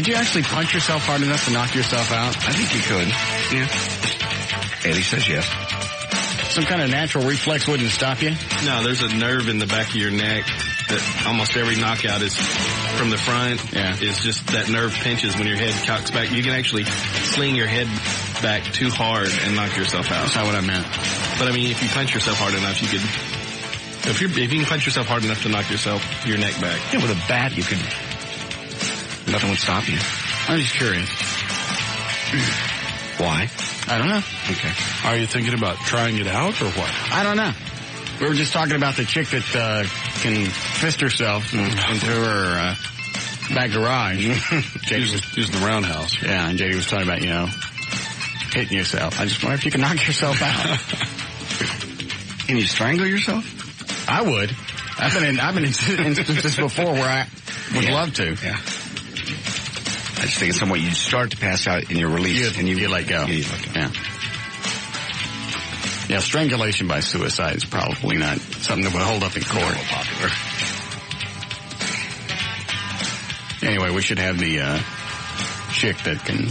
Could you actually punch yourself hard enough to knock yourself out? I think you could. Yeah. Eddie says yes. Some kind of natural reflex wouldn't stop you? No, there's a nerve in the back of your neck that almost every knockout is from the front. Yeah. Is just that nerve pinches when your head cocks back. You can actually sling your head back too hard and knock yourself out. That's not what I meant. But I mean, if you punch yourself hard enough, you could. If you can punch yourself hard enough to knock your neck back. Yeah, with a bat, you could. Nothing would stop you. I'm just curious. Why? I don't know. Okay. Are you thinking about trying it out or what? I don't know. We were just talking about the chick that can fist herself into her back garage. Using the roundhouse. Yeah, and JD was talking about, hitting yourself. I just wonder if you can knock yourself out. Can you strangle yourself? I would. I've been in instances before where I would love to. Yeah. I just think it's somewhat you start to pass out and you release and you let go. Yeah, you let go. Yeah. Yeah, strangulation by suicide is probably not something that would hold up in court. Popular. Anyway, we should have the chick that can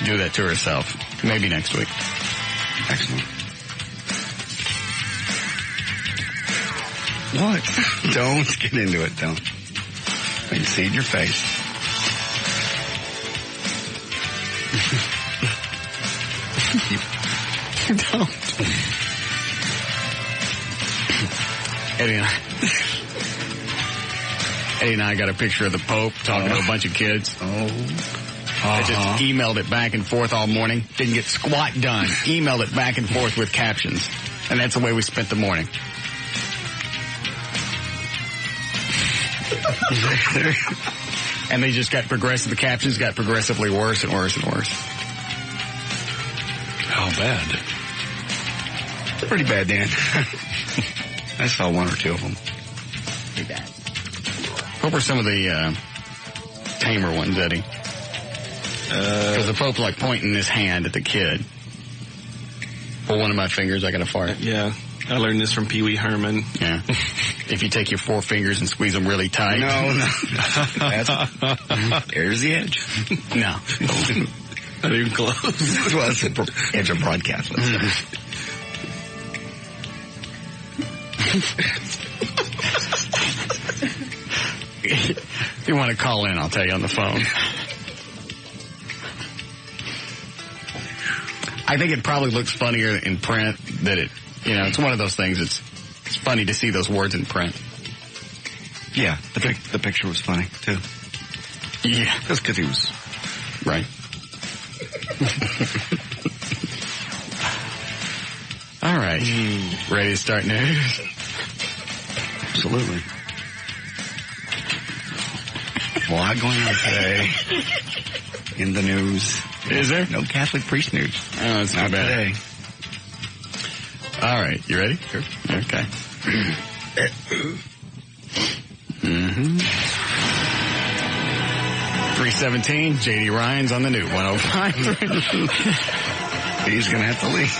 do that to herself. Maybe next week. Excellent. What? Don't get into it. Don't. I can see it in your face. Don't. Eddie and I got a picture of the Pope talking to a bunch of kids. I just emailed it back and forth all morning. Didn't get squat done. Emailed it back and forth with captions. And that's the way we spent the morning. And they just got the captions got progressively worse and worse and worse. How bad? Pretty bad, Dan. I saw one or two of them. Pretty bad. What were some of the tamer ones, Eddie? Because the Pope's like pointing his hand at the kid. Pull one of my fingers, I got to fart. Yeah. I learned this from Pee Wee Herman. Yeah. If you take your 4 fingers and squeeze them really tight. No. There's the edge. No. Not even close. Well, that's the edge of broadcast. If you want to call in, I'll tell you on the phone. I think it probably looks funnier in print that it's one of those things. It's funny to see those words in print. Yeah, the picture was funny, too. Yeah. That's because he was... Right. All right. Ready to start news? Absolutely. A lot going on today in the news. Is there? No Catholic priest news. Oh, that's not bad. Today. All right. You ready? Sure. Okay. 3:17. J.D. Ryan's on the new 105.3. He's going to have to leave.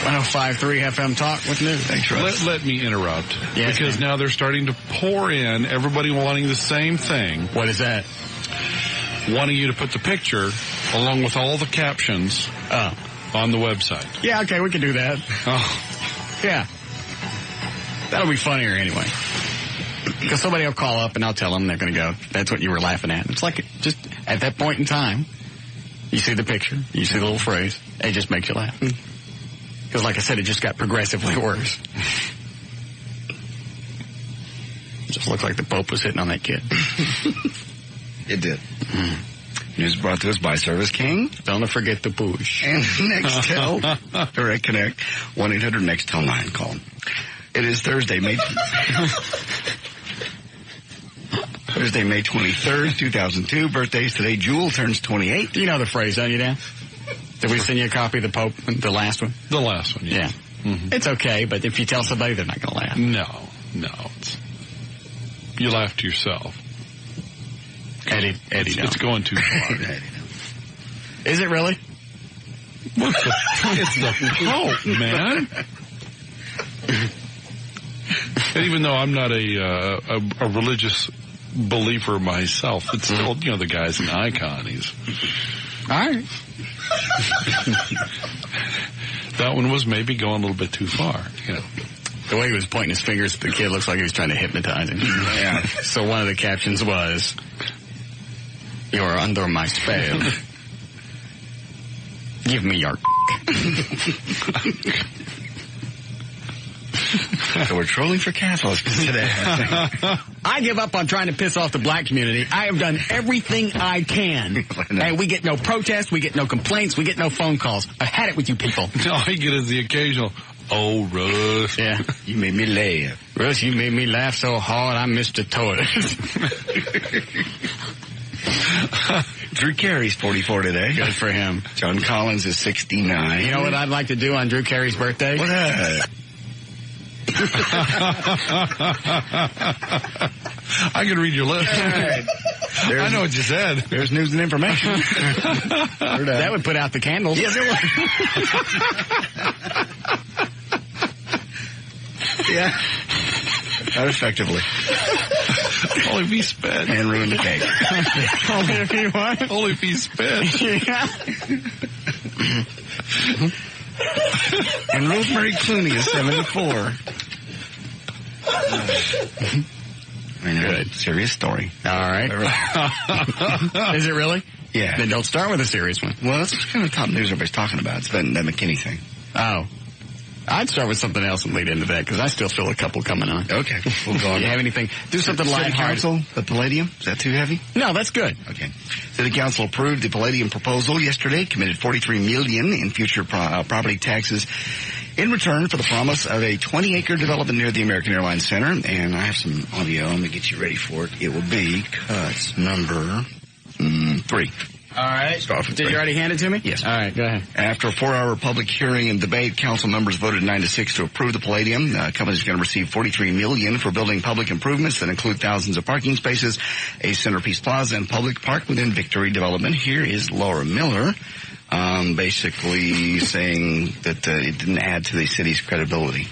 105.3 FM Talk with news. Thanks, Russ. Let me interrupt. Yes, because now they're starting to pour in, everybody wanting the same thing. What is that? Wanting you to put the picture along with all the captions on the website. Yeah, okay, we can do that. Oh. Yeah. That'll be funnier anyway. Because somebody will call up and I'll tell them they're going to go, that's what you were laughing at. It's like just at that point in time, you see the picture, you see the little phrase, it just makes you laugh. Because like I said, it just got progressively worse. It just looked like the Pope was hitting on that kid. It did. News brought to us by Service King. Don't forget the push. And Nextel. Direct Connect. 1-800-NEXTEL-9. Call. It is Thursday, May 23rd, 2002. Birthdays today. Jewel turns 28. You know the phrase, don't you, Dan? Did we send you a copy of the Pope, the last one? The last one, yeah. Mm-hmm. It's okay, but if you tell somebody, they're not going to laugh. No. You laugh to yourself. Eddie, it's going too far. Is it really? It's the Pope, man. And even though I'm not a religious believer myself. It's still, the guy's an icon. He's all right. That one was maybe going a little bit too far, The way he was pointing his fingers at the kid looks like he was trying to hypnotize him. Yeah. So one of the captions was, "You're under my spell. Give me your." So we're trolling for Catholics today. I give up on trying to piss off the black community. I have done everything I can. And we get no protests, we get no complaints, we get no phone calls. I had it with you people. All I get is the occasional, "Oh, Russ." Yeah. You made me laugh. Russ, you made me laugh so hard I missed the toilet. Drew Carey's 44 today. Good for him. John Collins is 69. You know what I'd like to do on Drew Carey's birthday? What I can read your lips. I know what you said. There's news and information. That would put out the candles. Yes, it would. Yeah. Not effectively. Only if he sped. And ruined the cake. Only if he what? Only if he sped. Yeah. And Rosemary Clooney is 74. I know. Good. Serious story. All right. Is it really? Yeah. Then don't start with a serious one. Well, that's kind of top news everybody's talking about. It's been that McKinney thing. Oh. I'd start with something else and lead into that, because I still feel a couple coming on. Okay. We'll go on. You have anything? Do something City lighthearted. Council, the Palladium, is that too heavy? No, that's good. Okay. City Council approved the Palladium proposal yesterday, committed $43 million in future property taxes in return for the promise of a 20-acre development near the American Airlines Center. And I have some audio. Let me get you ready for it. It will be cut number 3. All right. Did you already hand it to me? Yes. All right, go ahead. After a 4-hour public hearing and debate, council members voted 9-6 to approve the Palladium. The company is going to receive $43 million for building public improvements that include thousands of parking spaces, a centerpiece plaza, and public park within Victory Development. Here is Laura Miller, basically saying that it didn't add to the city's credibility.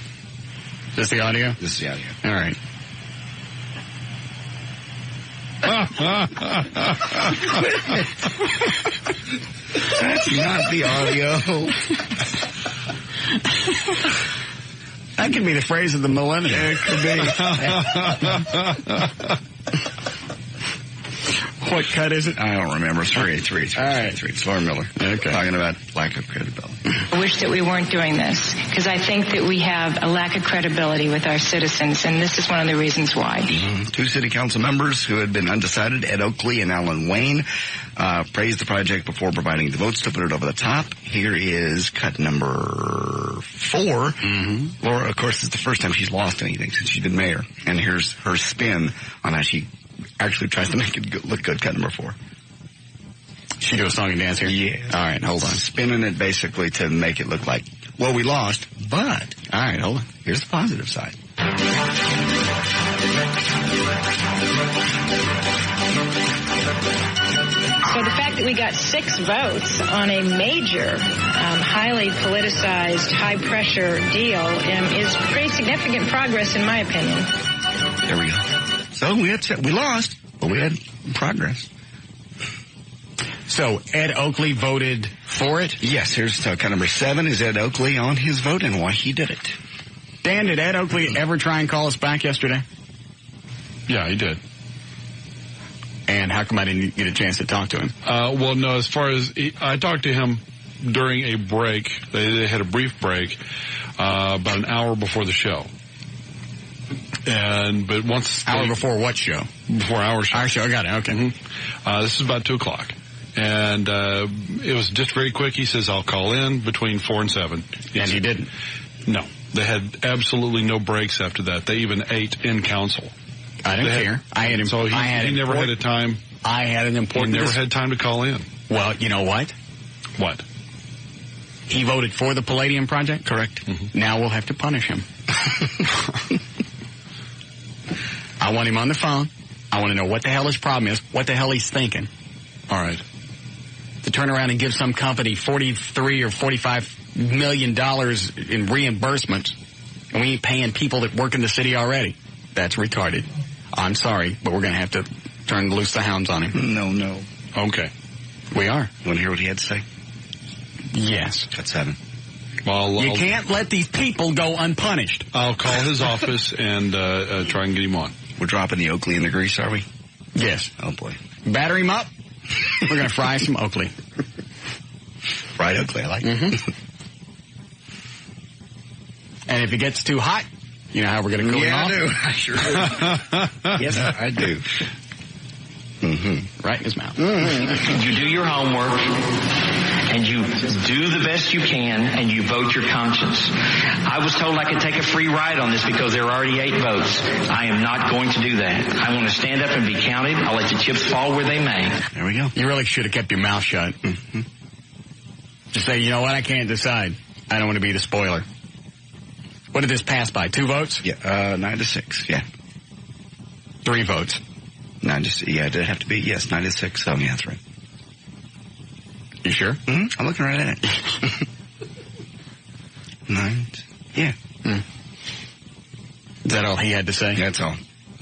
Is this the audio? This is the audio. All right. That's not the audio. That could be the phrase of the millennium. It could be. What cut is it? I don't remember. It's 3. All right. 3. It's Laura Miller. Okay. Talking about lack of credibility. I wish that we weren't doing this, because I think that we have a lack of credibility with our citizens, and this is one of the reasons why. Mm-hmm. 2 city council members who had been undecided, Ed Oakley and Alan Wayne, praised the project before providing the votes to put it over the top. Here is cut number 4. Mm-hmm. Laura, of course, is the first time she's lost anything since she's been mayor. And here's her spin on how she actually tries to make it look good. Cut number 4. She do a song and dance here? Yeah. All right, hold on. Spinning it basically to make it look like, well, we lost, but. All right, hold on. Here's the positive side. So the fact that we got 6 votes on a major, highly politicized, high-pressure deal is pretty significant progress, in my opinion. There we go. So we lost, but we had progress. So Ed Oakley voted for it? Yes, here's cut number 7 is Ed Oakley on his vote and why he did it. Dan, did Ed Oakley ever try and call us back yesterday? Yeah, he did. And how come I didn't get a chance to talk to him? Well, no, as far as I talked to him during a break. They had a brief break about an hour before the show. But once hour before what show? Before our show. Our show, got it. Okay. Mm-hmm. This is about 2:00, and it was just very quick. He says, "I'll call in between 4 and 7." And he didn't. No, they had absolutely no breaks after that. They even ate in council. I didn't care. I had him. So he never had a time. I had an important. He never had time to call in. Well, you know what? What? He voted for the Palladium project? Correct. Mm-hmm. Now we'll have to punish him. I want him on the phone. I want to know what the hell his problem is, what the hell he's thinking. All right. To turn around and give some company $43 or $45 million in reimbursements, and we ain't paying people that work in the city already. That's retarded. I'm sorry, but we're going to have to loose the hounds on him. No. Okay. We are. You want to hear what he had to say? Yes. Cut 7. Well, You can't let these people go unpunished. I'll call his office and try and get him on. We're dropping the Oakley in the grease, are we? Yes. Oh, boy. Batter him up. We're going to fry some Oakley. Fried Oakley, I like it. And if it gets too hot, you know how we're going to cool him off? I do. I sure do. Yes, I do. Right in his mouth. You do your homework, and you do the best you can, and you vote your conscience. I was told I could take a free ride on this because there are already 8 votes. I am not going to do that. I want to stand up and be counted. I'll let the chips fall where they may. There we go. You really should have kept your mouth shut. Just say, you know what, I can't decide. I don't want to be the spoiler. What did this pass by? 2 votes? Yeah, 9-6, yeah. 3 votes. 9-6, yeah, did it have to be? Yes, 9-6, yeah, that's right. You sure? Mm-hmm. I'm looking right at it. 9, yeah. Is that all he had to say? That's all.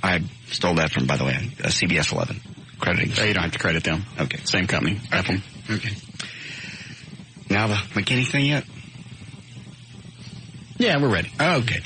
I stole that from, by the way, CBS 11. Crediting. Oh, you don't have to credit them. Okay. Same company. Okay. Okay. Now the McKinney thing yet? Yeah, we're ready. Okay.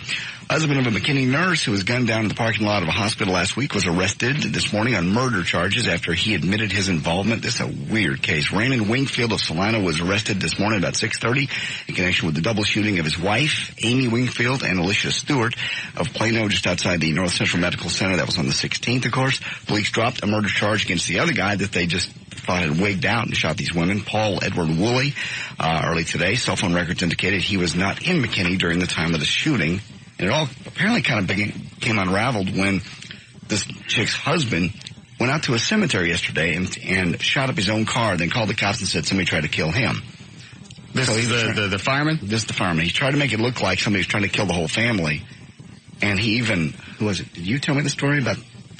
Husband of a McKinney nurse who was gunned down in the parking lot of a hospital last week was arrested this morning on murder charges after he admitted his involvement. This is a weird case. Raymond Wingfield of Solano was arrested this morning about 6:30 in connection with the double shooting of his wife, Amy Wingfield, and Alicia Stewart of Plano, just outside the North Central Medical Center. That was on the 16th, of course. Police dropped a murder charge against the other guy that they just thought had wigged out and shot these women, Paul Edward Woolley, early today. Cell phone records indicated he was not in McKinney during the time of the shooting. And it all apparently kind of became unraveled when this chick's husband went out to a cemetery yesterday and shot up his own car, then called the cops and said somebody tried to kill him. This is the fireman? This is the fireman. He tried to make it look like somebody was trying to kill the whole family. And he even, who was it? Did you tell me the story about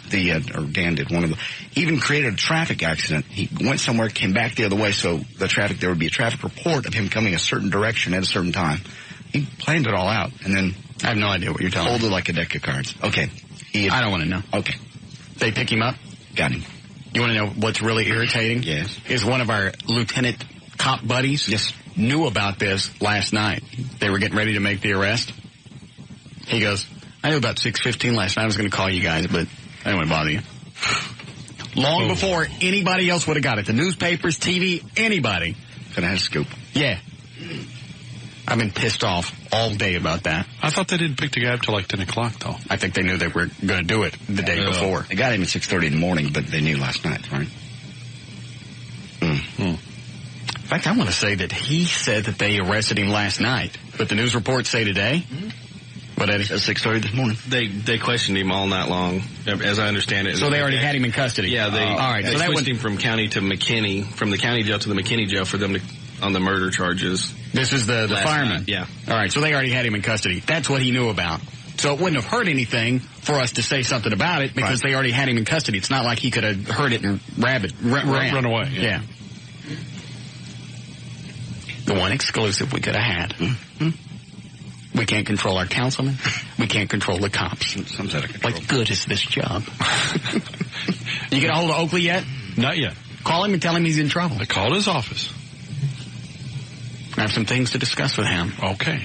or Dan did, one of them? He even created a traffic accident. He went somewhere, came back the other way, so there would be a traffic report of him coming a certain direction at a certain time. He planned it all out, and then I have no idea what you're telling me. Folded like a deck of cards. Okay. I don't want to know. Okay. They pick him up? Got him. You want to know what's really irritating? Yes. Is one of our lieutenant cop buddies knew about this last night. They were getting ready to make the arrest. He goes, I knew about 6:15 last night. I was going to call you guys, but I didn't want to bother you. Long before anybody else would have got it. The newspapers, TV, anybody. Could have had a scoop. Yeah. I've been pissed off all day about that. I thought they didn't pick the guy up till like 10 o'clock, though. I think they knew they were going to do it the day before. They got him at 6:30 in the morning, but they knew last night, right? In fact, I want to say that he said that they arrested him last night, but the news reports say today. What, Eddie? At 6:30 this morning. They questioned him all night long, as I understand it. So they already had him in custody? Yeah, they all right. They switched him from county to McKinney, from the county jail to the McKinney jail for them to, on the murder charges. This is the fireman? Night, yeah. All right, so they already had him in custody. That's what he knew about. So it wouldn't have hurt anything for us to say something about it because they already had him in custody. It's not like he could have heard it and run away. Yeah. The one exclusive we could have had. We can't control our councilman. We can't control the cops. Some's out of control. What good is this job? You get a hold of Oakley yet? Not yet. Call him and tell him he's in trouble. I called his office. I have some things to discuss with him. Okay.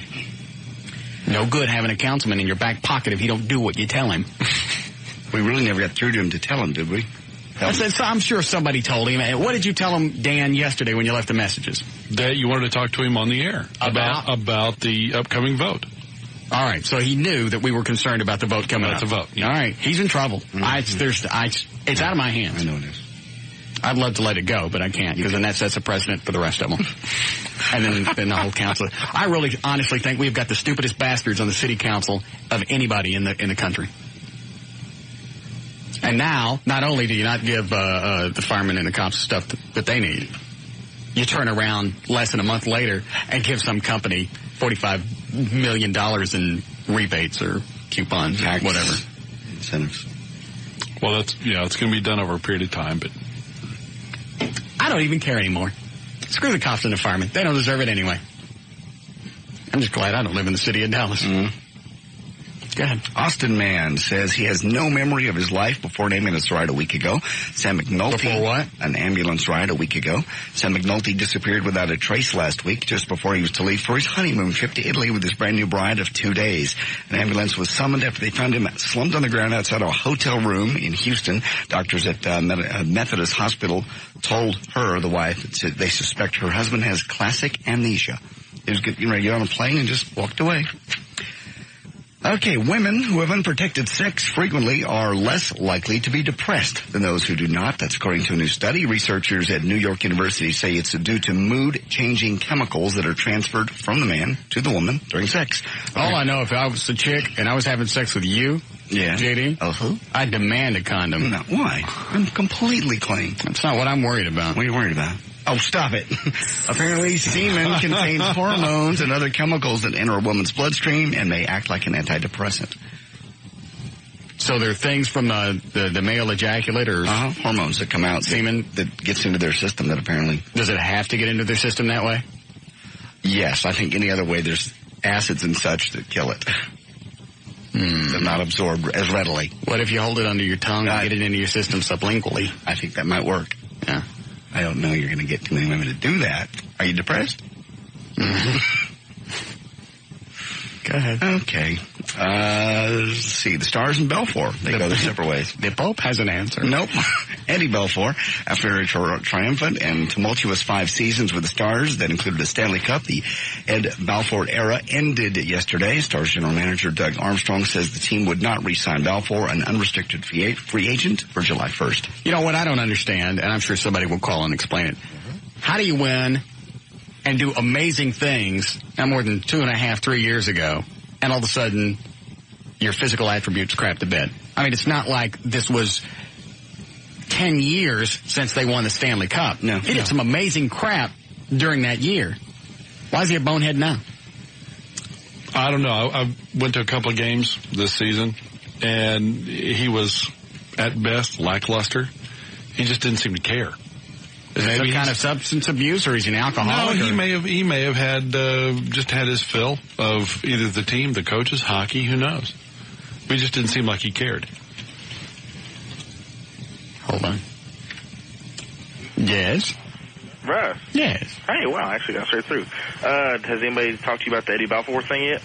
No good having a councilman in your back pocket if you don't do what you tell him. We really never got through to him to tell him, did we? I'm sure somebody told him. What did you tell him, Dan, yesterday when you left the messages? That you wanted to talk to him on the air about the upcoming vote. All right, so he knew that we were concerned about the vote coming up. About the vote. Yeah. All right, he's in trouble. It's out of my hands. I know it is. I'd love to let it go, but I can't because then that sets a precedent for the rest of them. And then the whole council. I really, honestly think we've got the stupidest bastards on the city council of anybody in the country. And now, not only do you not give the firemen and the cops stuff that they need, you turn around less than a month later and give some company $45 million in rebates or coupons or whatever. Incentives. Well, it's going to be done over a period of time, but I don't even care anymore. Screw the cops and the firemen. They don't deserve it anyway. I'm just glad I don't live in the city of Dallas. Go ahead. Austin Man says he has no memory of his life before an ambulance ride a week ago. Sam McNulty. Before what? An ambulance ride a week ago. Sam McNulty disappeared without a trace last week, just before he was to leave for his honeymoon trip to Italy with his brand new bride of 2 days. An ambulance was summoned after they found him slumped on the ground outside a hotel room in Houston. Doctors at Methodist Hospital told her, the wife, that they suspect her husband has classic amnesia. He was getting ready to get on a plane and just walked away. Okay, women who have unprotected sex frequently are less likely to be depressed than those who do not. That's according to a new study. Researchers at New York University say it's due to mood-changing chemicals that are transferred from the man to the woman during sex. All I know, if I was a chick and I was having sex with you, yeah. JD, I'd demand a condom. No, why? I'm completely clean. That's not what I'm worried about. What are you worried about? Oh, stop it. Apparently, semen contains hormones and other chemicals that enter a woman's bloodstream and may act like an antidepressant. So there are things from the male ejaculators? Hormones that come out. Semen that gets into their system that apparently... Does it have to get into their system that way? Yes, I think any other way there's acids and such that kill it. They're not absorbed as readily. What if you hold it under your tongue and get it into your system sublingually? I think that might work. Yeah. I don't know you're going to get too many women to do that. Are you depressed? Go ahead. Okay. Let's see. The Stars and Belfour. They go their separate ways. The Pope has an answer. Nope. Eddie Belfour, after a triumphant and tumultuous 5 seasons with the Stars that included a Stanley Cup, the Ed Belfour era ended yesterday. Stars general manager Doug Armstrong says the team would not re-sign Belfour, an unrestricted free agent, for July 1st. You know what I don't understand, and I'm sure somebody will call and explain it. How do you win and do amazing things not more than 2.5, 3 years ago, and all of a sudden your physical attributes crap to bed? I mean, it's not like this was 10 years since they won the Stanley Cup. No. He did some amazing crap during that year. Why is he a bonehead now? I don't know. I went to a couple of games this season, and he was, at best, lackluster. He just didn't seem to care. Is it some kind of substance abuse, or is he an alcoholic? No, he may have had just had his fill of either the team, the coaches, hockey, who knows. But he just didn't seem like he cared. Hold on. Yes? Russ? Yes. Hey, wow, I actually got straight through. Has anybody talked to you about the Eddie Balfour thing yet?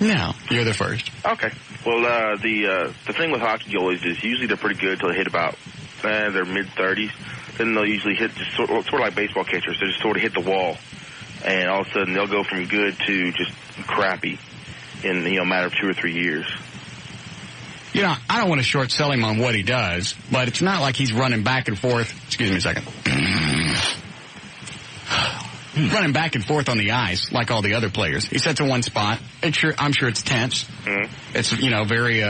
No, you're the first. Okay. Well, the thing with hockey goalies is usually they're pretty good until they hit about their mid-30s. Then they'll usually hit just sort of like baseball catchers. They just sort of hit the wall, and all of a sudden they'll go from good to just crappy in a matter of 2 or 3 years. You know, I don't want to short sell him on what he does, but it's not like he's running back and forth. Excuse me a second. Running back and forth on the ice like all the other players. He sits in one spot. I'm sure it's tense. Mm-hmm. It's, very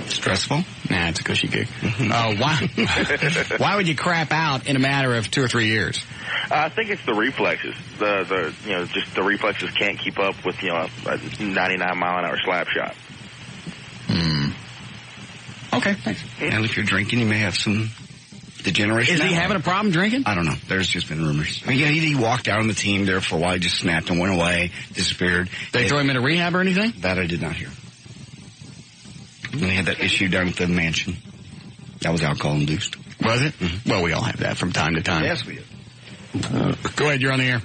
stressful. Nah, it's a cushy gig. Why would you crap out in a matter of 2 or 3 years? I think it's the reflexes. Just the reflexes can't keep up with a 99-mile-an-hour slap shot. Okay, thanks. And if you're drinking, you may have some degeneration. Is he having a problem drinking? I don't know. There's just been rumors. I mean, yeah, he walked out on the team there for a while. He just snapped and went away, disappeared. They throw him into rehab or anything? That I did not hear. And they had that issue down at the mansion. That was alcohol-induced. Was it? Mm-hmm. Well, we all have that from time to time. Yes, we do. Go ahead, you're on the air.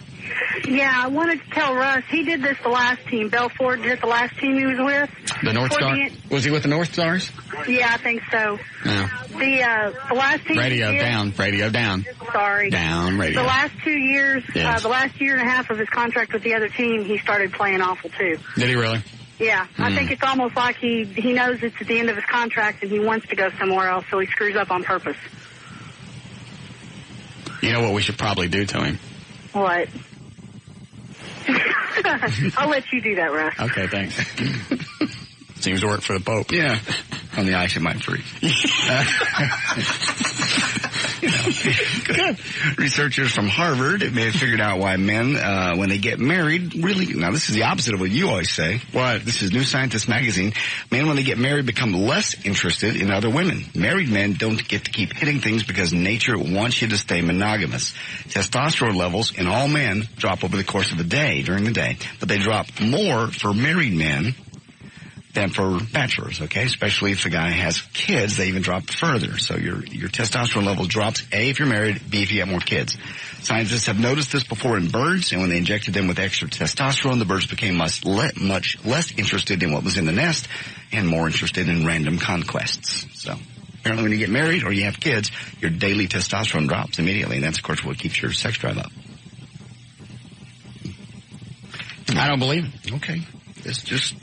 Yeah, I wanted to tell Russ, he did this the last team. Belfort did it the last team he was with. The North Star? Was he with the North Stars? Yeah, I think so. No. The last team Radio down. Sorry. Down, radio. The last 2 years, yes. The last year and a half of his contract with the other team, he started playing awful too. Did he really? Yeah, I think it's almost like he knows it's at the end of his contract and he wants to go somewhere else, so he screws up on purpose. You know what we should probably do to him? What? I'll let you do that, Russ. Okay, thanks. Seems to work for the Pope. Yeah. On the ice, it might freeze. Good. Researchers from Harvard may have figured out why men, when they get married, really, now this is the opposite of what you always say. What? This is New Scientist magazine. Men, when they get married, become less interested in other women. Married men don't get to keep hitting things because nature wants you to stay monogamous. Testosterone levels in all men drop over the course of a day, during the day, but they drop more for married men than for bachelors, okay? Especially if the guy has kids, they even drop further. So your testosterone level drops, A, if you're married, B, if you have more kids. Scientists have noticed this before in birds, and when they injected them with extra testosterone, the birds became much less interested in what was in the nest and more interested in random conquests. So apparently when you get married or you have kids, your daily testosterone drops immediately, and that's, of course, what keeps your sex drive up. I don't believe it. Okay. It's just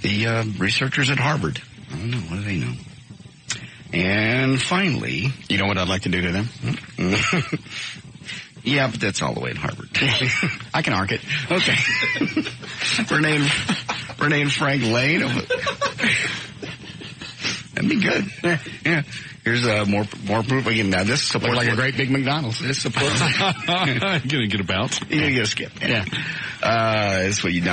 the researchers at Harvard. I don't know. What do they know? And finally... You know what I'd like to do to them? Yeah, but that's all the way at Harvard. I can arc it. Okay. Renee and Frank Lane. That'd be good. Yeah. Here's more proof. Again, now this supports like a great big McDonald's. This supports. You're gonna get a bounce. You're gonna get a skip. Yeah.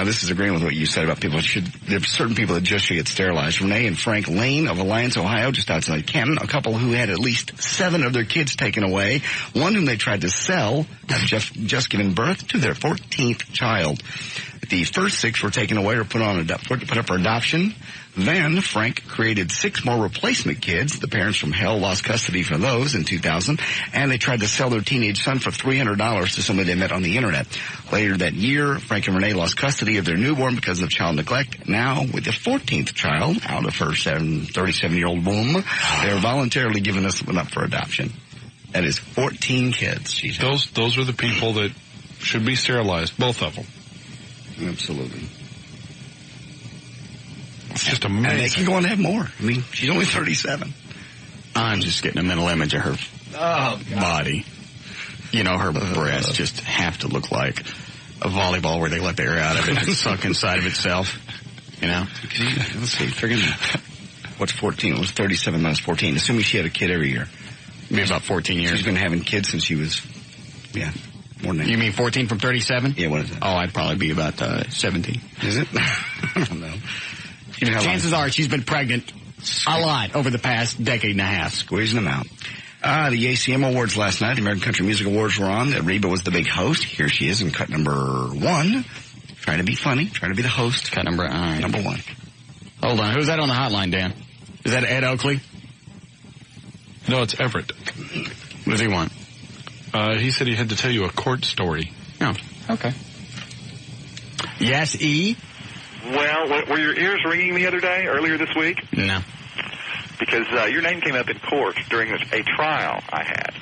This is agreeing with what you said about people there's certain people that just should get sterilized. Renee and Frank Lane of Alliance, Ohio, just outside Canton, a couple who had at least 7 of their kids taken away. One whom they tried to sell had just given birth to their 14th child. The first 6 were taken away or put up for adoption. Then Frank created 6 more replacement kids. The parents from hell lost custody for those in 2000, and they tried to sell their teenage son for $300 to somebody they met on the internet. Later that year, Frank and Renee lost custody of their newborn because of child neglect. Now, with the 14th child out of her 37-year-old womb, they are voluntarily giving this one up for adoption. That is 14 kids. Those are the people that should be sterilized, both of them. Absolutely. It's just amazing. And they can go on to have more. I mean, she's only 37. I'm just getting a mental image of her body. You know, her breasts just have to look like a volleyball where they let the air out of it and suck inside of itself. You know? Let's see. What's 14? It was 37 minus 14. Assuming she had a kid every year. Maybe about 14 years. She's been having kids since she was, more than that. You mean 14 from 37? Yeah, what is that? Oh, I'd probably be about 17. Is it? I don't know. Chances are she's been pregnant a lot over the past decade and a half. Squeezing them out. The ACM Awards last night, the American Country Music Awards were on. Reba was the big host. Here she is in cut number 1. Trying to be funny. Trying to be the host. Cut number 1. Hold on. Who's that on the hotline, Dan? Is that Ed Oakley? No, it's Everett. What does he want? He said he had to tell you a court story. Oh, okay. Yes, E? Well, were your ears ringing the other day, earlier this week? No. Because your name came up in court during a trial I had.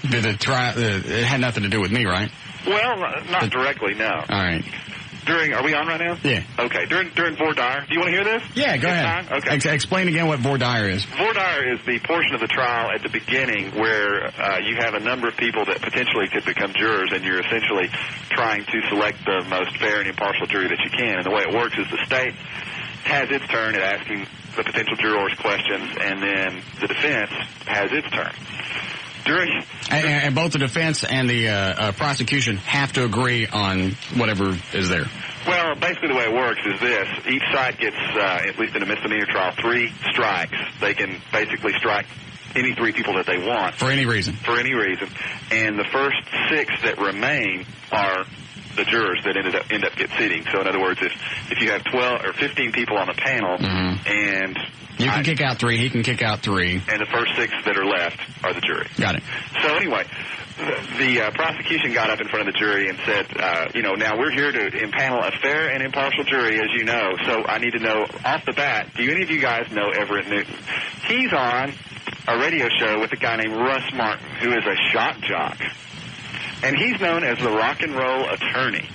Did the trial, it had nothing to do with me, right? Well, not directly, no. All right. Are we on right now? Yeah. Okay, during voir dire. Do you want to hear this? Yeah, go ahead. Time? Okay. Explain again what voir dire is. Voir dire is the portion of the trial at the beginning where you have a number of people that potentially could become jurors, and you're essentially trying to select the most fair and impartial jury that you can. And the way it works is the state has its turn at asking the potential jurors questions, and then the defense has its turn. And both the defense and the prosecution have to agree on whatever is there. Well, basically the way it works is this. Each side gets, at least in a misdemeanor trial, 3 strikes. They can basically strike any 3 people that they want. For any reason. For any reason. And the first 6 that remain are the jurors that end up get seating. So in other words, if you have 12 or 15 people on the panel, and you can kick out 3, he can kick out 3, and the first 6 that are left are the jury. Got it. So anyway, the prosecution got up in front of the jury and said, now we're here to impanel a fair and impartial jury, as you know. So I need to know off the bat, do any of you guys know Everett Newton? He's on a radio show with a guy named Russ Martin, who is a shock jock. And he's known as the rock and roll attorney.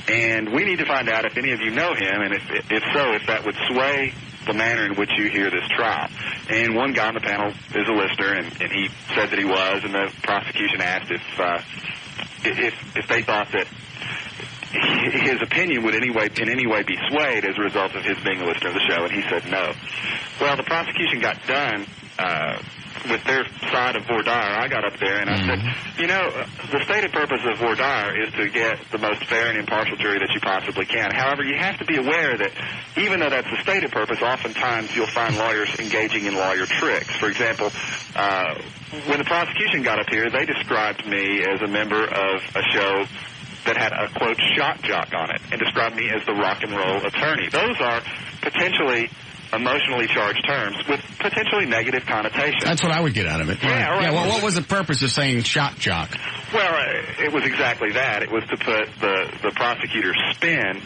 And we need to find out if any of you know him, and if so, if that would sway the manner in which you hear this trial. And one guy on the panel is a listener, and he said that he was, and the prosecution asked if they thought that his opinion would in any way be swayed as a result of his being a listener of the show, and he said no. Well, the prosecution got done with their side of voir dire, I got up there and I said, you know, the stated purpose of voir dire is to get the most fair and impartial jury that you possibly can. However, you have to be aware that even though that's the stated purpose, oftentimes you'll find lawyers engaging in lawyer tricks. For example, when the prosecution got up here, they described me as a member of a show that had a, quote, shock jock on it, and described me as the rock and roll attorney. Those are potentially emotionally charged terms with potentially negative connotations. That's what I would get out of it. Yeah, right. Yeah, well, what was the purpose of saying shock jock? Well, it was exactly that. It was to put the prosecutor's spin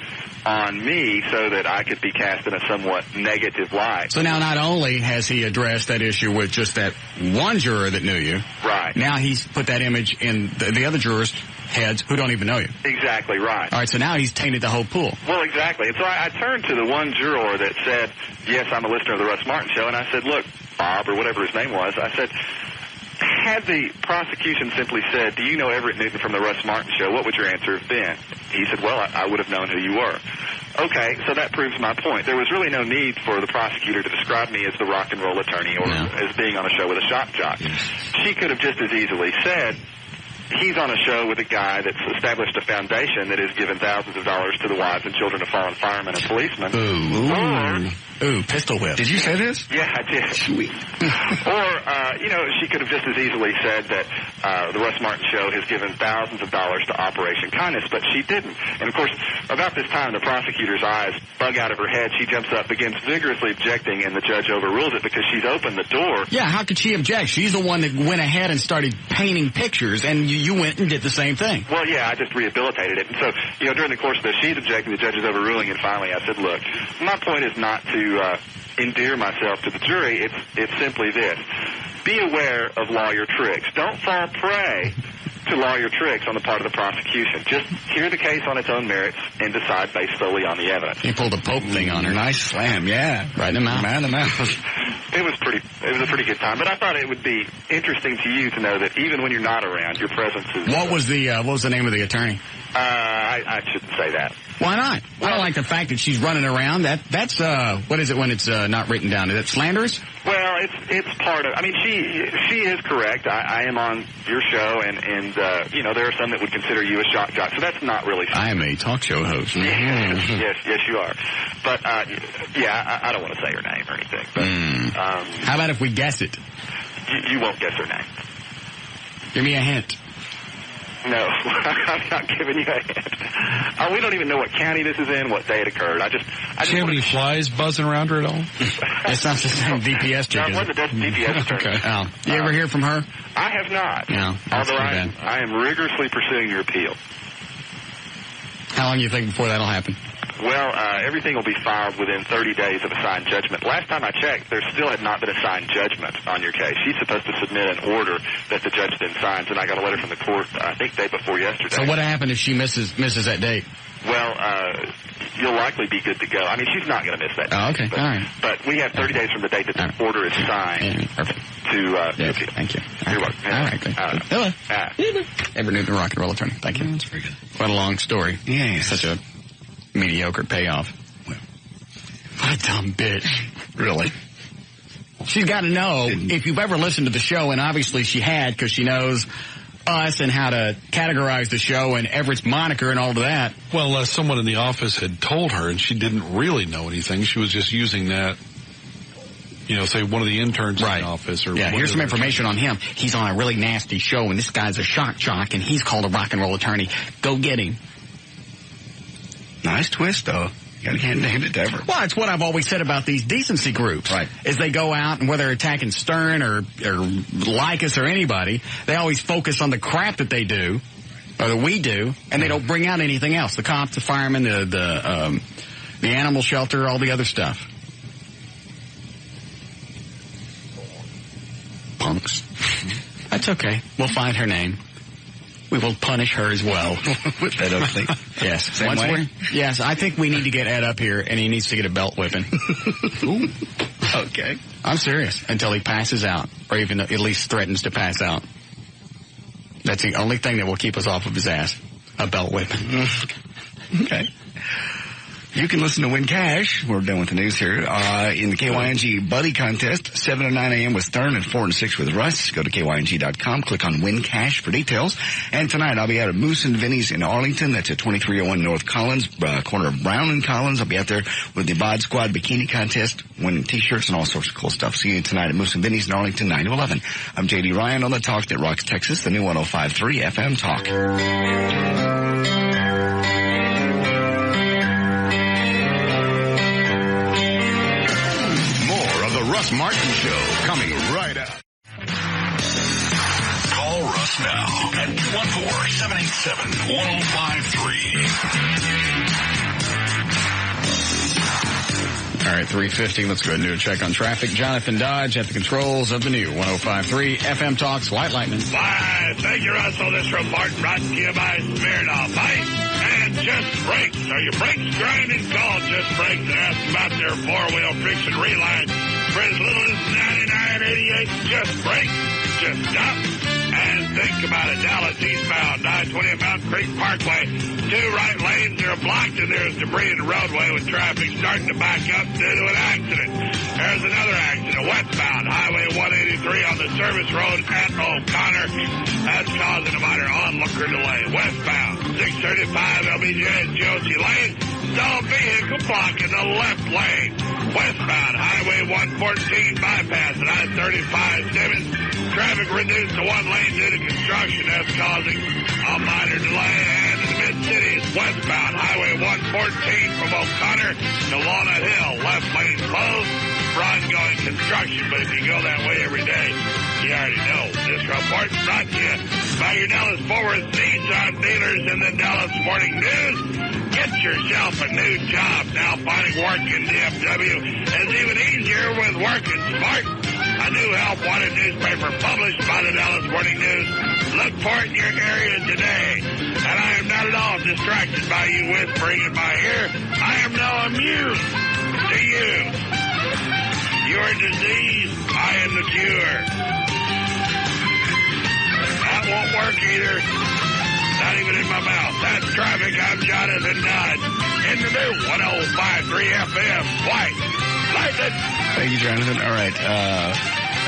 on me so that I could be cast in a somewhat negative light. So now not only has he addressed that issue with just that one juror that knew you, right? Now he's put that image in the other jurors' heads who don't even know you. Exactly right. All right, so now he's tainted the whole pool. Well, exactly. And so I turned to the one juror that said, yes, I'm a listener of the Russ Martin Show, and I said, look, Bob, or whatever his name was, I said, had the prosecution simply said, do you know Everett Newton from the Russ Martin Show, what would your answer have been? He said, well, I would have known who you were. Okay, so that proves my point. There was really no need for the prosecutor to describe me as the rock and roll attorney or as being on a show with a shock jock. She could have just as easily said, he's on a show with a guy that's established a foundation that has given thousands of dollars to the wives and children of fallen firemen and policemen. Ooh, pistol whip. Did you say this? Yeah, I did. Sweet. Or, you know, she could have just as easily said that the Russ Martin Show has given thousands of dollars to Operation Kindness, but she didn't. And, of course, about this time, the prosecutor's eyes bug out of her head. She jumps up, begins vigorously objecting, and the judge overrules it because she's opened the door. Yeah, how could she object? She's the one that went ahead and started painting pictures, and you went and did the same thing. Well, yeah, I just rehabilitated it. And so, you know, during the course of this, she's objecting, the judge is overruling, and finally I said, look, my point is not to endear myself to the jury. It's simply this. Be aware of lawyer tricks. Don't fall prey to lawyer tricks on the part of the prosecution. Just hear the case on its own merits and decide based solely on the evidence. He pulled a Pope thing on her. Nice slam, yeah. Right in the mouth. Right in the mouth. It was a pretty good time, but I thought it would be interesting to you to know that even when you're not around, your presence is... What was the name of the attorney? I shouldn't say that. Why not? I don't like the fact that she's running around. That's what is it when it's not written down? Is it slanderous? Well, it's part of... I mean, she is correct. I am on your show, and you know, there are some that would consider you a shock jock, so that's not really... I am a talk show host. Yes, you are. But, yeah, I don't want to say her name or anything. But, how about if we guess it? You won't guess her name. Give me a hint. No, I'm not giving you a hint. We don't even know what county this is in, what day it occurred. I just do you have any flies buzzing around her at all? It's not the same DPS chick. No, it wasn't the DPS attorney. Okay. Oh. You ever hear from her? I have not. No. Although I am rigorously pursuing your appeal. How long do you think before that'll happen? Well, everything will be filed within 30 days of assigned judgment. Last time I checked, there still had not been assigned judgment on your case. She's supposed to submit an order that the judge then signs, and I got a letter from the court, I think, day before yesterday. So what happened if she misses that date? Well, you'll likely be good to go. I mean, she's not going to miss that date. Oh, okay. But, all right. But we have 30 days from the date that the order is signed perfect. to yes, appeal. Thank you. You're welcome. All right, good. Hello. Everett Newton, rock and roll attorney. Thank you. That's very good. Quite a long story. Yeah. Such a mediocre payoff. What a dumb bitch. Really? She's got to know, if you've ever listened to the show, and obviously she had, because she knows us and how to categorize the show and Everett's moniker and all of that. Well, someone in the office had told her, and she didn't really know anything. She was just using that, you know, say one of the interns in the office. Or here's some information on him. He's on a really nasty show, and this guy's a shock jock, and he's called a rock and roll attorney. Go get him. Nice twist, though. You gotta hand it to Everett. Well, it's what I've always said about these decency groups. Right. Is they go out, and whether they're attacking Stern or Likas or anybody, they always focus on the crap that they do, or that we do, and they don't bring out anything else. The cops, the firemen, the animal shelter, all the other stuff. Punks. That's okay. We'll find her name. We will punish her as well. With that Oakley. Yes. Same way? Yes, I think we need to get Ed up here, and he needs to get a belt whipping. Ooh. Okay. I'm serious. Until he passes out, or even at least threatens to pass out. That's the only thing that will keep us off of his ass. A belt whipping. Okay. You can listen to Win Cash. We're done with the news here. In the KYNG Buddy Contest, 7 to 9 a.m. with Stern and 4 and 6 with Russ. Go to KYNG.com. Click on Win Cash for details. And tonight I'll be out at Moose and Vinny's in Arlington. That's at 2301 North Collins, corner of Brown and Collins. I'll be out there with the Bod Squad Bikini Contest, winning T-shirts and all sorts of cool stuff. See you tonight at Moose and Vinny's in Arlington, 9 to 11. I'm J.D. Ryan on the Talk that rocks Texas, the new 105.3 FM Talk. Russ Martin Show coming right up. Call Russ now at 214-787-1053. All right, 3:50. Let's go ahead and do a check on traffic. Jonathan Dodge at the controls of the new 105.3 FM Talks Light Lightning. Why, thank you, Russell. This from Martin brought to you by Smirnoff Ice and Just Brakes. Are your brakes grinding? Call Just Brakes and ask about their four-wheel fix and reline. For as little as $99.88, Just Brakes. Just stop and think about it. Dallas eastbound, I-20 at Mountain Creek Parkway. 2 right lanes are blocked, and there's debris in the roadway with traffic starting to back up due to an accident. There's another accident westbound, Highway 183 on the service road at O'Connor. That's causing a minor onlooker delay. Westbound, 635 LBJ at Josie Lane. Stalled vehicle blocking the left lane. Westbound, Highway 114 bypass at I-35 Simmons. Traffic reduced to 1 lane due to construction. That's causing a minor delay. And in the mid-cities, westbound, Highway 114 from O'Connor to Walnut Hill. Left lane closed for ongoing construction. But if you go that way every day, you already know. This report brought to you by your Dallas Fort Worth Nissan dealers in the Dallas Morning News. Get yourself a new job. Now finding work in DFW is even easier with Working Smart, a new help-wanted newspaper published by the Dallas Morning News. Look for it in your area today. And I am not at all distracted by you whispering in my ear. I am now immune to you. Your disease, I am the cure. That won't work either. Not even in my mouth. That's traffic. I'm Jonathan Dodge. In the new 105.3 FM. White. Lightning. Thank you, Jonathan. All right.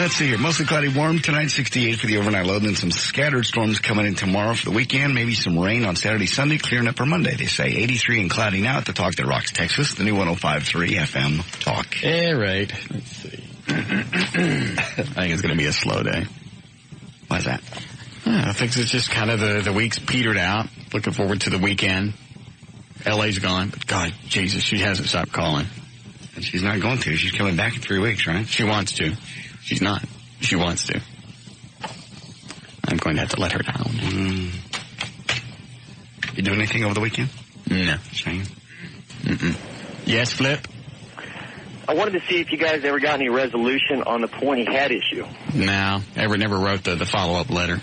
Let's see here. Mostly cloudy, warm tonight, 68 for the overnight low. Then some scattered storms coming in tomorrow for the weekend. Maybe some rain on Saturday, Sunday, clearing up for Monday. They say 83 and cloudy now at the Talk that rocks Texas, the new 105.3 FM Talk. Yeah, right. Let's see. I think it's going to be a slow day. Why is that? I think it's just kind of the week's petered out. Looking forward to the weekend. LA's gone, but God, Jesus, she hasn't stopped calling. And she's not going to. She's coming back in 3 weeks, right? She wants to. She's not. She wants to. I'm going to have to let her down. You do anything over the weekend? No. Shane? Yes, Flip? I wanted to see if you guys ever got any resolution on the pointy hat issue. No. Never wrote the follow-up letter.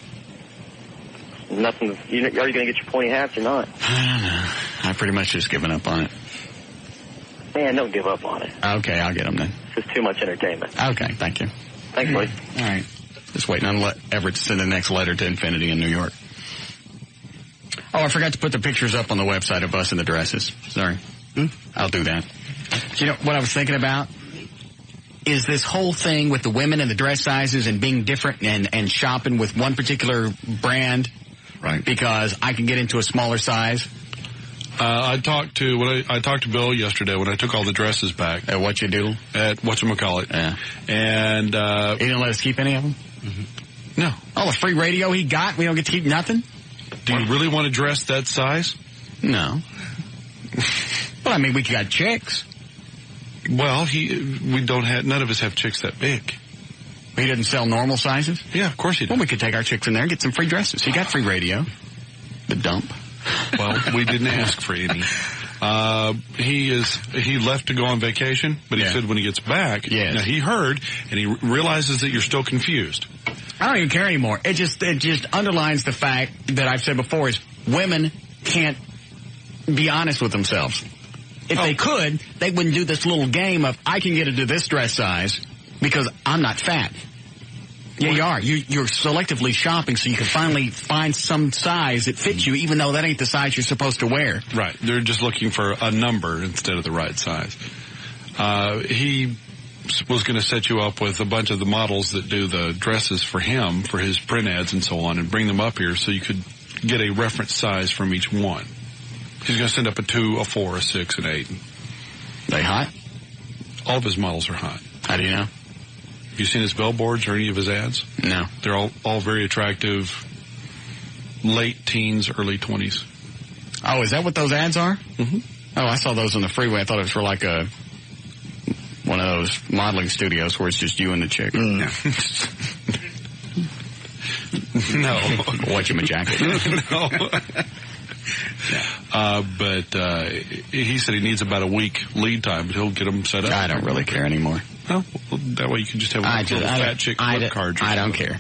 Nothing. Are you going to get your pointy hats or not? I don't know. I've pretty much just given up on it. Man, don't give up on it. Okay, I'll get them then. It's just too much entertainment. Okay, thank you. Thanks, buddy. All right. Just waiting on Everett to send the next letter to Infinity in New York. Oh, I forgot to put the pictures up on the website of us in the dresses. Sorry. I'll do that. You know, what I was thinking about is this whole thing with the women and the dress sizes and being different and shopping with one particular brand. Right. Because I can get into a smaller size. I talked to Bill yesterday when I took all the dresses back. At What You Doodle? At whatchamacallit. Yeah. And he didn't let us keep any of them? No. All the free radio he got, we don't get to keep nothing? Do you really want to dress that size? No. Well, I mean, we got chicks. Well, none of us have chicks that big. He didn't sell normal sizes? Yeah, of course he did. Well, we could take our chicks in there and get some free dresses. He got free radio. The dump. Well, we didn't ask for any. He left to go on vacation, but he said when he gets back, now he heard and he realizes that you're still confused. I don't even care anymore. It just underlines the fact that I've said before is women can't be honest with themselves. If they could, they wouldn't do this little game of I can get into this dress size because I'm not fat. Yeah, you are. You're selectively shopping so you can finally find some size that fits you, even though that ain't the size you're supposed to wear. Right. They're just looking for a number instead of the right size. He was going to set you up with a bunch of the models that do the dresses for him, for his print ads and so on, and bring them up here so you could get a reference size from each one. He's going to send up a 2, a 4, a 6, an 8. They hot? All of his models are hot. How do you know? Have you seen his billboards or any of his ads? No. They're all very attractive, late teens, early 20s. Oh, is that what those ads are? Mm-hmm. Oh, I saw those on the freeway. I thought it was for like one of those modeling studios where it's just you and the chick. No. No. Whatchamajacket. No. But he said he needs about a week lead time, but he'll get them set up. I don't really care anymore. Oh, well, that way you can just have a little fat chick flip card. I don't care.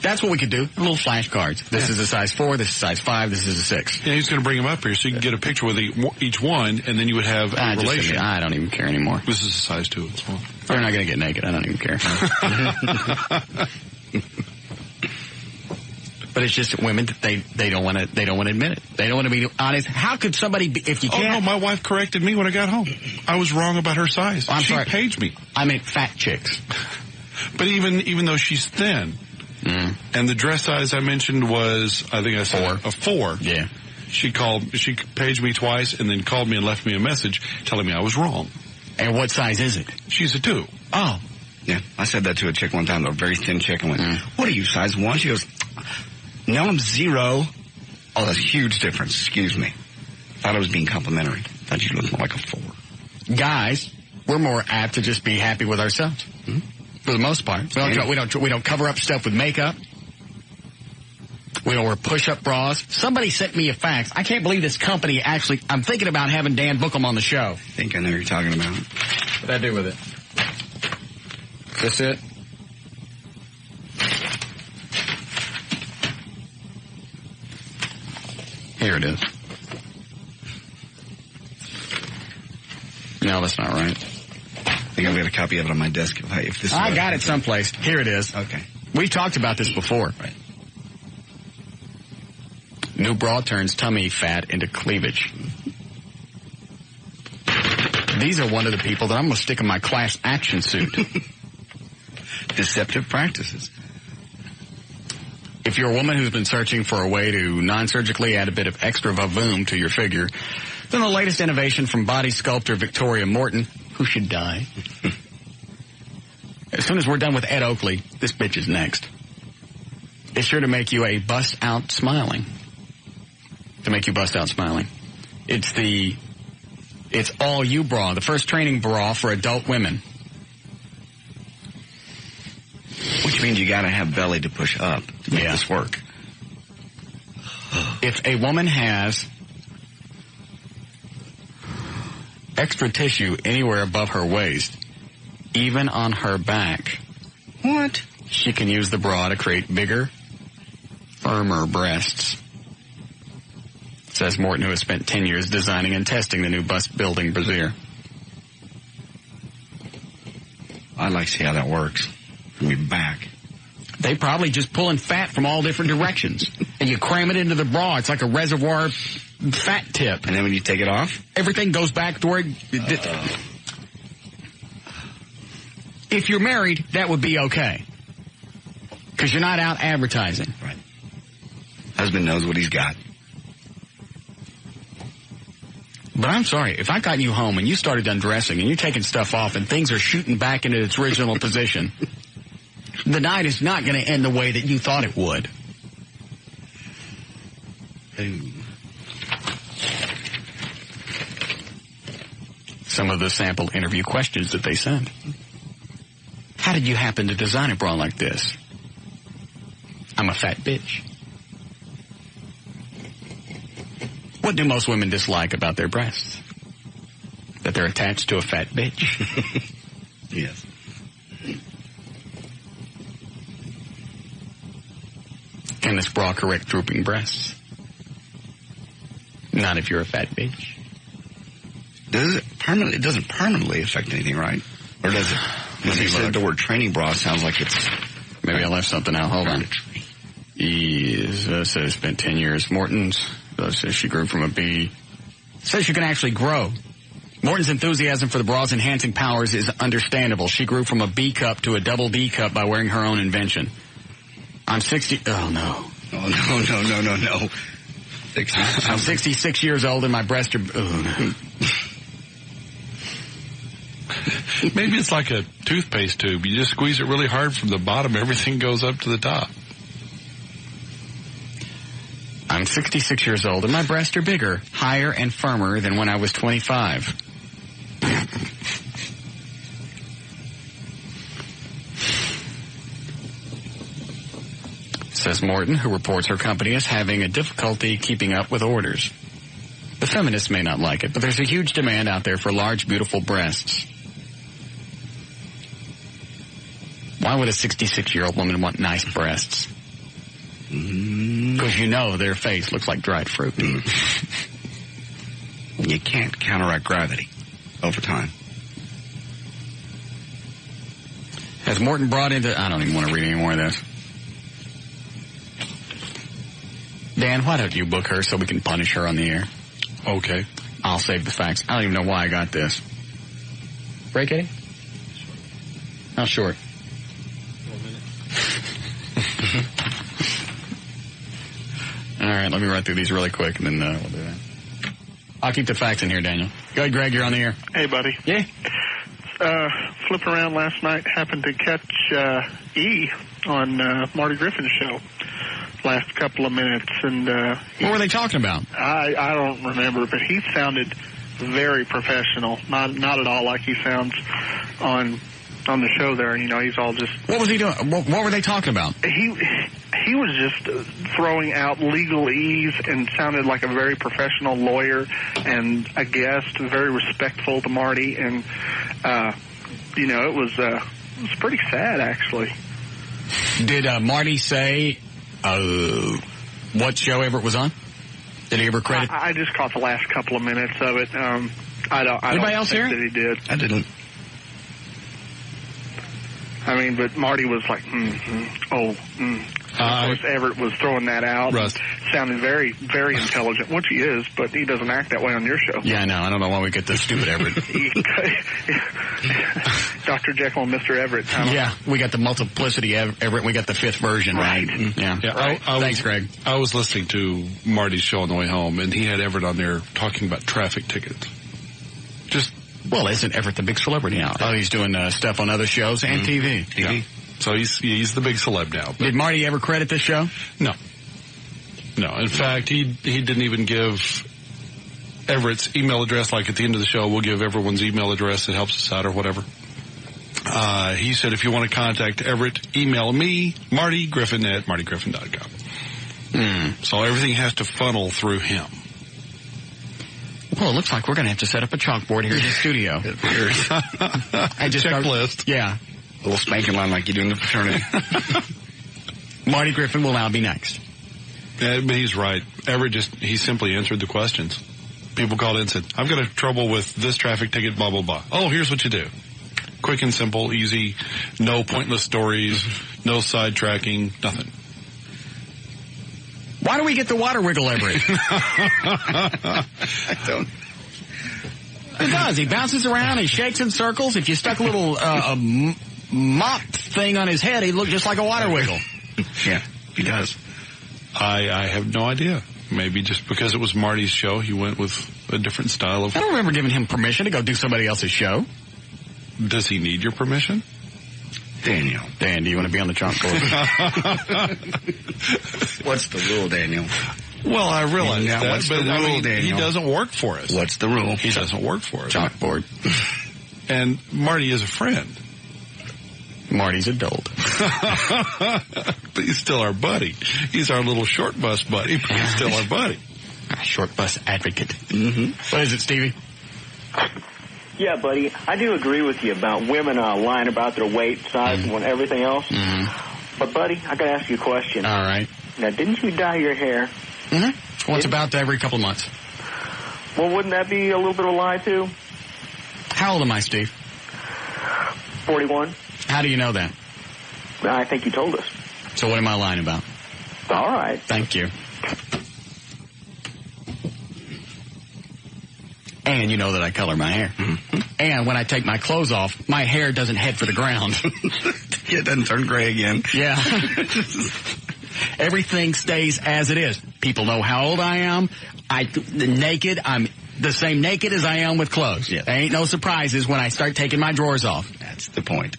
That's what we could do. Little flashcards. This is a size 4, this is a size 5, this is a 6. Yeah, he's going to bring them up here so you can get a picture with each one, and then you would have a relation. I don't even care anymore. This is a size 2 as well. They're not going to get naked. I don't even care. But it's just women that they don't want to admit it. They don't want to be honest. How could somebody be, if you can't? Oh no, my wife corrected me when I got home. I was wrong about her size. She paged me. I meant fat chicks. But even though she's thin, and the dress size I mentioned was, I think I said 4. A 4. Yeah. She paged me twice and then called me and left me a message telling me I was wrong. And what size is it? She's a 2. Oh. Yeah, I said that to a chick one time, a very thin chick, and went, what are you, size 1? She goes, no, I'm 0. Oh, that's a huge difference. Excuse me. Thought I was being complimentary. Thought you looked more like a 4. Guys, we're more apt to just be happy with ourselves. For the most part. We don't cover up stuff with makeup. We don't wear push-up bras. Somebody sent me a fax. I can't believe this company actually, I'm thinking about having Dan book them on the show. I think I know what you're talking about. What'd I do with it? Is this it? Here it is. No, that's not right. I think I've got a copy of it on my desk. If this I got it someplace. Here it is. Okay. We've talked about this before. Right. New bra turns tummy fat into cleavage. These are one of the people that I'm going to stick in my class action suit. Deceptive practices. If you're a woman who's been searching for a way to non-surgically add a bit of extra vavoom to your figure, then the latest innovation from body sculptor Victoria Morton, who should die. As soon as we're done with Ed Oakley, this bitch is next. It's sure to make you a bust out smiling. To make you bust out smiling. It's All You Bra, the first training bra for adult women. Which means you gotta have belly to push up to make this work. If a woman has extra tissue anywhere above her waist, even on her back, she can use the bra to create bigger, firmer breasts. Says Morton, who has spent 10 years designing and testing the new bust-building brassiere. I'd like to see how that works from your back. They probably just pulling fat from all different directions. And you cram it into the bra. It's like a reservoir fat tip. And then when you take it off? Everything goes back to where... If you're married, that would be okay. Because you're not out advertising. Right. Husband knows what he's got. But I'm sorry, if I got you home and you started undressing and you're taking stuff off and things are shooting back into its original position, the night is not going to end the way that you thought it would. Some of the sample interview questions that they sent. How did you happen to design a bra like this? I'm a fat bitch. What do most women dislike about their breasts? That they're attached to a fat bitch. Yes. Can this bra correct drooping breasts? Not if you're a fat bitch. It doesn't permanently affect anything, right? Or does it? When you said the word training bra, sounds like it's... Maybe I left something out. Hold on. Says spent 10 years. Morton's says she grew from a B. Says you can actually grow. Morton's enthusiasm for the bra's enhancing powers is understandable. She grew from a B cup to a double D cup by wearing her own invention. I'm 60... Oh, no. Oh, no. 60. I'm 66 years old and my breasts are... Oh, no. Maybe it's like a toothpaste tube. You just squeeze it really hard from the bottom. Everything goes up to the top. I'm 66 years old and my breasts are bigger, higher, and firmer than when I was 25. Says Morton, who reports her company is having a difficulty keeping up with orders. The feminists may not like it, but there's a huge demand out there for large, beautiful breasts. Why would a 66-year-old woman want nice breasts? Because you know their face looks like dried fruit. You can't counteract gravity over time. Has Morton brought into... I don't even want to read any more of this. Dan, why don't you book her so we can punish her on the air? Okay. I'll save the facts. I don't even know why I got this. Break, Eddie? How short? 1 minute. All right, let me run through these really quick, and then we'll do that. I'll keep the facts in here, Daniel. Go ahead, Greg, you're on the air. Hey, buddy. Yeah? Flipping around last night, happened to catch E on Marty Griffin's show last couple of minutes. And what were they talking about? I don't remember, but he sounded very professional. Not at all like he sounds on the show there. You know, he's all just... What was he doing? What were they talking about? He was just throwing out legalese and sounded like a very professional lawyer and a guest, very respectful to Marty. And, you know, it was pretty sad, actually. Did Marty say what show Everett was on? Did he ever credit? I just caught the last couple of minutes of it. Anybody else think here? that he did. I didn't. I mean, but Marty was like, Of course, Everett was throwing that out. Russ. Sounding very, very intelligent, which he is, but he doesn't act that way on your show. Yeah, I know. I don't know why we get this stupid Everett. Dr. Jekyll and Mr. Everett. Yeah, we got the multiplicity Everett. We got the fifth version, right? Yeah. Right. Thanks, Greg. I was listening to Marty's show on the way home, and he had Everett on there talking about traffic tickets. Well, isn't Everett the big celebrity now? Oh, he's doing stuff on other shows and TV. Yeah. So he's the big celeb now. Did Marty ever credit this show? No. In fact, he didn't even give Everett's email address. Like at the end of the show, we'll give everyone's email address that helps us out or whatever. He said, if you want to contact Everett, email me, Marty Griffin at martygriffin.com. So everything has to funnel through him. Well, it looks like we're going to have to set up a chalkboard here in the studio. Checklist. Yeah. A little spanking line like you do in the fraternity. Marty Griffin will now be next. Yeah, but he's right. Everett he simply answered the questions. People called in and said, I've got a trouble with this traffic ticket, blah, blah, blah. Oh, here's what you do. Quick and simple, easy, no pointless stories, no sidetracking, nothing. Why do we get the water wiggle Everett? I don't. He does. He bounces around. He shakes in circles. If you stuck a little mop thing on his head, he'd look just like a water wiggle. Yeah, he does. I have no idea. Maybe just because it was Marty's show, he went with a different style of... I don't remember giving him permission to go do somebody else's show. Does he need your permission? Daniel. Dan, do you want to be on the chalkboard? What's the rule, Daniel? Well, I realize that, what's but the rule, he Daniel? doesn't work for us. What's the rule? He doesn't work for us. Chalkboard. And Marty is a friend. Marty's adult. But he's still our buddy. He's our little short bus buddy, but he's still our buddy. Short bus advocate. Mm-hmm. What is it, Stevie? Yeah, buddy, I do agree with you about women lying about their weight, size, and everything else. But, buddy, I got to ask you a question. All right. Now, didn't you dye your hair? Once about every couple of months. Well, wouldn't that be a little bit of a lie, too? How old am I, Steve? 41. How do you know that? I think you told us. So what am I lying about? All right. Thank you. And you know that I color my hair. Mm-hmm. And when I take my clothes off, my hair doesn't head for the ground. It doesn't turn gray again. Yeah. Everything stays as it is. People know how old I am. I'm the same naked as I am with clothes. Yeah. There ain't no surprises when I start taking my drawers off. That's the point.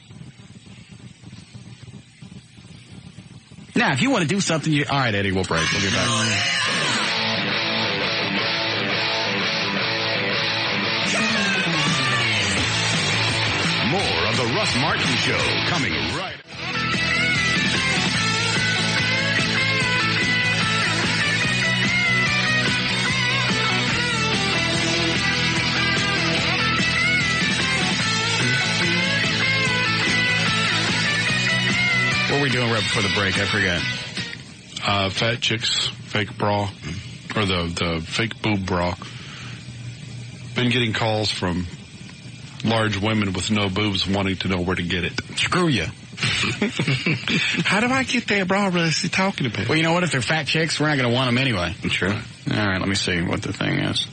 Now, if you want to do something, all right, Eddie, we'll break. We'll be back. More of the Russ Martin Show coming right up. What were we doing right before the break? I forgot. Fat chicks, fake bra, or the fake boob bra. Been getting calls from large women with no boobs wanting to know where to get it. Screw you. How do I get that bra really talking about? Well, you know what? If they're fat chicks, we're not going to want them anyway. True. All right, let me see what the thing is.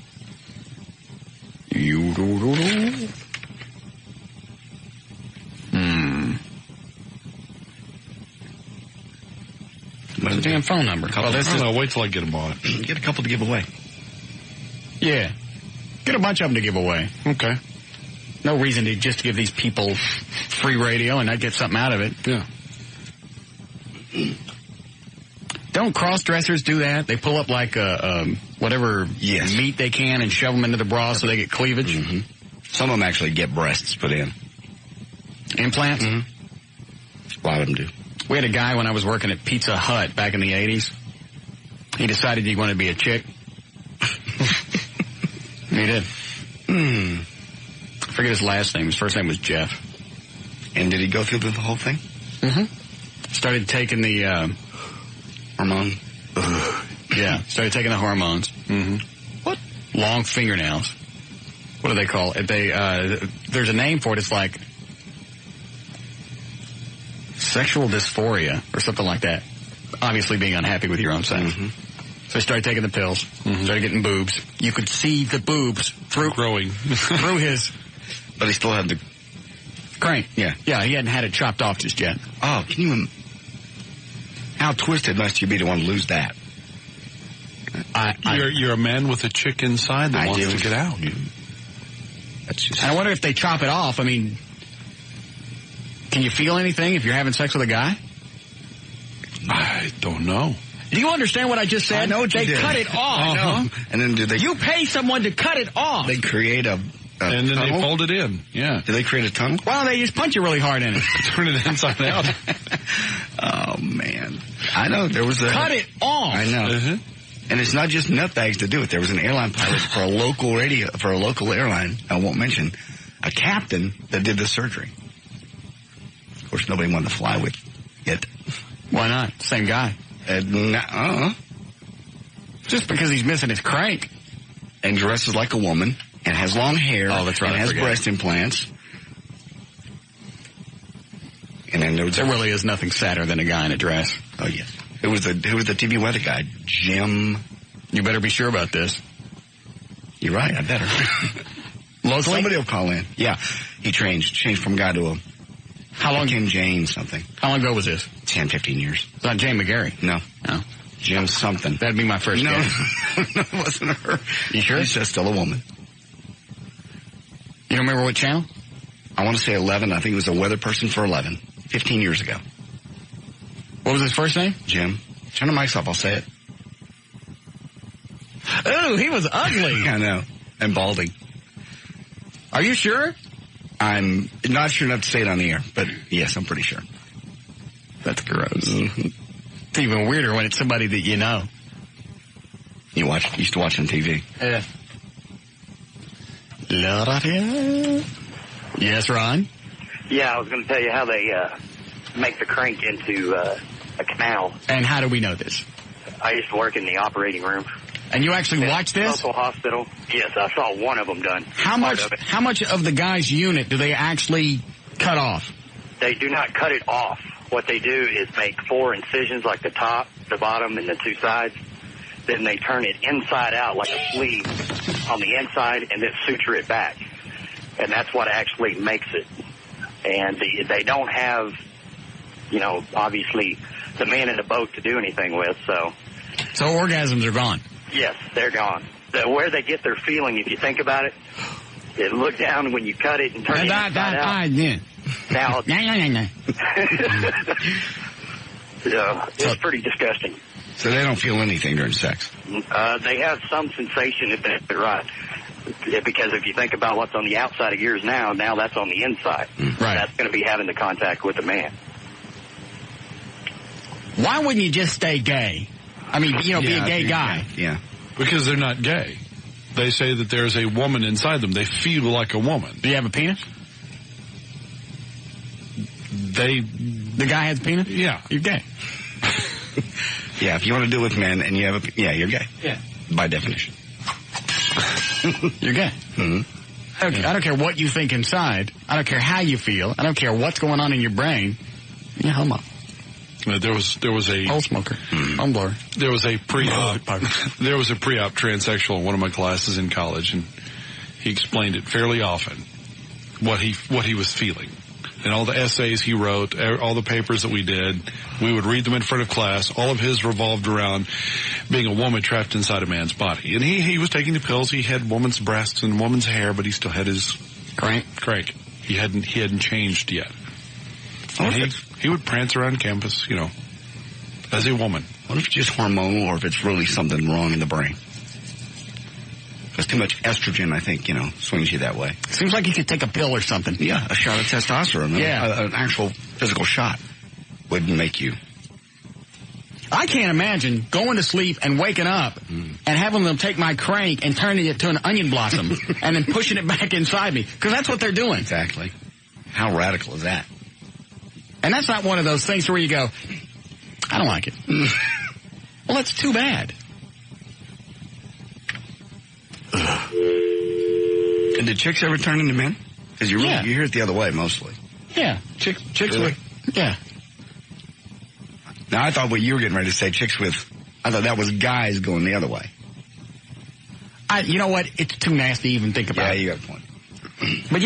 What's the damn phone number? Well, I don't know. Wait till I get them on it. Get a couple to give away. Yeah. Get a bunch of them to give away. Okay. No reason to just give these people free radio and not get something out of it. Yeah. Don't cross-dressers do that? They pull up like whatever meat they can and shove them into the bra so they get cleavage? Mm-hmm. Some of them actually get breasts put in. Implants? Mm-hmm. A lot of them do. We had a guy when I was working at Pizza Hut back in the 80s. He decided he wanted to be a chick. He did. I forget his last name. His first name was Jeff. And did he go through the whole thing? Mm-hmm. Started taking the hormone. Yeah, started taking the hormones. Mm-hmm. What? Long fingernails. What do they call it? There's a name for it. It's like sexual dysphoria or something like that. Obviously being unhappy with your own sex. Mm-hmm. So I started taking the pills, started getting boobs. You could see the boobs through his. But he still had the crank. Yeah. Yeah, he hadn't had it chopped off just yet. Oh, can you... How twisted must you be to want to lose that? You're a man with a chick inside that wants to get out. That's just... I wonder if they chop it off. I mean, can you feel anything if you're having sex with a guy? I don't know. Do you understand what I just said? I know what you did. They cut it off. Uh-huh. And then do they... You pay someone to cut it off. They create a and then tunnel? they fold it in. Yeah. Do they create a tunnel? Well, they just punch you really hard in it. Turn it inside out. Oh, man. I know. There was a... Cut it off. I know. Mm-hmm. And it's not just nutbags to do it. There was an airline pilot for a local airline, I won't mention, a captain that did this surgery. Of course, nobody wanted to fly with it. Why not? Same guy. Just because he's missing his crank. And dresses like a woman, and has long hair. Oh, that's right. And has breast implants. And then there really is nothing sadder than a guy in a dress. Oh, yes. Who was the TV weather guy? Jim. You better be sure about this. You're right. I better. Locally? Somebody will call in. Yeah. He changed from guy to a... How long? Kim Jane something. How long ago was this? 10, 15 years. It's not Jane McGarry. No. No. Jim something. That'd be my first guess. No, it wasn't her. You sure? She's just still a woman. You don't remember what channel? I want to say 11. I think it was a weather person for 11. 15 years ago. What was his first name? Jim. Turn the mics off. I'll say it. Ooh, he was ugly. I know. And balding. Are you sure? I'm not sure enough to say it on the air, but yes, I'm pretty sure. That's gross. Mm-hmm. It's even weirder when it's somebody that you know. You used to watch on TV. Yeah. Yes, Ron? Yeah, I was going to tell you how they make the crank into a canal. And how do we know this? I used to work in the operating room. And you actually watched this? Local hospital. Yes, I saw one of them done. How much of the guy's unit do they actually cut off? They do not cut it off. What they do is make 4 incisions, like the top, the bottom, and the 2 sides. Then they turn it inside out like a sleeve on the inside, and then suture it back. And that's what actually makes it. And they don't have, obviously, the man in the boat to do anything with. So orgasms are gone. Yes, they're gone. Where they get their feeling, if you think about it, look down when you cut it and turn it inside out. Now, it's pretty disgusting. So they don't feel anything during sex? They have some sensation, if that's right. Because if you think about what's on the outside of yours now that's on the inside. Right. That's going to be having the contact with the man. Why wouldn't you just stay gay? I mean, be a gay guy. Yeah. Because they're not gay. They say that there's a woman inside them. They feel like a woman. Do you have a penis? The guy has a penis? Yeah. You're gay. Yeah, if you want to do it with men and you have you're gay. Yeah. By definition. You're gay. Mm-hmm. I don't care what you think inside. I don't care how you feel. I don't care what's going on in your brain. You're homo. There was a pole smoker. Home blower. There was a pre-op transsexual in one of my classes in college, and he explained it fairly often what he was feeling. And all the essays he wrote, all the papers that we did, we would read them in front of class. All of his revolved around being a woman trapped inside a man's body. And he was taking the pills. He had woman's breasts and woman's hair, but he still had his crank. He hadn't changed yet. And he would prance around campus, as a woman. What if it's just hormonal, or if it's really something wrong in the brain? Because too much estrogen, I think, swings you that way. Seems like you could take a pill or something. Yeah, a shot of testosterone. Yeah. An actual physical shot would make you. I can't imagine going to sleep and waking up and having them take my crank and turning it to an onion blossom and then pushing it back inside me. Because that's what they're doing. Exactly. How radical is that? And that's not one of those things where you go, I don't like it. Well, that's too bad. And did chicks ever turn into men? Because you hear it the other way mostly. Yeah. Chicks really? Yeah. Now, I thought what you were getting ready to say, I thought that was guys going the other way. You know what? It's too nasty to even think about. Yeah, you got a point. But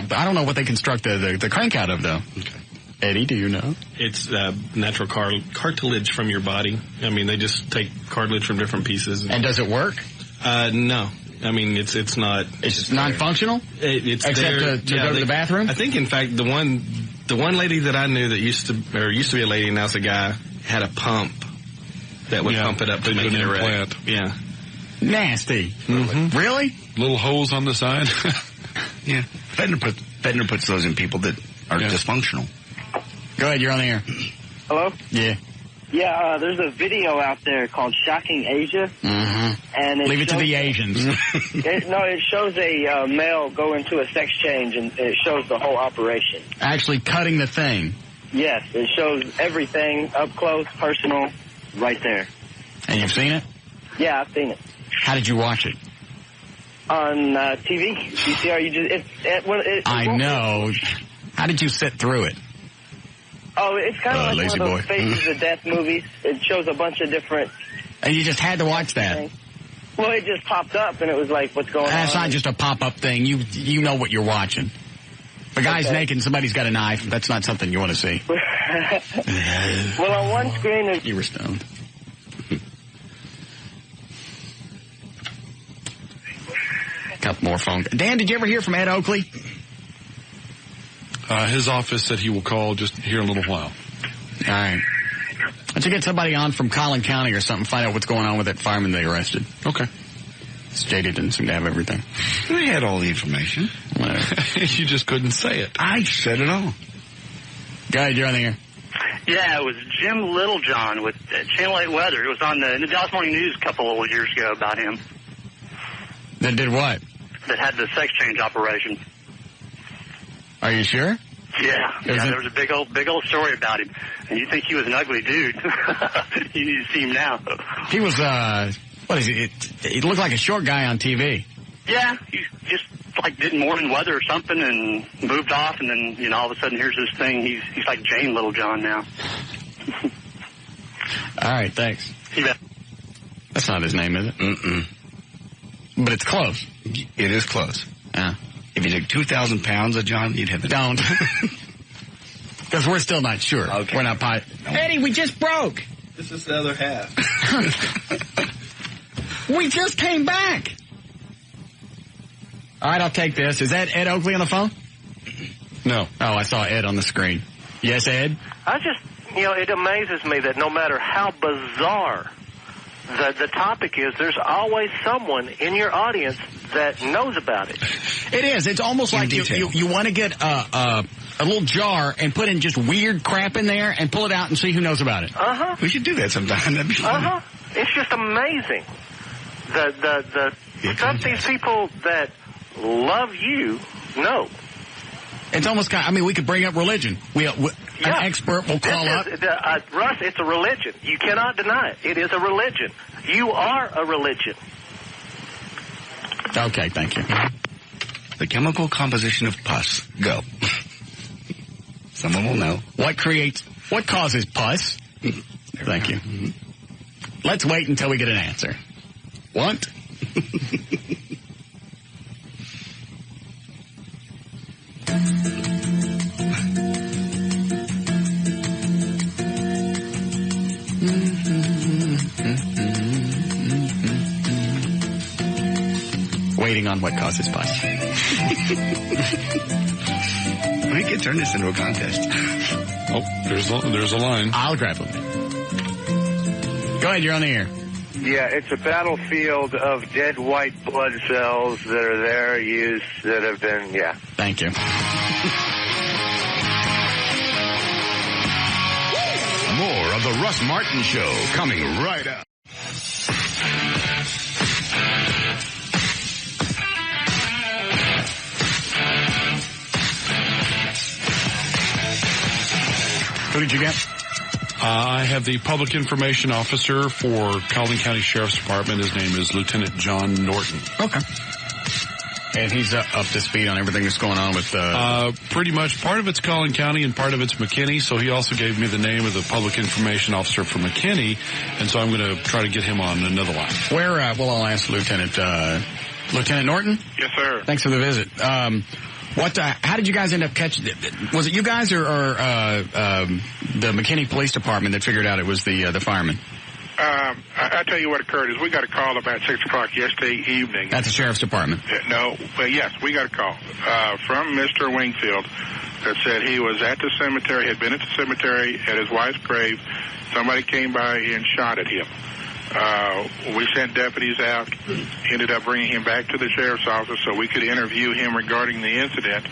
but I don't know what they construct the crank out of, though. Okay. Eddie, do you know? It's natural cartilage from your body. I mean, they just take cartilage from different pieces. And does it work? No. I mean, it's not. It's non-functional? It's except there, to go to the bathroom? I think, in fact, the one lady that I knew that used to be a lady, and now's a guy, had a pump that would pump it up to make it erect. Yeah. Nasty. Mm-hmm. Really? Little holes on the side. Yeah. Fedner puts those in people that are dysfunctional. Go ahead, you're on the air. Hello? Yeah. Yeah, there's a video out there called Shocking Asia. Mm-hmm. And leave it to the Asians. It shows a male go into a sex change, and it shows the whole operation. Actually cutting the thing. Yes, it shows everything up close, personal, right there. And you've seen it? Yeah, I've seen it. How did you watch it? On TV. VCR, I know. How did you sit through it? Oh, it's kind of like one of those Faces of Death movies. It shows a bunch of different... And you just had to watch that? Well, it just popped up, and it was like, what's going on? That's not just a pop-up thing. You know what you're watching. The guy's naked and somebody's got a knife. That's not something you want to see. Well, on one screen... You were stoned. Couple more phone. Dan, did you ever hear from Ed Oakley? His office said he will call just here in a little while. All right. Why don't you get somebody on from Collin County or something, find out what's going on with that fireman they arrested. Okay. JD didn't seem to have everything. They had all the information. You just couldn't say it. I said it all. Go ahead, you're on the air. Yeah, it was Jim Littlejohn with Channel 8 Weather. It was on the Dallas Morning News a couple of years ago about him. That did what? That had the sex change operation. Are you sure? Yeah, there was a big old story about him. And you think he was an ugly dude. You need to see him now. He was, what is he? He looked like a short guy on TV. Yeah, he's just like did morning weather or something and moved off, and then, you know, all of a sudden here's this thing. He's like Jane Littlejohn now. All right, thanks. Yeah. That's not his name, is it? Mm-mm. But it's close. It is close. If you took 2,000 pounds of John, you'd have the... Don't. Because we're still not sure. Okay. We're not... Eddie, we just broke. This is the other half. We just came back. All right, I'll take this. Is that Ed Oakley on the phone? No. Oh, I saw Ed on the screen. Yes, Ed? I just, you know, it amazes me that no matter how bizarre the topic is, there's always someone in your audience that knows about it. It is. It's almost like you want to get a little jar and put in just weird crap in there and pull it out and see who knows about it. Uh-huh. We should do that sometime. That'd be fun. Uh-huh. It's just amazing. The stuff these people that love you know. It's almost kind of, I mean, we could bring up religion. An expert will call up. Russ, it's a religion. You cannot deny it. It is a religion. You are a religion. Okay, thank you. The chemical composition of pus. Go. Someone will know. What causes pus? Thank you. Let's wait until we get an answer. What? Waiting on what causes pus. We could turn this into a contest. Oh, there's a line. I'll grab him. Go ahead, you're on the air. Yeah, it's a battlefield of dead white blood cells that are there, used, that have been, yeah. Thank you. More of the Russ Martin Show coming right up. Who did you get? I have the public information officer for Collin County Sheriff's Department. His name is Lieutenant John Norton. Okay. And he's up to speed on everything that's going on with... Pretty much. Part of it's Collin County and part of it's McKinney, so he also gave me the name of the public information officer for McKinney, and so I'm going to try to get him on another line. Well, I'll ask Lieutenant Norton? Yes, sir. Thanks for the visit. How did you guys end up catching it? Was it you guys or the McKinney Police Department that figured out it was the fireman? I tell you what occurred is we got a call about 6 o'clock yesterday evening. That's the Sheriff's Department. No, but yes, we got a call from Mr. Wingfield that said he was at the cemetery, had been at the cemetery at his wife's grave. Somebody came by and shot at him. We sent deputies out, ended up bringing him back to the sheriff's office so we could interview him regarding the incident.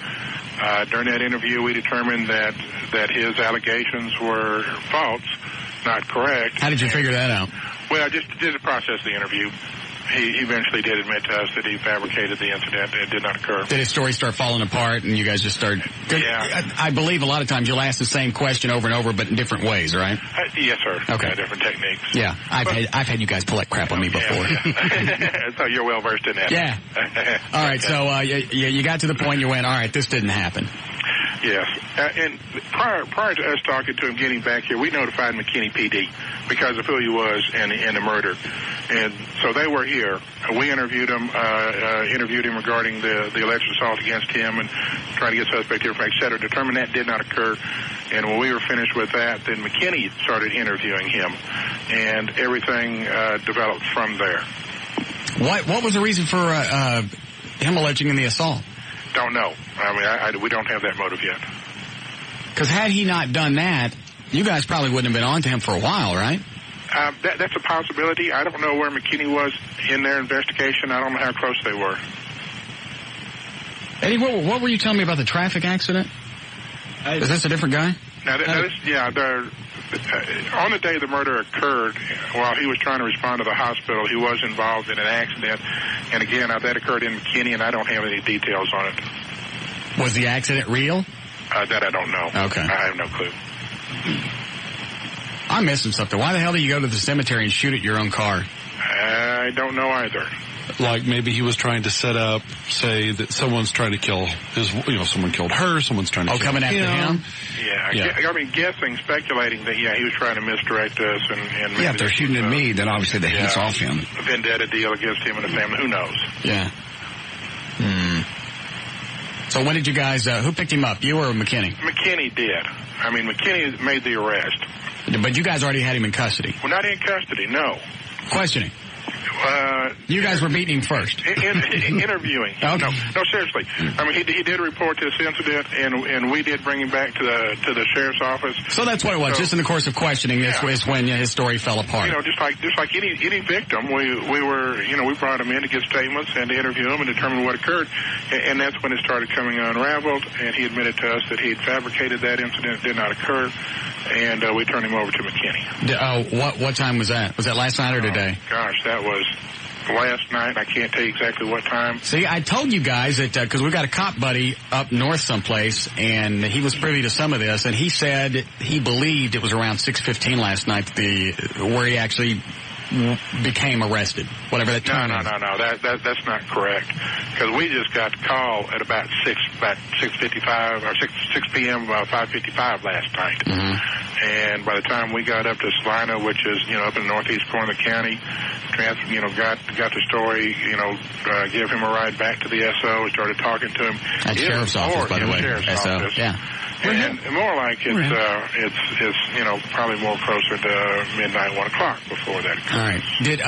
During that interview, we determined that his allegations were false, not correct. How did you figure that out? Well, I just did the process of the interview. He eventually did admit to us that he fabricated the incident. It did not occur. Did his story start falling apart and you guys just started... Yeah. I believe a lot of times you'll ask the same question over and over, but in different ways, right? Yes, sir. Okay. Different techniques. Yeah. I've had you guys pull that crap on me before. Yeah. So you're well versed in that. Yeah. All right. So you got to the point you went, all right, this didn't happen. Yes. And prior to us talking to him, getting back here, we notified McKinney PD because of who he was and the murder. And so they were here. We interviewed him regarding the alleged assault against him and trying to get suspect information, et cetera. Determined that did not occur. And when we were finished with that, then McKinney started interviewing him. And everything developed from there. What was the reason for him alleging the assault? Don't know. I mean, we don't have that motive yet. Because had he not done that, you guys probably wouldn't have been on to him for a while, right? That's a possibility. I don't know where McKinney was in their investigation. I don't know how close they were. Eddie, what were you telling me about the traffic accident? Is this a different guy? On the day the murder occurred, while he was trying to respond to the hospital, he was involved in an accident. And again, that occurred in McKinney, and I don't have any details on it. Was the accident real? That I don't know. Okay. I have no clue. I'm missing something. Why the hell do you go to the cemetery and shoot at your own car? I don't know either. like maybe he was trying to set up, say that someone's trying to kill someone killed her, someone's trying to kill coming after him? Yeah. I mean, guessing, speculating that, he was trying to misdirect us. And if they're shooting at me, then obviously the heat's off him. A vendetta deal against him and the family. Who knows? Yeah. So when did you guys, who picked him up, you or McKinney? McKinney did. I mean, McKinney made the arrest. But you guys already had him in custody? Well, not in custody, no. Questioning? You guys were beating him first. Interviewing. Okay. No, seriously. I mean, he did report this incident, and we did bring him back to the sheriff's office. So that's what it was. Just in the course of questioning, this was when his story fell apart. Just like any victim, we were we brought him in to get statements and to interview him and determine what occurred, and that's when it started coming unraveled. And he admitted to us that he had fabricated that incident, did not occur, and we turned him over to McKinney. What time was that? Was that last night or today? Gosh, that was last night. I can't tell you exactly what time. See, I told you guys that because we've got a cop buddy up north someplace, and he was privy to some of this, and he said he believed it was around 6:15 last night where he actually became arrested. Whatever that term is. No. That's not correct. Because we just got the call at about 6:55 or 6 p.m. 5:55 last night. And by the time we got up to Salina, which is up in the northeast corner of the county, got the story, give him a ride back to the SO, started talking to him. At Sheriff's Office, by the way. SO, office. yeah. And more like it's probably more closer to midnight, 1 o'clock before that occurred. All right. Did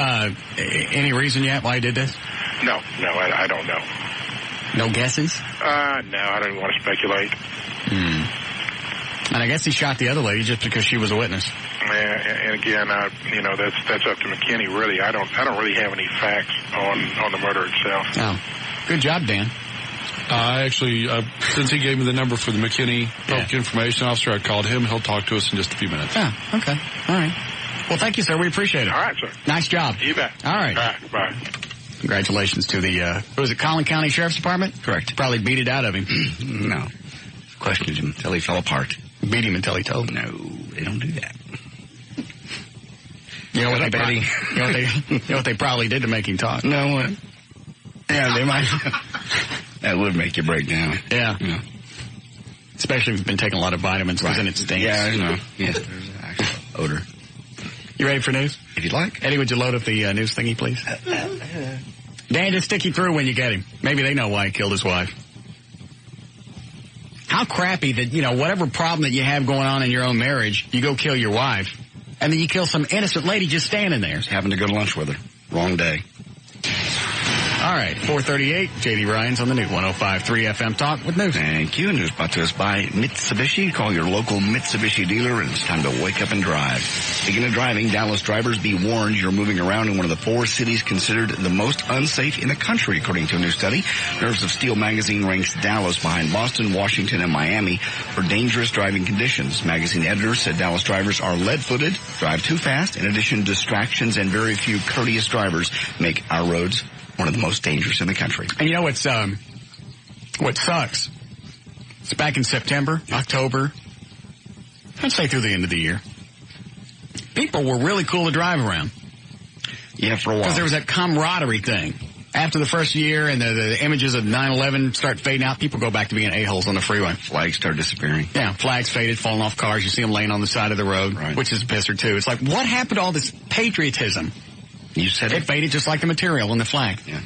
any reason yet why he did this? No, I don't know. No guesses? No, I don't even want to speculate. And I guess he shot the other lady just because she was a witness. And again, that's up to McKinney. Really, I don't really have any facts on the murder itself. Oh, good job, Dan. I actually, since he gave me the number for the McKinney Public Information Officer, I called him. He'll talk to us in just a few minutes. Yeah, okay. All right. Well, thank you, sir. We appreciate it. All right, sir. Nice job. You bet. All right. All right, bye. Congratulations to the, was it Collin County Sheriff's Department? Correct. Probably beat it out of him. No. Questioned him until he fell apart. Beat him until he told. No, they don't do that. You know what they probably did to make him talk? No, yeah, they might. That would make you break down. Yeah. Especially if you've been taking a lot of vitamins, because then it stinks. Yeah, I know. Yes, there's an actual odor. You ready for news? If you'd like. Eddie, would you load up the news thingy, please? Dan, just stick you through when you get him. Maybe they know why he killed his wife. How crappy that, whatever problem that you have going on in your own marriage, you go kill your wife, and then you kill some innocent lady just standing there. Having to go to lunch with her. Wrong day. All right, 4:38, J.D. Ryan's on the new 105.3 FM Talk with news. Thank you. News brought to us by Mitsubishi. Call your local Mitsubishi dealer, and it's time to wake up and drive. Speaking of driving, Dallas drivers, be warned you're moving around in one of the 4 cities considered the most unsafe in the country, according to a new study. Nerves of Steel magazine ranks Dallas behind Boston, Washington, and Miami for dangerous driving conditions. Magazine editors said Dallas drivers are lead-footed, drive too fast. In addition, distractions and very few courteous drivers make our roads one of the most dangerous in the country. And you know what sucks? It's back in September, October, I'd say through the end of the year. People were really cool to drive around. Yeah, for a while. Because there was that camaraderie thing. After the first year and the images of 9/11 start fading out, people go back to being a-holes on the freeway. Flags start disappearing. Yeah, flags faded, falling off cars. You see them laying on the side of the road, which is a pisser too. It's like, what happened to all this patriotism? You said it faded just like the material on the flag. Yeah.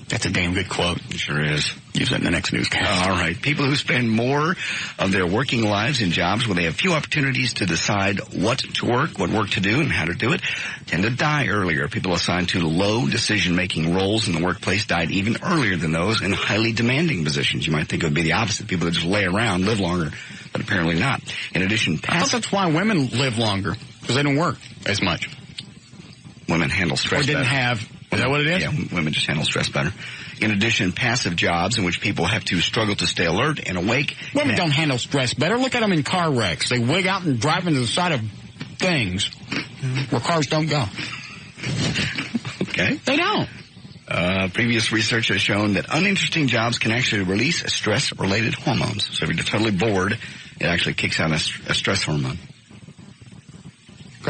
That's a damn good quote. It sure is. Use that in the next newscast. All right. People who spend more of their working lives in jobs where they have few opportunities to decide what to work, what work to do, and how to do it, tend to die earlier. People assigned to low decision-making roles in the workplace died even earlier than those in highly demanding positions. You might think it would be the opposite. People that just lay around live longer, but apparently not. In addition, I thought that's why women live longer, because they don't work as much. Women handle stress better. Or didn't have... Is that what it is? Yeah, women just handle stress better. In addition, passive jobs in which people have to struggle to stay alert and awake. Women don't handle stress better. Look at them in car wrecks. They wig out and drive into the side of things where cars don't go. Okay. They don't. Previous research has shown that uninteresting jobs can actually release stress-related hormones. So if you're totally bored, it actually kicks out a stress hormone.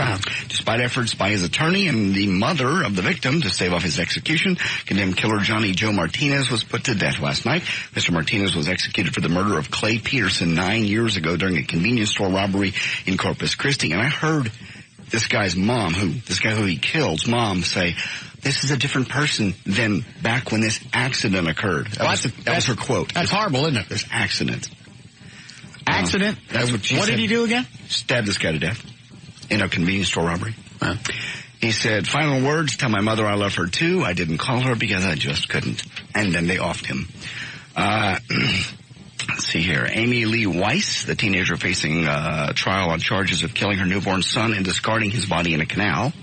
crowd. Despite efforts by his attorney and the mother of the victim to stave off his execution, condemned killer Johnny Joe Martinez was put to death last night. Mr. Martinez was executed for the murder of Clay Peterson 9 years ago during a convenience store robbery in Corpus Christi. And I heard this guy's mom, this guy who he killed's mom, say, this is a different person than back when this accident occurred. That was her quote. That's horrible, isn't it? This accident. Accident? That's what she said. What did he do again? Stabbed this guy to death in a convenience store robbery. He said, final words, tell my mother I love her too. I didn't call her because I just couldn't. And then they offed him. Let's see here. Amy Lee Weiss, the teenager facing trial on charges of killing her newborn son and discarding his body in a canal,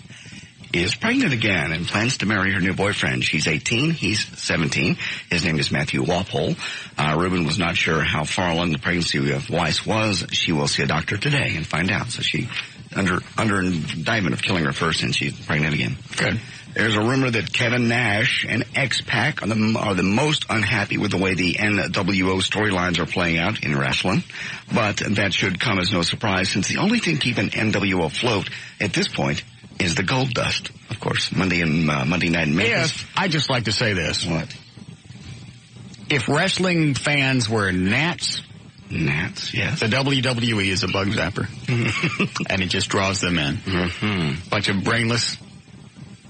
is pregnant again and plans to marry her new boyfriend. She's 18. He's 17. His name is Matthew Walpole. Ruben was not sure how far along the pregnancy of Weiss was. She will see a doctor today and find out. So she under indictment of killing her first, and she's pregnant again. Good. There's a rumor that Kevin Nash and X-Pac are the most unhappy with the way the NWO storylines are playing out in wrestling. But that should come as no surprise, since the only thing keeping NWO afloat at this point is the gold dust. Of course, Monday night in Memphis. Yes, I'd just like to say this. What? If wrestling fans were gnats, yes. The WWE is a bug zapper. And it just draws them in. Mm-hmm. Bunch of brainless,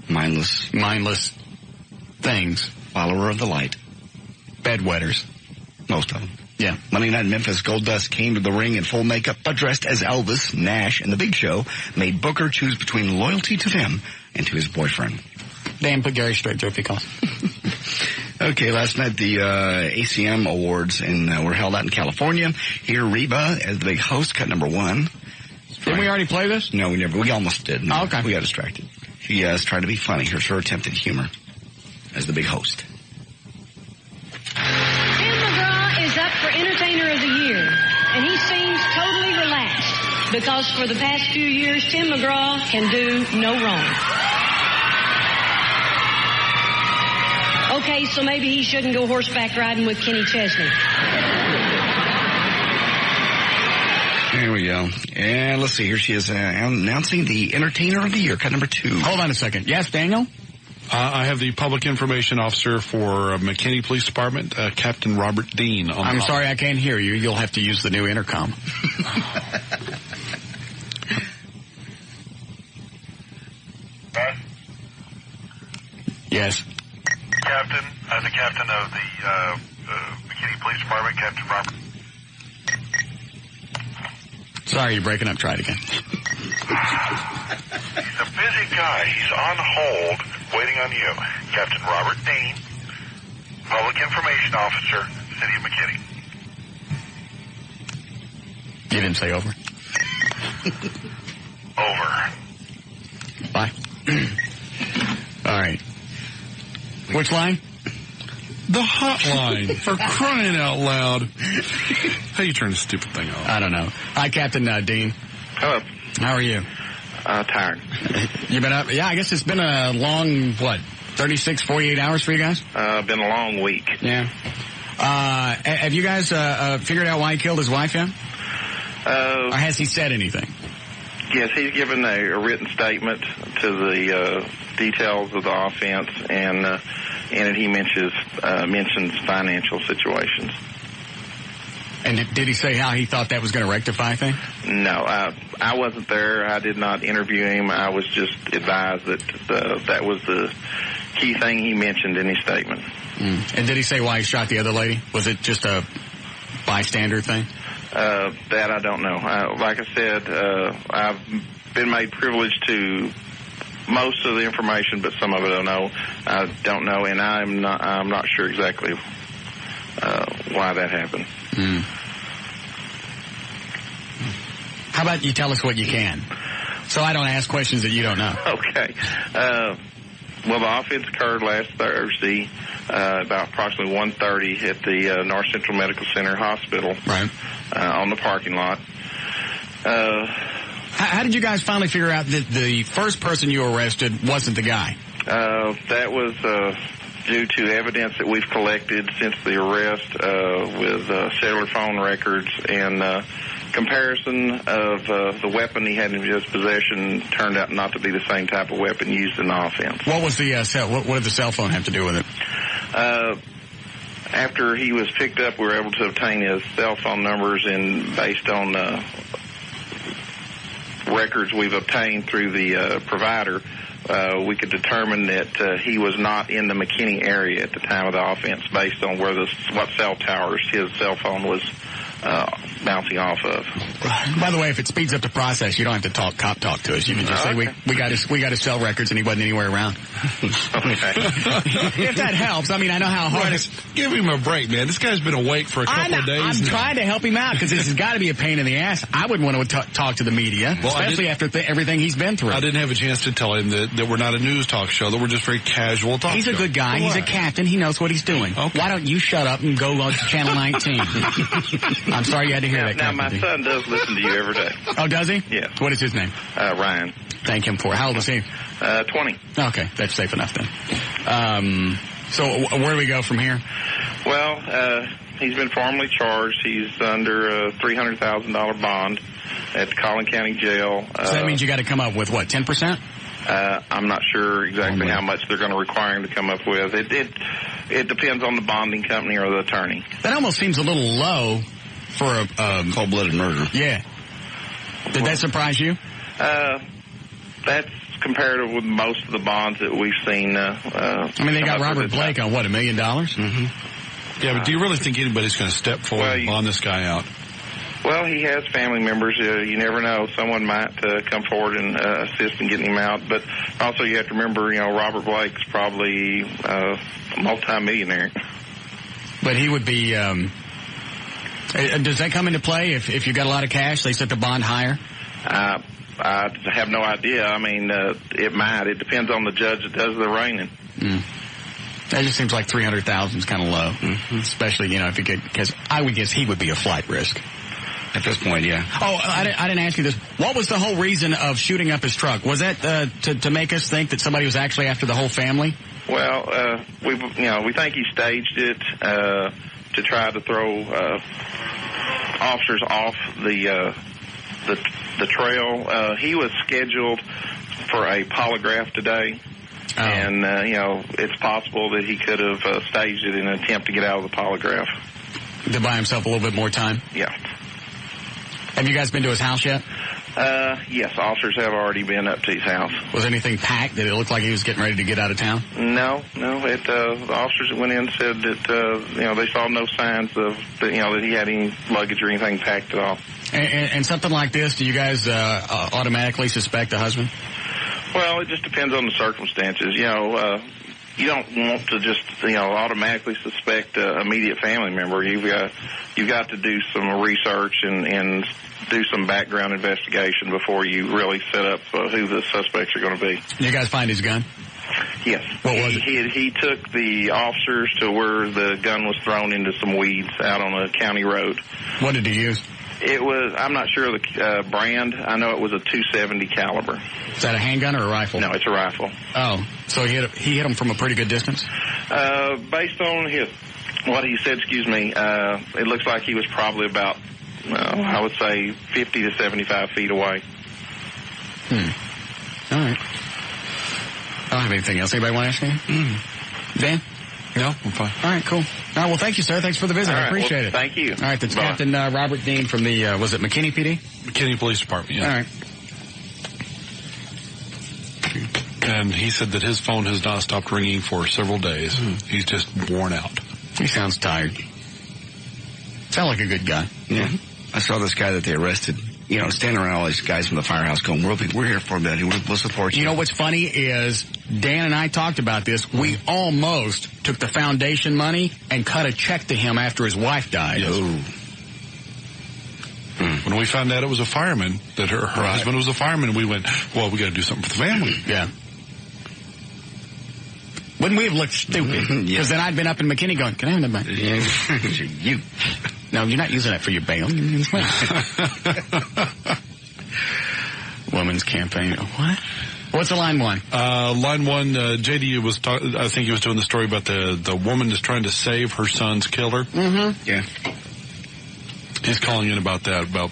mindless things. Follower of the light. Bedwetters. Most of them. Yeah. Monday night in Memphis, Goldust came to the ring in full makeup, but dressed as Elvis, Nash, and the Big Show made Booker choose between loyalty to them and to his boyfriend. Damn, put Gary straight there if he calls. Okay, last night the ACM Awards were held out in California. Here, Reba as the big host, cut number 1. Didn't we already play this? No, we never. We almost did. No, okay. We got distracted. She is trying to be funny. Here's her attempt at humor as the big host. Is up for Entertainer of the Year, and he seems totally relaxed because for the past few years, Tim McGraw can do no wrong. Okay, so maybe he shouldn't go horseback riding with Kenny Chesney. There we go. And let's see, here she is announcing the Entertainer of the Year, cut number 2. Hold on a second. Yes, Daniel? I have the Public Information Officer for McKinney Police Department, Captain Robert Dean. I'm sorry I can't hear you. You'll have to use the new intercom. Yes. Captain, the captain of the McKinney Police Department, Captain Robert. Sorry, you're breaking up. Try it again. He's a busy guy. He's on hold, waiting on you. Captain Robert Dean, Public Information Officer, City of McKinney. You didn't say over. Over. Bye. All right. Which line? The hotline. For crying out loud. How you turn this stupid thing off? I don't know. Hi, Captain Dean. Hello. How are you? Tired. You been up? Yeah, I guess it's been a long, 36, 48 hours for you guys? Been a long week. Yeah. Have you guys figured out why he killed his wife yet? Or has he said anything? Yes, he's given a written statement to the details of the offense, and in it he mentions financial situations. And did he say how he thought that was going to rectify things? No, I wasn't there. I did not interview him. I was just advised that that was the key thing he mentioned in his statement. And did he say why he shot the other lady? Was it just a bystander thing? That I don't know. Like I said, I've been made privileged to most of the information, but some of it I don't know, and I'm not sure exactly why that happened. How about you tell us what you can, so I don't ask questions that you don't know. Okay. Well, the offense occurred last Thursday, about approximately 1:30 at the North Central Medical Center Hospital. Right. On the parking lot. How did you guys finally figure out that the first person you arrested wasn't the guy? That was due to evidence that we've collected since the arrest with cellular phone records and comparison of the weapon he had in his possession turned out not to be the same type of weapon used in the offense. What was the what did the cell phone have to do with it? After he was picked up, we were able to obtain his cell phone numbers, and based on records we've obtained through the provider, we could determine that he was not in the McKinney area at the time of the offense based on what cell towers his cell phone was bouncing off of. By the way, if it speeds up the process, you don't have to cop talk to us. You can just say we got his cell records and he wasn't anywhere around. Okay. If that helps. I mean, I know how hard it is. Give him a break, man. This guy's been awake for a couple of days. I'm trying to help him out because this has got to be a pain in the ass. I wouldn't want to talk to the media, especially after everything he's been through. I didn't have a chance to tell him that we're not a news talk show, that we're just very casual talk He's show. a good guy. He's a captain. He knows what he's doing. Okay. Why don't you shut up and go on to Channel 19? I'm sorry you had to hear that. Now, my son does listen to you every day. Oh, does he? Yes. What is his name? Ryan. Thank him for it. How old is he? 20. Okay, that's safe enough then. So where do we go from here? Well, he's been formally charged. He's under a $300,000 bond at the Collin County Jail. So that means you got to come up with, what, 10%? I'm not sure exactly how much they're going to require him to come up with. It depends on the bonding company or the attorney. That almost seems a little low for a cold-blooded murder. Yeah. Did that surprise you? That's comparative with most of the bonds that we've seen. I mean, they got Robert Blake on, what, $1 million? Mm-hmm. Yeah, but do you really think anybody's going to step forward and bond this guy out? Well, he has family members. You never know. Someone might come forward and assist in getting him out. But also you have to remember, Robert Blake's probably a multi-millionaire. But he would be... does that come into play? If you got a lot of cash, they set the bond higher? I have no idea. I mean, it might. It depends on the judge that does the arraigning. That just seems like $300,000 is kind of low, especially if you get, because I would guess he would be a flight risk at this point. Yeah. Oh, I didn't ask you this. What was the whole reason of shooting up his truck? Was that to make us think that somebody was actually after the whole family? Well, we think he staged it to try to throw officers off the trail. He was scheduled for a polygraph today. Oh. And, it's possible that he could have staged it in an attempt to get out of the polygraph. To buy himself a little bit more time? Yeah. Have you guys been to his house yet? Yes, officers have already been up to his house. Was anything packed? Did it look like he was getting ready to get out of town? No. The officers that went in said that, they saw no signs of, that he had any luggage or anything packed at all. And something like this, do you guys automatically suspect the husband? Well, it just depends on the circumstances. You don't want to just, automatically suspect an immediate family member. You've got to do some research and do some background investigation before you really set up who the suspects are going to be. You guys find his gun? Yes. What was it? He took the officers to where the gun was thrown into some weeds out on a county road. What did he use? It was, I'm not sure of the brand. I know it was a .270 caliber. Is that a handgun or a rifle? No, it's a rifle. Oh, so he hit him from a pretty good distance? Based on what he said, it looks like he was probably about, I would say, 50 to 75 feet away. All right. I don't have anything else. Anybody want to ask anything? Dan? No, I'm fine. All right, cool. All right, well, thank you, sir. Thanks for the visit. I appreciate it. Thank you. All right, that's Captain Robert Dean from the, was it McKinney PD? McKinney Police Department, yeah. All right. And he said that his phone has not stopped ringing for several days. He's just worn out. He sounds tired. Sounds like a good guy. Yeah. I saw this guy that they arrested, standing around all these guys from the firehouse going, we're here for that. We'll support you. You know what's funny is Dan and I talked about this. We almost took the foundation money and cut a check to him after his wife died. Yes. When we found out it was a fireman, that her husband was a fireman, we went, well, we got to do something for the family. Yeah. Wouldn't we have looked stupid? Because then I'd been up in McKinney going, can I have that back? You. No, you're not using that for your bail. Women's campaign. What? What's the line one? Line one, JD was I think he was doing the story about the woman that's trying to save her son's killer. Mm-hmm. Yeah. He's calling in about that, about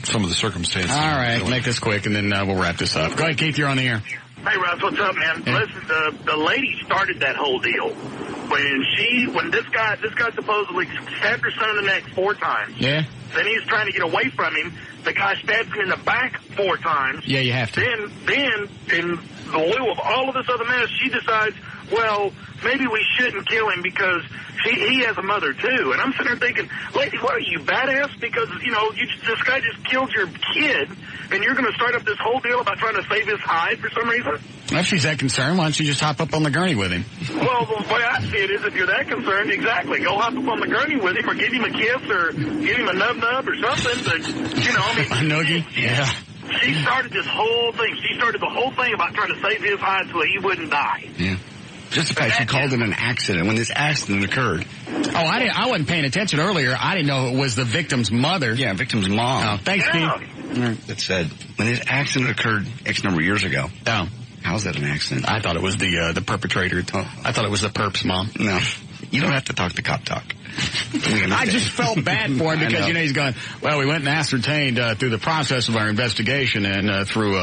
some of the circumstances. All right, make this quick, and then we'll wrap this up. Go ahead, Keith, you're on the air. Hey, Russ, what's up, man? Yeah. Listen, the lady started that whole deal. When this guy supposedly stabbed her son in the neck 4 times. Yeah. Then he's trying to get away from him. The guy stabs him in the back 4 times. Yeah, you have to. Then, in the lieu of all of this other mess, she decides, well, maybe we shouldn't kill him because he has a mother, too. And I'm sitting there thinking, lady, what are you, badass? Because, this guy just killed your kid, and you're going to start up this whole deal about trying to save his hide for some reason? If she's that concerned, why don't you just hop up on the gurney with him? Well, the way I see it is if you're that concerned, exactly. Go hop up on the gurney with him or give him a kiss or give him a nub-nub or something. But, A noogie? Yeah. She started this whole thing. She started the whole thing about trying to save his hide so he wouldn't die. Yeah. Just the fact she called it an accident when this accident occurred. Oh, I wasn't paying attention earlier. I didn't know it was the victim's mother. Yeah, victim's mom. Oh, thanks, Keith. That said, when this accident occurred X number of years ago. Oh. How's that an accident? I thought it was the perpetrator. I thought it was the perp's mom. No. You don't have to talk the cop talk. I just felt bad for him because, he's going, well, we went and ascertained through the process of our investigation and through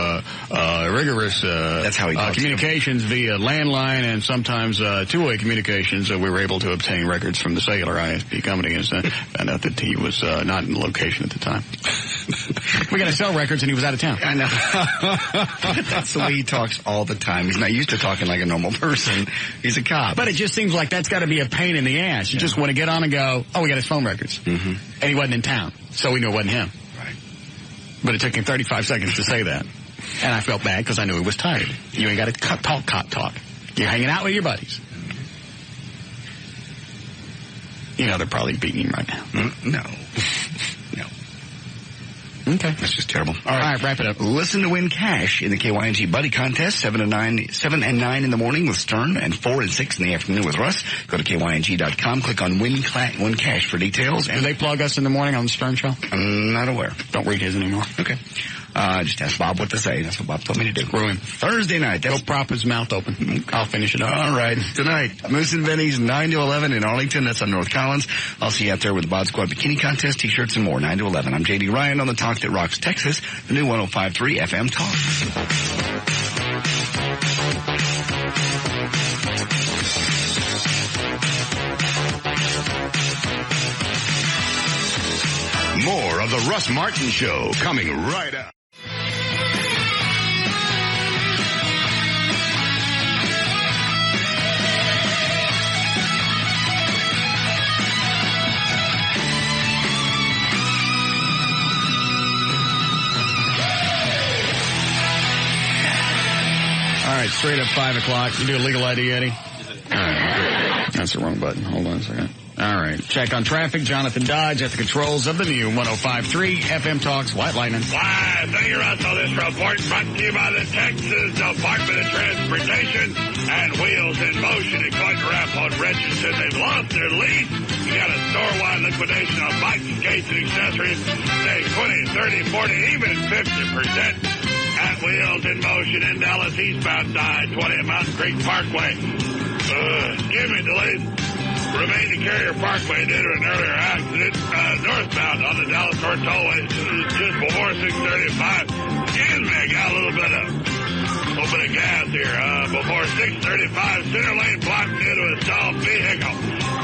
rigorous That's how he communications via landline and sometimes two-way communications, we were able to obtain records from the cellular ISP company and found out that he was not in the location at the time. We got to sell records and he was out of town. I know. That's the way he talks all the time. He's not used to talking like a normal person. He's a cop. But it just seems like that's got to be a pain in the ass. You just want to get on and go, oh, we got his phone records. Mm-hmm. And he wasn't in town, so we knew it wasn't him. Right. But it took him 35 seconds to say that. And I felt bad because I knew he was tired. You ain't got to talk. You're hanging out with your buddies. They're probably beating him right now. No. Okay. That's just terrible. All right, wrap it up. Listen to win cash in the KYNG Buddy Contest, 7 and 9 in the morning with Stern, and 4 and 6 in the afternoon with Russ. Go to KYNG.com, click on win cash for details. Do they plug us in the morning on the Stern Show? I'm not aware. Don't read his anymore. Okay. Just ask Bob what to say. That's what Bob told me to do. Ruin. Thursday night. Go prop his mouth open. I'll finish it up. All right. Tonight, Moose and Vinny's 9 to 11 in Arlington. That's on North Collins. I'll see you out there with the Bod Squad Bikini Contest, T-shirts, and more. 9 to 11. I'm JD Ryan on the Talk That Rocks Texas, the new 105.3 FM Talk. More of the Russ Martin Show coming right up. All right, straight up 5 o'clock. You do a legal ID, Eddie? All right. That's the wrong button. Hold on a second. All right. Check on traffic. Jonathan Dodge at the controls of the new 105.3 FM Talks White Lightning. Why, thank you, Russell. This report brought to you by the Texas Department of Transportation and Wheels in Motion. According to Rampart Richardson, they've lost their lead. You got a store-wide liquidation on bikes, skates, and accessories. Say 20, 30, 40, even 50%. At Wheels in Motion in Dallas, eastbound side, 20 Mountain Creek Parkway. Give me delays. Remain to Carrier Parkway due to an earlier accident. Northbound on the Dallas Fort Tollway just before 6:35. Excuse me, I got a little bit of gas here. Before 6:35, center lane blocked due to a stalled vehicle.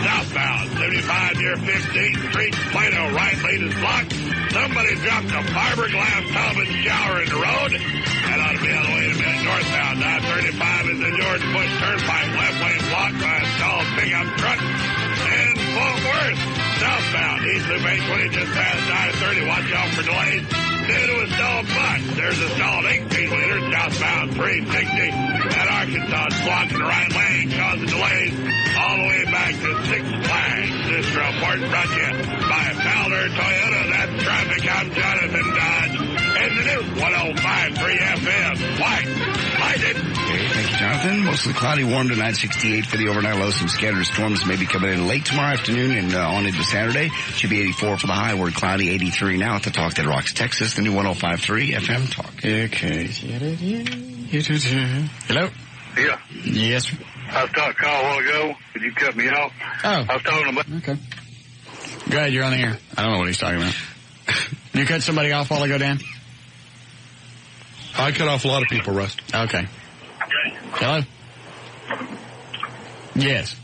Southbound, 75 near 15th Street, Plano right lane is blocked. Somebody dropped a fiberglass tub and shower in the road. That ought to be on the way in a minute. Northbound, 935 is the George Bush Turnpike. Left lane blocked by a stalled pickup truck. And Fort Worth, southbound, East Loop 820 just past I-30. Watch out for delays due to a stalled bus. There's a stalled 18-wheeler southbound 360. At Arkansas, it's blocking the right lane, causing delays all the way back to Six Flags. This report brought to you by Fowler Toyota. That's traffic. I'm Jonathan Dodge. And the new 105.3 FM. White Lightning. Okay, thank you, Jonathan. Mostly cloudy, warm tonight, 68 for the overnight low. Some scattered storms may be coming in late tomorrow afternoon and on into Saturday. Should be 84 for the high. We're cloudy, 83 now at the Talk That Rocks Texas, the new 105.3 FM Talk. Okay. Hello? Yeah. Yes, sir. I was talking a while ago. Did you cut me off? Oh. I was talking about... Okay. Go ahead, you're on the air. I don't know what he's talking about. You cut somebody off a while ago, Dan? I cut off a lot of people, Russ. Okay. Hello? Yes.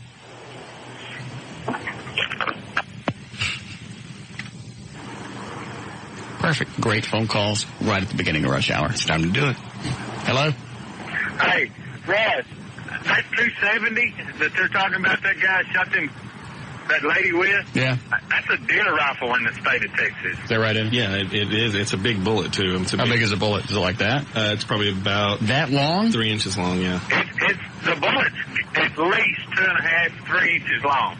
Perfect. Great phone calls right at the beginning of rush hour. It's time to do it. Hello? Hey, Russ, that 270 that they're talking about, that guy shot that lady with? Yeah. That's a deer rifle in the state of Texas. Is that right, Ed? Yeah, it is. It's a big bullet, too. How big is a bullet? Is it like that? It's probably about... That long? 3 inches long, yeah. It's the bullet's at least 2.5, 3 inches long.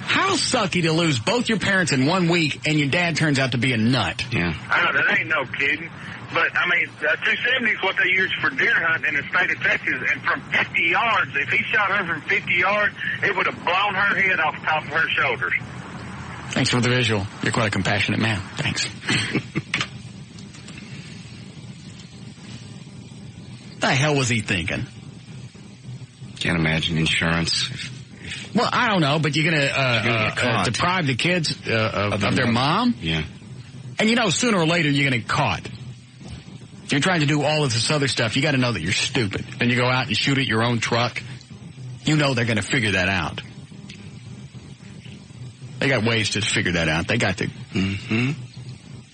How sucky to lose both your parents in 1 week and your dad turns out to be a nut. Yeah. I know, that ain't no kidding. But, I mean, 270 is what they use for deer hunting in the state of Texas. And from 50 yards, if he shot her from 50 yards, it would have blown her head off the top of her shoulders. Thanks for the visual. You're quite a compassionate man. Thanks. The hell was he thinking? Can't imagine insurance. Well, I don't know, but you're going to deprive the kids of their mom? Yeah. And sooner or later you're going to get caught. If you're trying to do all of this other stuff, you got to know that you're stupid. Then you go out and shoot at your own truck. You know they're going to figure that out. They got ways to figure that out. They got the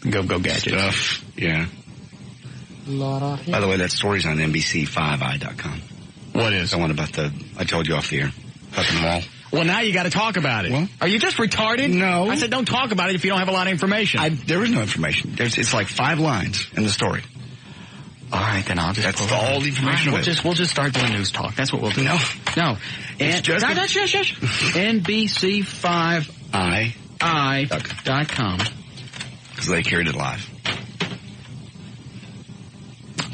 go gadgets. Stuff. Yeah. By the way, that story's on NBC5i.com. What is? The one about I told you off the air. About the mall. Well, now you got to talk about it. Well, are you just retarded? No. I said don't talk about it if you don't have a lot of information. There is no information. It's like 5 lines in the story. All right, then I'll just... That's all the information. Right, we'll just start doing news talk. That's what we'll do. No. It's just... NBC5i.com. Because they carried it live.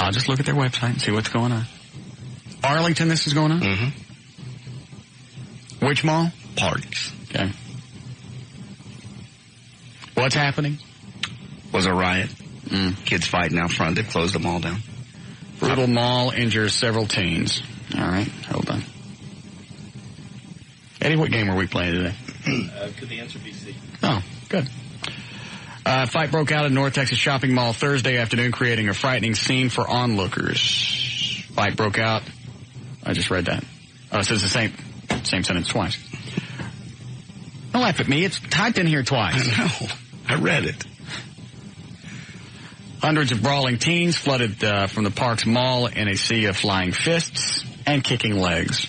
I'll just look at their website and see what's going on. Arlington, this is going on? Mm-hmm. Which mall? Parties. Okay. What's happening? Was a riot. Kids fighting out front. They closed the mall down. Brutal mall injures several teens. All right, hold on. Eddie, what game are we playing today? Could the answer be C? Oh, good. Fight broke out at North Texas Shopping Mall Thursday afternoon, creating a frightening scene for onlookers. Fight broke out. I just read that. Oh, it says the same sentence twice. Don't laugh at me. It's typed in here twice. I know. I read it. Hundreds of brawling teens flooded from the park's mall in a sea of flying fists and kicking legs.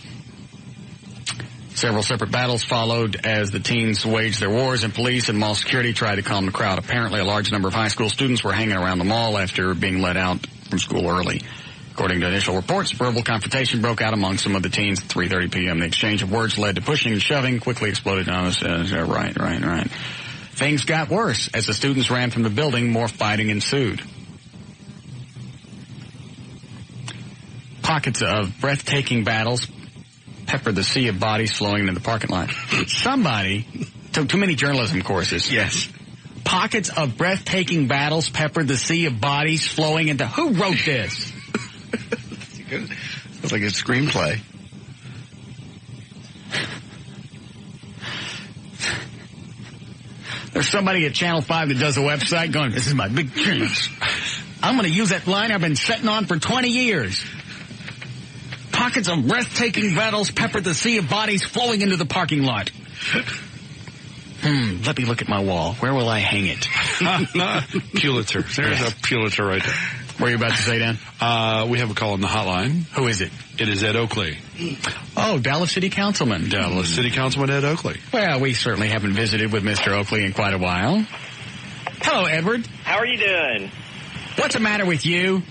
Several separate battles followed as the teens waged their wars, and police and mall security tried to calm the crowd. Apparently, a large number of high school students were hanging around the mall after being let out from school early. According to initial reports, verbal confrontation broke out among some of the teens at 3:30 p.m. The exchange of words led to pushing and shoving, quickly exploded on us. Right. Things got worse. As the students ran from the building, more fighting ensued. Pockets of breathtaking battles peppered the sea of bodies flowing into the parking lot. Somebody took too many journalism courses. Yes. Pockets of breathtaking battles peppered the sea of bodies flowing into... Who wrote this? It's like a screenplay. There's somebody at Channel 5 that does a website going, this is my big chance. I'm going to use that line I've been sitting on for 20 years. Pockets of breathtaking battles peppered the sea of bodies flowing into the parking lot. Let me look at my wall. Where will I hang it? Pulitzer. There's a Pulitzer right there. What are you about to say, Dan? We have a call on the hotline. Who is it? It is Ed Oakley. Oh, Dallas City Councilman. Dallas City Councilman Ed Oakley. Well, we certainly haven't visited with Mr. Oakley in quite a while. Hello, Edward. How are you doing? What's the matter with you?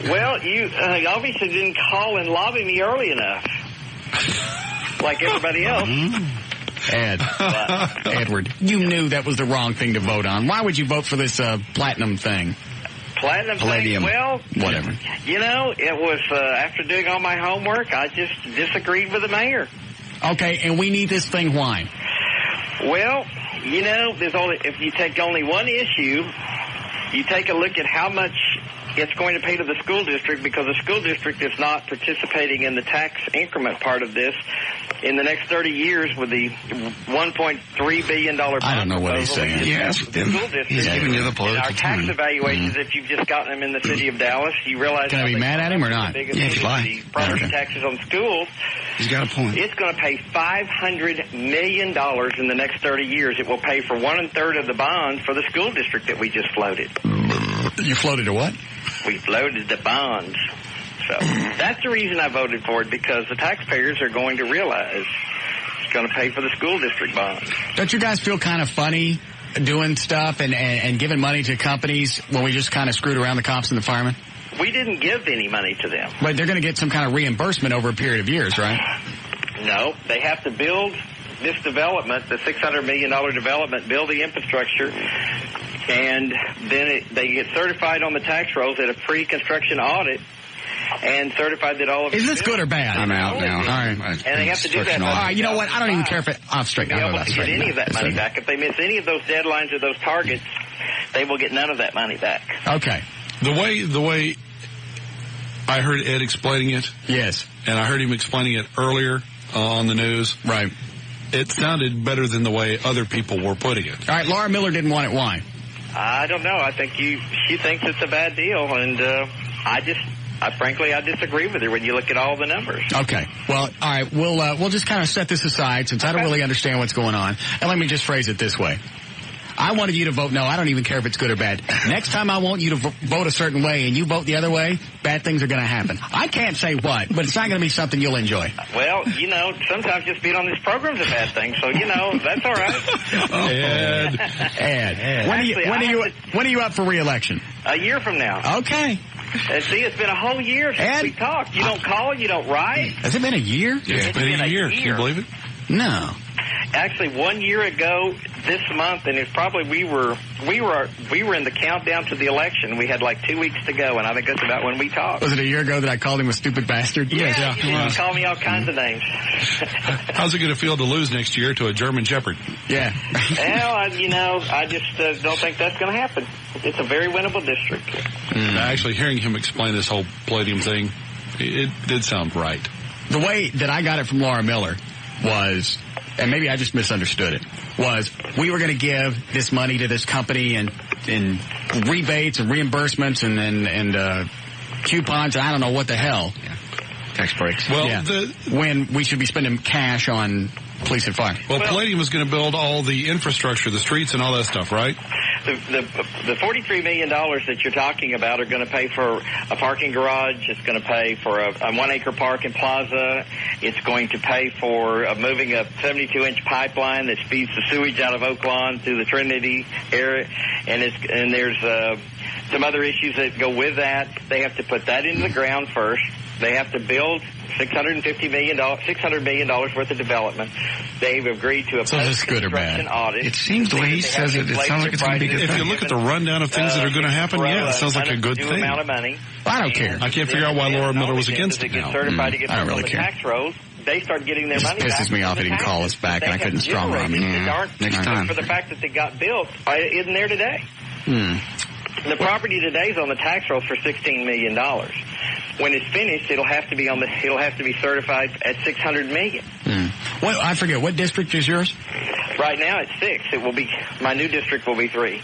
Well, you obviously didn't call and lobby me early enough, like everybody else. Ed. Edward, you knew that was the wrong thing to vote on. Why would you vote for this platinum thing? Palladium. Well, whatever. It was after doing all my homework, I just disagreed with the mayor. Okay, and we need this thing. Why? Well, if you take only one issue, you take a look at how much it's going to pay to the school district because the school district is not participating in the tax increment part of this. In the next 30 years, with the $1.3 billion bond I don't know what he's saying. Yes, school district, he's giving you the political and our tax time. evaluations, if you've just gotten them in the city of Dallas, you realize... Can I be mad at him or not? Yeah, if you like. The property taxes on schools. He's got a point. It's going to pay $500 million in the next 30 years. It will pay for 1/3 of the bond for the school district that we just floated. You floated a what? We floated the bonds. So that's the reason I voted for it, because the taxpayers are going to realize it's going to pay for the school district bonds. Don't you guys feel kind of funny doing stuff and giving money to companies when we just kind of screwed around the cops and the firemen? We didn't give any money to them. But they're going to get some kind of reimbursement over a period of years, right? No, they have to build this development, the $600 million development, build the infrastructure, and then they get certified on the tax rolls at a pre-construction audit, and certified that all of Is this good or bad? I'm out now. All right. And they have to do that. All right, you know what? I don't even care if it... I'll straighten Be out. able to get any of that money back. If they miss any of those deadlines or those targets, they will get none of that money back. Okay. The way I heard Ed explaining it. Yes. And I heard him explaining it earlier on the news. Right. It sounded better than the way other people were putting it. All right, Laura Miller didn't want it. Why? I don't know. I think she thinks it's a bad deal, and frankly, I disagree with her when you look at all the numbers. Okay. Well, all right. We'll just kind of set this aside since I don't really understand what's going on. And let me just phrase it this way. I wanted you to vote no. I don't even care if it's good or bad. Next time I want you to vote a certain way and you vote the other way, bad things are going to happen. I can't say what, but it's not going to be something you'll enjoy. Well, sometimes just being on this program's a bad thing, so, that's all right. Ed. When are you up for re-election? A year from now. Okay. And see, it's been a whole year since we talked. You don't call, you don't write. Has it been a year? Yeah, it's been a year. Can you believe it? No. Actually, 1 year ago this month, and it's probably we were in the countdown to the election. We had like 2 weeks to go, and I think that's about when we talked. Was it a year ago that I called him a stupid bastard? Yeah. You called me all kinds of names. How's it going to feel to lose next year to a German Shepherd? Yeah. Well, I just don't think that's going to happen. It's a very winnable district. Actually, hearing him explain this whole palladium thing, it did sound right. The way that I got it from Laura Miller was, and maybe I just misunderstood it, was we were going to give this money to this company and rebates and reimbursements and coupons and I don't know what the hell. Yeah. Tax breaks. Well, when we should be spending cash on police and fire. Well, Palladium was going to build all the infrastructure, the streets and all that stuff, right? The $43 million that you're talking about are going to pay for a parking garage. It's going to pay for a 1 acre park in Plaza. It's going to pay for moving a 72-inch pipeline that feeds the sewage out of Oak Lawn through the Trinity area. And there's some other issues that go with that. They have to put that into the ground first. They have to build $600 million worth of development. They've agreed to a post-construction audit. It seems the way he says it sounds like it's going to be a good thing. If you look at the rundown of things that are going to happen, it sounds like a good thing. Amount of money. I don't care. I can't figure out why Laura Miller was against it now. Certified to get I don't really care. Tax rolls. They start getting their money back. It pisses me off he didn't call us back and I couldn't strong arm him. Next time. For the fact that they got built isn't there today. The property today is on the tax rolls for $16 million. When it's finished, it'll have to be certified at $600 million. Well, I forget, what district is yours? Right now it's 6. It will be, my new district will be 3.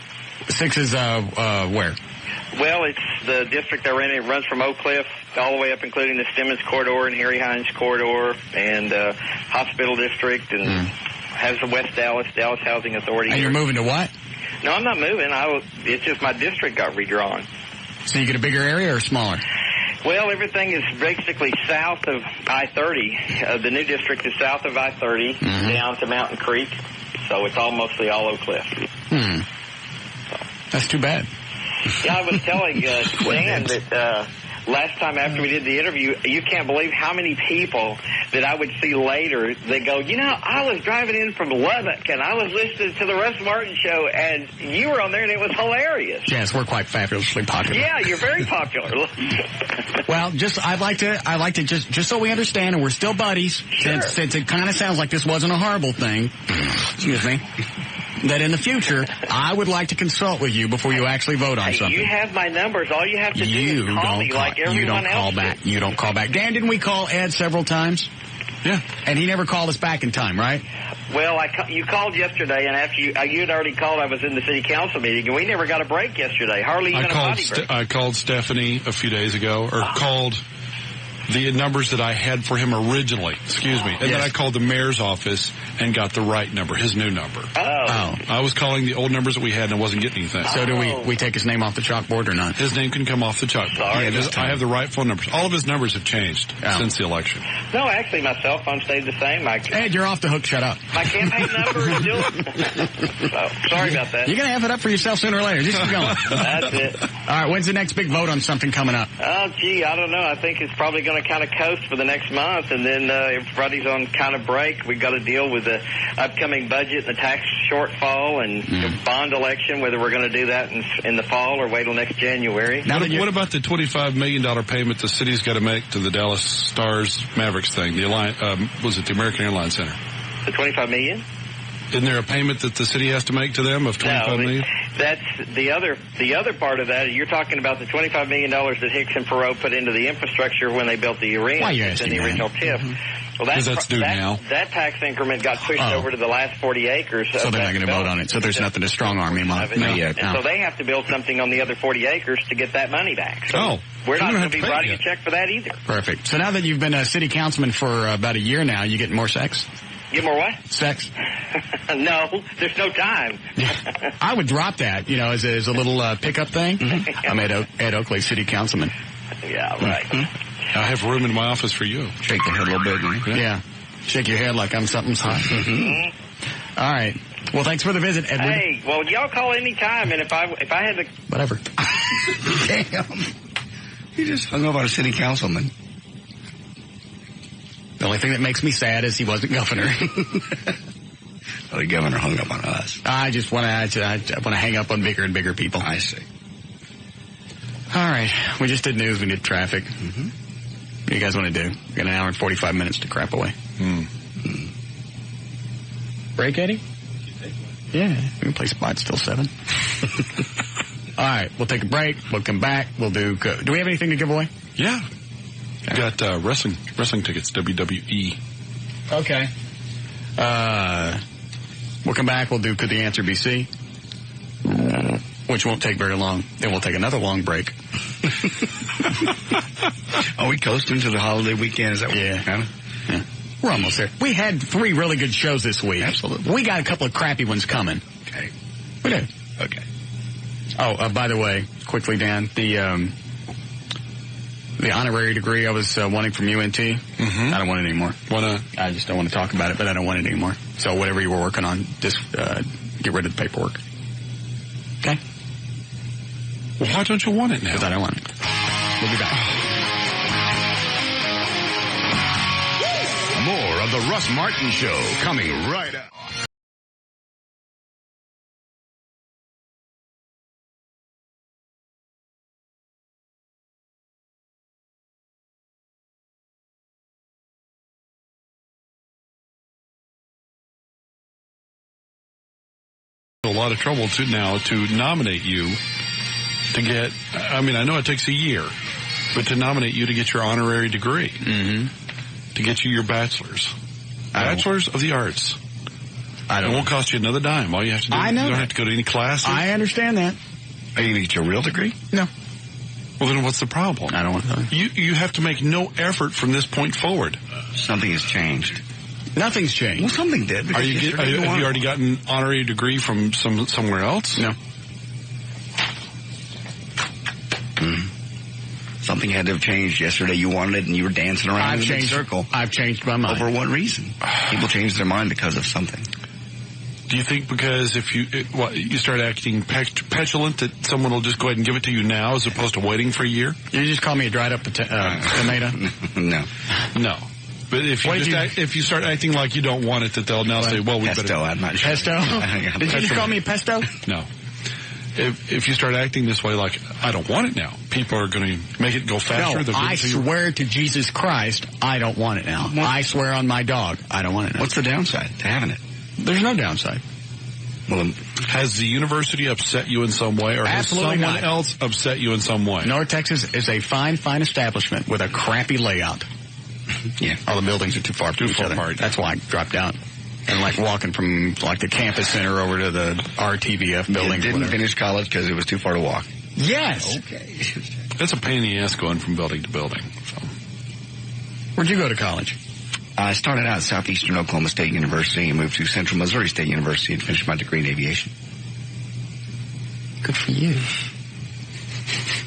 6 is where? Well, it's the district I ran. It runs from Oak Cliff all the way up, including the Stemmons Corridor and Harry Hines Corridor and Hospital District, and has the West Dallas Housing Authority. And you're moving to what? No, I'm not moving. It's just my district got redrawn. So you get a bigger area or smaller? Well, everything is basically south of I-30. The new district is south of I-30 down to Mountain Creek, so it's mostly all Oak Cliff. That's too bad. Yeah, I was telling Dan that last time after we did the interview, you can't believe how many people that I would see later that go, I was driving in from Lubbock and I was listening to the Russ Martin Show and you were on there and it was hilarious. Yes, we're quite fabulously popular. Yeah, you're very popular. Well, I'd like to just so we understand, and we're still buddies, Sure. since it kind of sounds like this wasn't a horrible thing, excuse me, that in the future, I would like to consult with you before you actually vote on something. You have my numbers. All you have to do is call me like everyone else did. You don't call back. Dan, didn't we call Ed several times? Yeah. And he never called us back in time, right? Well, you called yesterday, and after you had already called, I was in the city council meeting, and we never got a break yesterday, hardly even a potty break. I called Stephanie a few days ago, or called the numbers that I had for him originally, and then I called the mayor's office and got the right number, his new number. Oh. I was calling the old numbers that we had and I wasn't getting anything. So do we take his name off the chalkboard or not? His name can come off the chalkboard. Sorry. I have the right phone numbers. All of his numbers have changed since the election. No, actually, my cell phone stayed the same. Ed, you're off the hook. Shut up. My campaign number is still... So, sorry about that. You're going to have it up for yourself sooner or later. Just keep going. That's it. All right, when's the next big vote on something coming up? Oh, gee, I don't know. I think it's probably going to kind of coast for the next month, and then everybody's on kind of break. We've got to deal with the upcoming budget and the tax shortfall and the bond election, whether we're going to do that in the fall or wait till next January. What about the $25 million payment the city's got to make to the Dallas Stars Mavericks thing? Was it the American Airlines Center? The $25 million? Isn't there a payment that the city has to make to them of $25 million? That's the other part of that. You're talking about the $25 million that Hicks and Perot put into the infrastructure when they built the arena. Why are you in asking the original TIF. Well, that's due now. That tax increment got pushed over to the last 40 acres. So they're not going to vote on it. So there's nothing to strong arm him on. So they have to build something on the other 40 acres to get that money back. So we're not going to be writing a check for that either. Perfect. So now that you've been a city councilman for about a year now, you getting more sex? Get more what? Sex. No, there's no time. I would drop that, as a little pickup thing. I'm Ed Oakley, city councilman. Yeah, right. I have room in my office for you. Shake your head a little bit, right? Yeah. Shake your head like I'm something's hot. All right. Well, thanks for the visit, Edward. Hey, well, y'all call any time, and if I had to... Whatever. Damn. You just hung up on a city councilman. The only thing that makes me sad is he wasn't governor. Well, the governor hung up on us. I just want to hang up on bigger and bigger people. I see. All right. We just did news. We did traffic. What do you guys want to do? We got an hour and 45 minutes to crap away. Break, Eddie? Yeah. We can play spots till 7. All right. We'll take a break. We'll come back. We'll do we have anything to give away? Yeah. Got wrestling tickets, WWE. Okay. We'll come back. We'll do Could the Answer Be C? Which won't take very long. Then we'll take another long break. Are we coasting to the holiday weekend? Is that what yeah. We're almost there. We had 3 really good shows this week. Absolutely. We got a couple of crappy ones coming. Okay. We do. Okay. Oh, by the way, quickly, Dan, the honorary degree I was wanting from UNT, I don't want it anymore. I just don't want to talk about it, but I don't want it anymore. So whatever you were working on, just get rid of the paperwork. Okay? Well, why don't you want it now? Because I don't want it. We'll be back. More of the Russ Martin Show coming right up. A lot of trouble to nominate you to get, I know it takes a year, but to nominate you to get your honorary degree, to get you your bachelor's of the arts. It won't cost you another dime. All you have to do, I know you don't have to go to any classes. I understand that. Are you going to get your real degree? No. Well, then what's the problem? I don't want to. You have to make no effort from this point forward. Something has changed. Nothing's changed. Well, something did. Have you already gotten an honorary degree from somewhere else? No. Something had to have changed yesterday. You wanted it, and you were dancing around in a circle. I've changed my mind. Over what reason? People change their mind because of something. Do you think because if you start acting petulant that someone will just go ahead and give it to you now as opposed to waiting for a year? You just call me a dried up tomato? No. But if you start acting like you don't want it, that they'll now say, well, we pesto, better. I'm not sure. Pesto? Did you just call me a pesto? No. If you start acting this way, like, I don't want it now, people are going to make it go faster. No, I swear to Jesus Christ, I don't want it now. I swear on my dog, I don't want it now. What's the downside to having it? There's no downside. Well, has the university upset you in some way, or Absolutely has someone not. else upset you in some way? North Texas is a fine establishment with a crappy layout. Yeah. All the buildings are too far from each other. That's why I dropped out. And like walking from like the campus center over to the RTVF building. You didn't finish college because it was too far to walk. Yes. Okay. That's a pain in the ass going from building to building. So. Where'd you go to college? I started out at Southeastern Oklahoma State University and moved to Central Missouri State University and finished my degree in aviation. Good for you.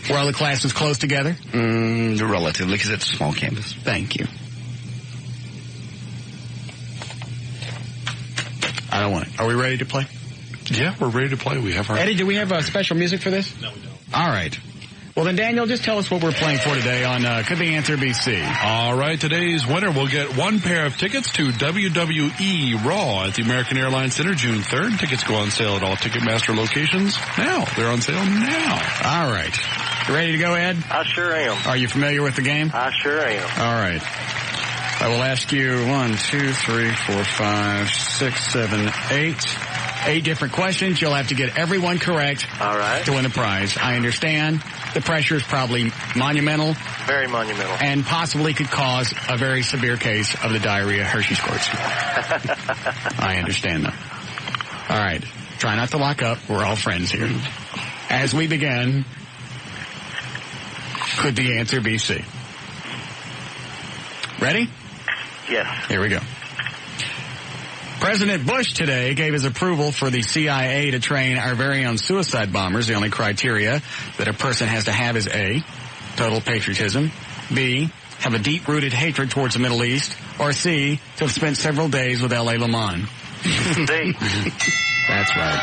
Were all the classes close together? Relatively, because it's a small campus. Thank you. I don't want it. Are we ready to play? Yeah, we're ready to play. We have our... Eddie, do we have special music for this? No, we don't. All right. Well, then, Daniel, just tell us what we're playing for today on Could the Answer Be C? All right, today's winner will get one pair of tickets to WWE Raw at the American Airlines Center June 3rd. Tickets go on sale at all Ticketmaster locations now. They're on sale now. All right. You ready to go, Ed? I sure am. Are you familiar with the game? I sure am. All right. I will ask you 1, 2, 3, 4, 5, 6, 7, 8 different questions. You'll have to get every one correct. All right. To win the prize. I understand the pressure is probably monumental. Very monumental. And possibly could cause a very severe case of the diarrhea Hershey squirts. I understand that. All right. Try not to lock up. We're all friends here. As we begin, could the answer be C? Ready? Yes. Here we go. President Bush today gave his approval for the CIA to train our very own suicide bombers. The only criteria that a person has to have is A, total patriotism, B, have a deep-rooted hatred towards the Middle East, or C, to have spent several days with L.A. Lamont. D. That's right.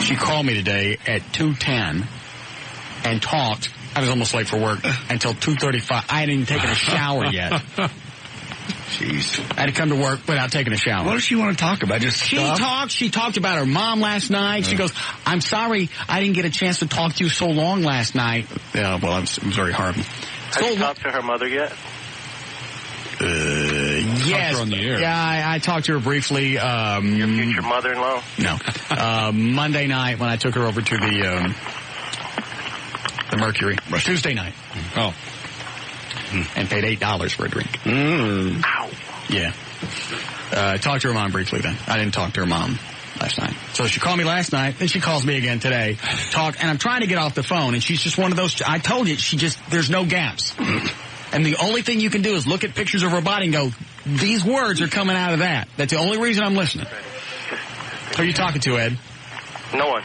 She called me today at 2:10 and talked. I was almost late for work until 2:35. I hadn't even taken a shower yet. Jeez. I had to come to work without taking a shower. What does she want to talk about? Just stuff? She talked about her mom last night. She goes, I'm sorry I didn't get a chance to talk to you so long last night. Well, it was very horrible. Have you talked to her mother yet? Yes. On the air. Yeah, I talked to her briefly. Your future mother-in-law? No. Monday night when I took her over to the Mercury. Tuesday night. Oh. And paid $8 for a drink. Ow. Yeah. I talked to her mom briefly then. I didn't talk to her mom last night. So she called me last night, then she calls me again today. And I'm trying to get off the phone, and she's just one of those, I told you, there's no gaps. And the only thing you can do is look at pictures of her body and go, these words are coming out of that. That's the only reason I'm listening. Who are you talking to, Ed? No one.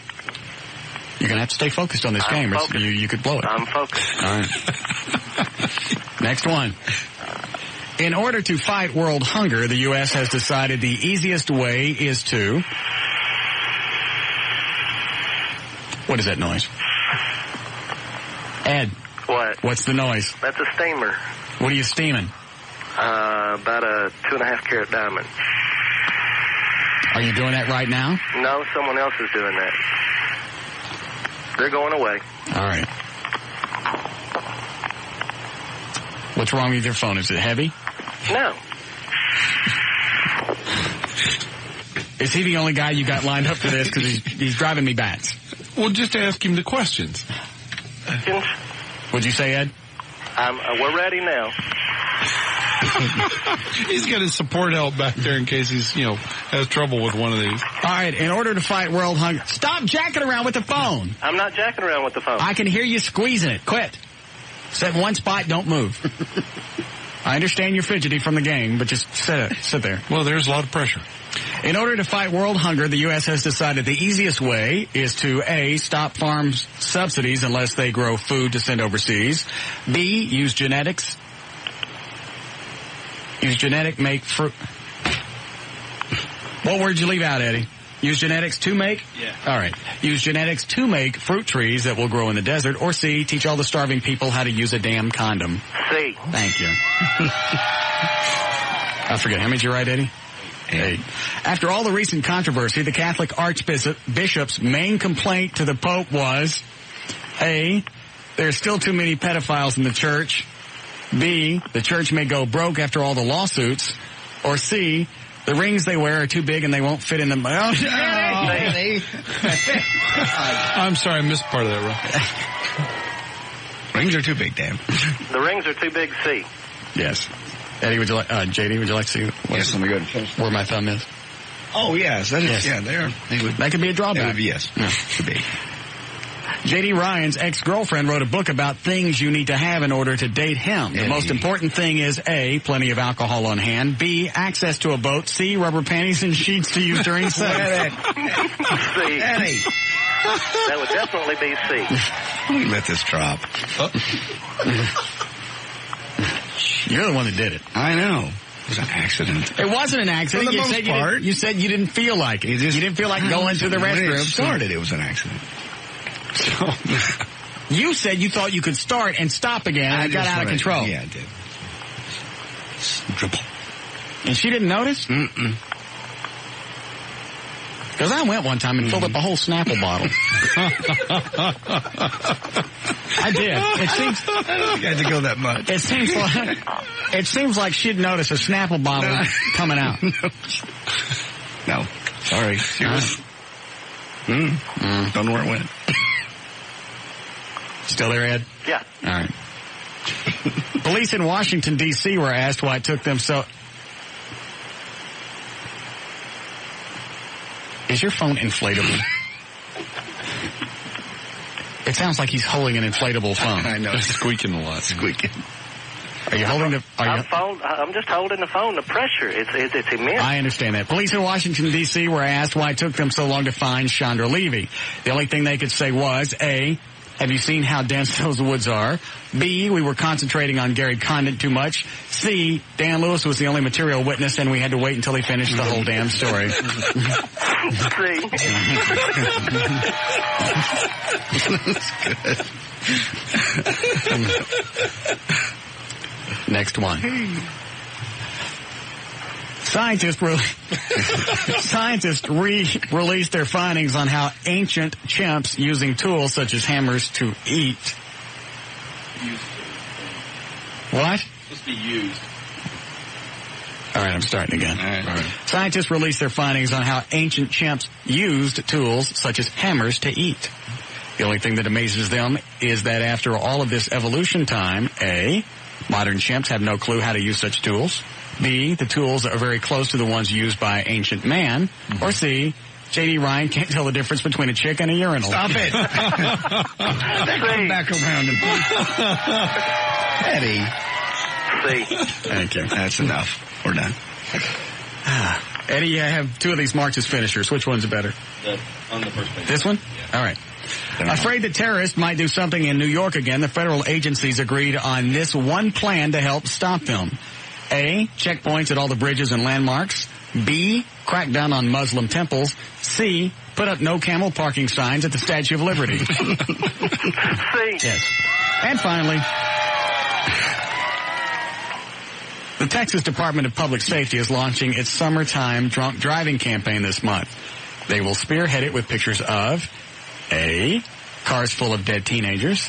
You're going to have to stay focused on this game, or you could blow it. I'm focused. All right. Next one. In order to fight world hunger, the U.S. has decided the easiest way is to... What is that noise? Ed. What? What's the noise? That's a steamer. What are you steaming? About a 2.5-carat diamond. Are you doing that right now? No, someone else is doing that. They're going away. All right. What's wrong with your phone? Is it heavy? No. Is he the only guy you got lined up for this? Because he's driving me bats. Well, just ask him the questions. What'd you say, Ed? We're ready now. He's got his support help back there in case he's, has trouble with one of these. All right, in order to fight world hunger... Stop jacking around with the phone. I'm not jacking around with the phone. I can hear you squeezing it. Quit. Sit in one spot, don't move. I understand you're fidgety from the game, but just sit there. Well, there's a lot of pressure. In order to fight world hunger, the U.S. has decided the easiest way is to, A, stop farm subsidies unless they grow food to send overseas. B, use genetic make fruit. What word did you leave out, Eddie? Use genetics to make? Yeah. All right. Use genetics to make fruit trees that will grow in the desert. Or C, teach all the starving people how to use a damn condom. C. Thank you. I forget. How many did you write, Eddie? 8. After all the recent controversy, the Catholic Archbishop's main complaint to the Pope was, A, there's still too many pedophiles in the church. B, the church may go broke after all the lawsuits. Or C, the rings they wear are too big and they won't fit in the... I'm sorry, I missed part of that, Ron. Rings are too big, Dan. The rings are too big, C. Yes. Eddie, would you like, JD, would you like to see yes, let me go and finish where my thumb is? Oh, yes. That is, yes. Yeah, they would. That could be a drawback. That would be, yes. Yeah. Could be. J.D. Ryan's ex-girlfriend wrote a book about things you need to have in order to date him. The most important thing is A, plenty of alcohol on hand, B, access to a boat, C, rubber panties and sheets to use during sex. C. That would definitely be C. Let me let this drop. You're the one that did it. I know. It was an accident. It wasn't an accident. For the most part. You said you didn't feel like it. You didn't feel like going to the restroom. When it started, it was an accident. So, you said you thought you could start and stop again, and it got out of control. Yeah, I did. Dribble. And she didn't notice? Mm-mm. Because I went one time and filled up a whole Snapple bottle. I did. It seems I don't think I had to go that much. It seems like she'd noticed a Snapple bottle coming out. No. Sorry. Serious. Don't know where it went. Still there, Ed? Yeah. All right. Police in Washington, D.C. were asked why it took them so... Is your phone inflatable? It sounds like he's holding an inflatable phone. I know. It's squeaking a lot. Squeaking. Are you holding the... I'm just holding the phone. The pressure, it's immense. I understand that. Police in Washington, D.C. were asked why it took them so long to find Chandra Levy. The only thing they could say was, A, have you seen how dense those woods are? B, we were concentrating on Gary Condon too much. C, Dan Lewis was the only material witness and we had to wait until he finished the whole damn story. That's good. Next one. Scientists released their findings on how ancient chimps using tools such as hammers to eat. What? Supposed to be used. All right, I'm starting again. All right. Scientists released their findings on how ancient chimps used tools such as hammers to eat. The only thing that amazes them is that after all of this evolution time, A, modern chimps have no clue how to use such tools. B, the tools are very close to the ones used by ancient man. Or C, J.D. Ryan can't tell the difference between a chick and a urinal. Stop it. Come back around and Eddie. C. Thank you. That's enough. We're done. Eddie, I have two of these marked as finishers. Which one's better? On the first page. This one? Yeah. All right. Afraid that terrorists might do something in New York again, the federal agencies agreed on this one plan to help stop them. A, checkpoints at all the bridges and landmarks. B, crack down on Muslim temples. C, put up no camel parking signs at the Statue of Liberty. C. Yes. And finally, the Texas Department of Public Safety is launching its summertime drunk driving campaign this month. They will spearhead it with pictures of A, cars full of dead teenagers,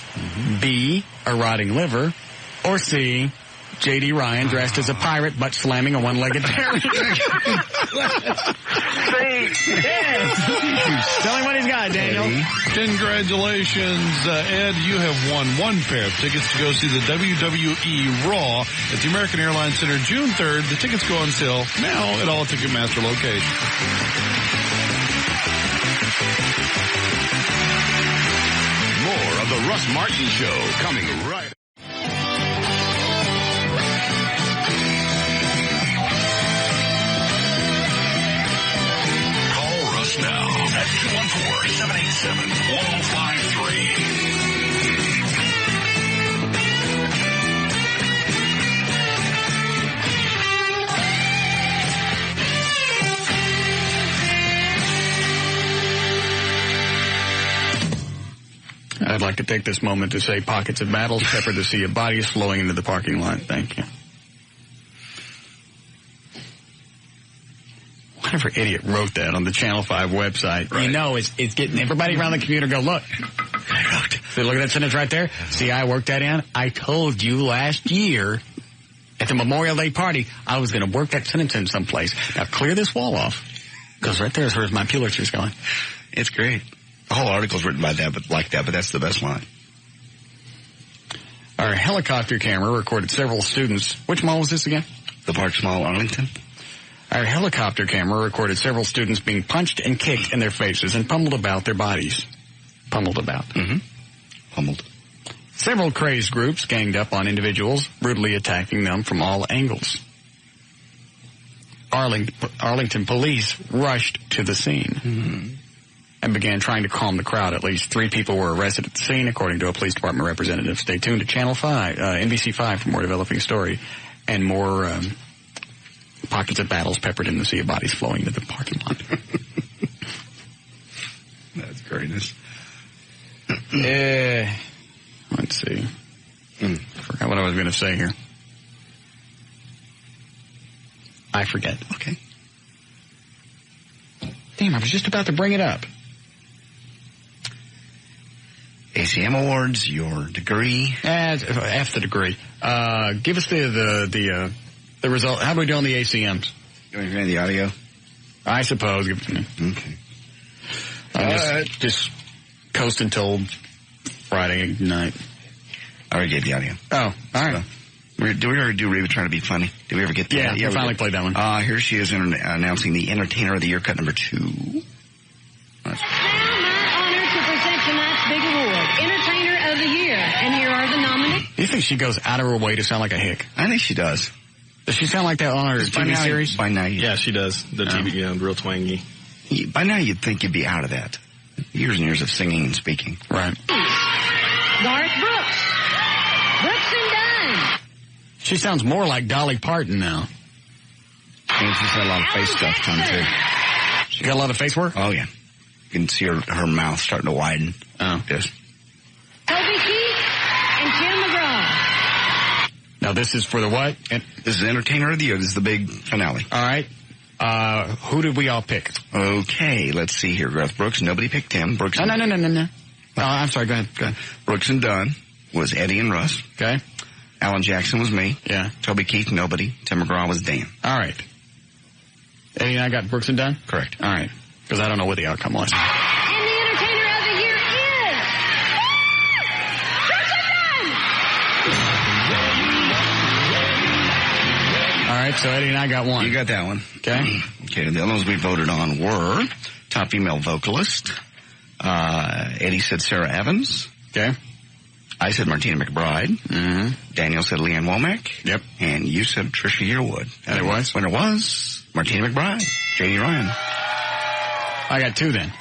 B, a rotting liver, or C, J.D. Ryan dressed as a pirate but slamming a one-legged terrorist. C. Yes. Tell him what he's got, Daniel. Congratulations, Ed. You have won one pair of tickets to go see the WWE Raw at the American Airlines Center June 3rd. The tickets go on sale now at all Ticketmaster locations. More of the Russ Martin Show coming right up. Now at 214-787-1053. I'd like to take this moment to say pockets of battles pepper the sea of bodies flowing into the parking lot. Thank you. Whatever idiot wrote that on the Channel 5 website. Right. You know, it's getting everybody around the computer go, look. See, look at that sentence right there. See, I worked that in. I told you last year at the Memorial Day party I was going to work that sentence in someplace. Now clear this wall off. Because right there is where my Pulitzer's going. It's great. The whole article's written by that, but that's the best line. Our helicopter camera recorded several students. Which mall was this again? The Parks Mall, Arlington. Our helicopter camera recorded several students being punched and kicked in their faces and pummeled about their bodies. Pummeled about. Mm-hmm. Pummeled. Several crazed groups ganged up on individuals, brutally attacking them from all angles. Arlington police rushed to the scene and began trying to calm the crowd. At least 3 people were arrested at the scene, according to a police department representative. Stay tuned to Channel 5, NBC 5 for more developing story and more pockets of battles peppered in the sea of bodies flowing into the parking lot. That's greatness. Let's see. Forgot what I was going to say here. I forget. Okay. Damn, I was just about to bring it up. ACM Awards, your degree. F the degree. Give us the result. How do we do on the ACMs? You want to hear the audio? I suppose. Give it to me. Okay. I'm just coast until Friday night. I already gave the audio. Oh, all right. Do we ever do Reba trying to be funny? Did we ever get that? Yeah, we finally played that one. Here she is announcing the Entertainer of the Year, cut number 2. Now my honor to present tonight's big award, Entertainer of the Year. And here are the nominees. Do you think she goes out of her way to sound like a hick? I think she does. Does she sound like that on her TV series? By now, yeah, she does. The TV, real twangy. By now, you'd think you'd be out of that. Years and years of singing and speaking. Right. Garth Brooks. Brooks and Dunn. She sounds more like Dolly Parton now. And she's got a lot of face stuff done, too. She got a lot of face work? Oh, yeah. You can see her mouth starting to widen. Oh. Yes. Toby Keith and Tim McGraw. Now, this is for the what? This is Entertainer of the Year. This is the big finale. All right. Who did we all pick? Okay, let's see here. Garth Brooks, nobody picked him. Brooks. No. Oh, I'm sorry. Go ahead. Brooks and Dunn was Eddie and Russ. Okay. Alan Jackson was me. Yeah. Toby Keith, nobody. Tim McGraw was Dan. All right. Eddie and I got Brooks and Dunn? Correct. All right. Because I don't know what the outcome was. And the Entertainer of the Year is... Brooks and Dunn! All right, so Eddie and I got one. You got that one. Okay. Okay, the other ones we voted on were top female vocalist. Eddie said Sarah Evans. Okay. I said Martina McBride. Mm-hmm. Daniel said Leanne Womack. Yep. And you said Trisha Yearwood. And it was? Winner was Martina McBride. J.D. Ryan. I got 2 then.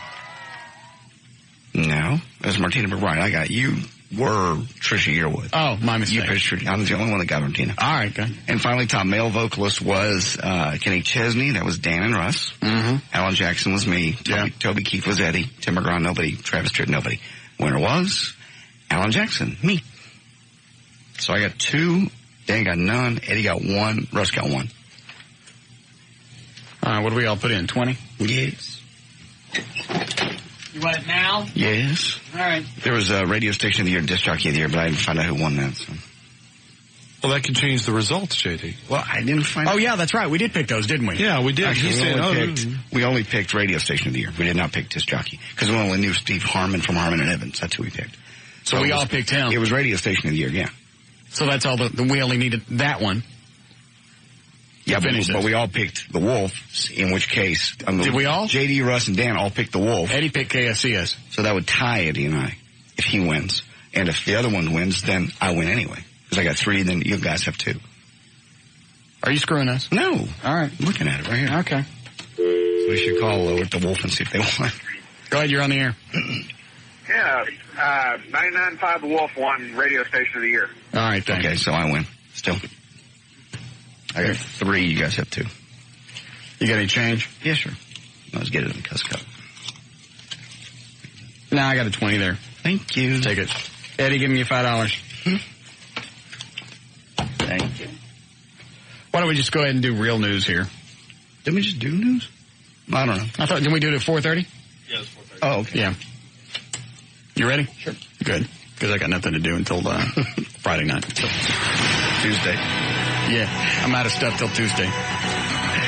No, it was Martina McBride. I got you. Were Trisha Yearwood. Oh, my mistake. You picked Trisha. I was the only one that got Martina. All right, good. And finally, top male vocalist was Kenny Chesney. That was Dan and Russ. Mm-hmm. Alan Jackson was me. Toby Keith was Eddie. Tim McGraw, nobody. Travis Tritt, nobody. Winner was Alan Jackson, me. So I got 2. Dan got none. Eddie got 1. Russ got 1. What do we all put in? 20? Yes. You want it now? Yes. All right. There was a radio station of the year, disc jockey of the year, but I didn't find out who won that. So. Well, that could change the results, JD. Well, I didn't find out. Oh, yeah, that's right. We did pick those, didn't we? Yeah, we did. Actually, we only picked radio station of the year. We did not pick disc jockey because we only knew Steve Harmon from Harmon and Evans. That's who we picked. So we all picked him. It was radio station of the year, yeah. So that's all. We only needed that one. Yeah, but we all picked the Wolf, in which case... Did we all? J.D., Russ, and Dan all picked the Wolf. Eddie picked KSCS. So that would tie Eddie and I, if he wins. And if the other one wins, then I win anyway. Because I got 3, then you guys have 2. Are you screwing us? No. All right. I'm looking at it right here. Okay. So we should call over to the Wolf and see if they won. Go ahead, you're on the air. Yeah, 99.5 The Wolf won radio station of the year. All right, thanks. Okay, so I win. Still. I got 3, you guys have 2. You got any change? Yeah, sure. Let's get it in the cuss cup. No, I got a 20 there. Thank you. Take it. Eddie, give me your $5. Thank you. Why don't we just go ahead and do real news here? Didn't we just do news? I don't know. Didn't we do it at 4:30? Yeah, it's 4:30. Oh, okay. Yeah. You ready? Sure. Good. Because I got nothing to do until Friday night. Tuesday. Yeah, I'm out of stuff till Tuesday.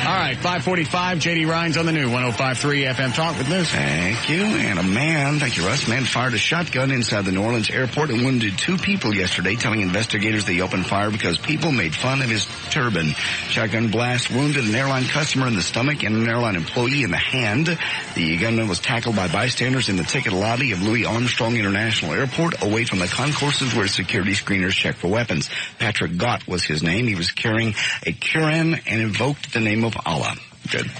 All right, 5:45, J.D. Ryan's on the new 105.3 FM Talk with news. Thank you. And thank you, Russ, man fired a shotgun inside the New Orleans airport and wounded 2 people yesterday, telling investigators they opened fire because people made fun of his turban. Shotgun blast wounded an airline customer in the stomach and an airline employee in the hand. The gunman was tackled by bystanders in the ticket lobby of Louis Armstrong International Airport, away from the concourses where security screeners check for weapons. Patrick Gott was his name. He was carrying a Quran and invoked the name of Allah. Good.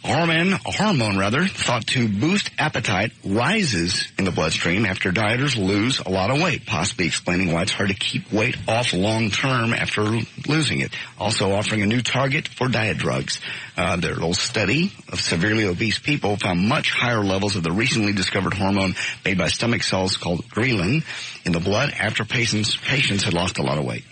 A hormone thought to boost appetite rises in the bloodstream after dieters lose a lot of weight, possibly explaining why it's hard to keep weight off long term after losing it. Also offering a new target for diet drugs. Their little study of severely obese people found much higher levels of the recently discovered hormone made by stomach cells called ghrelin in the blood after patients had lost a lot of weight.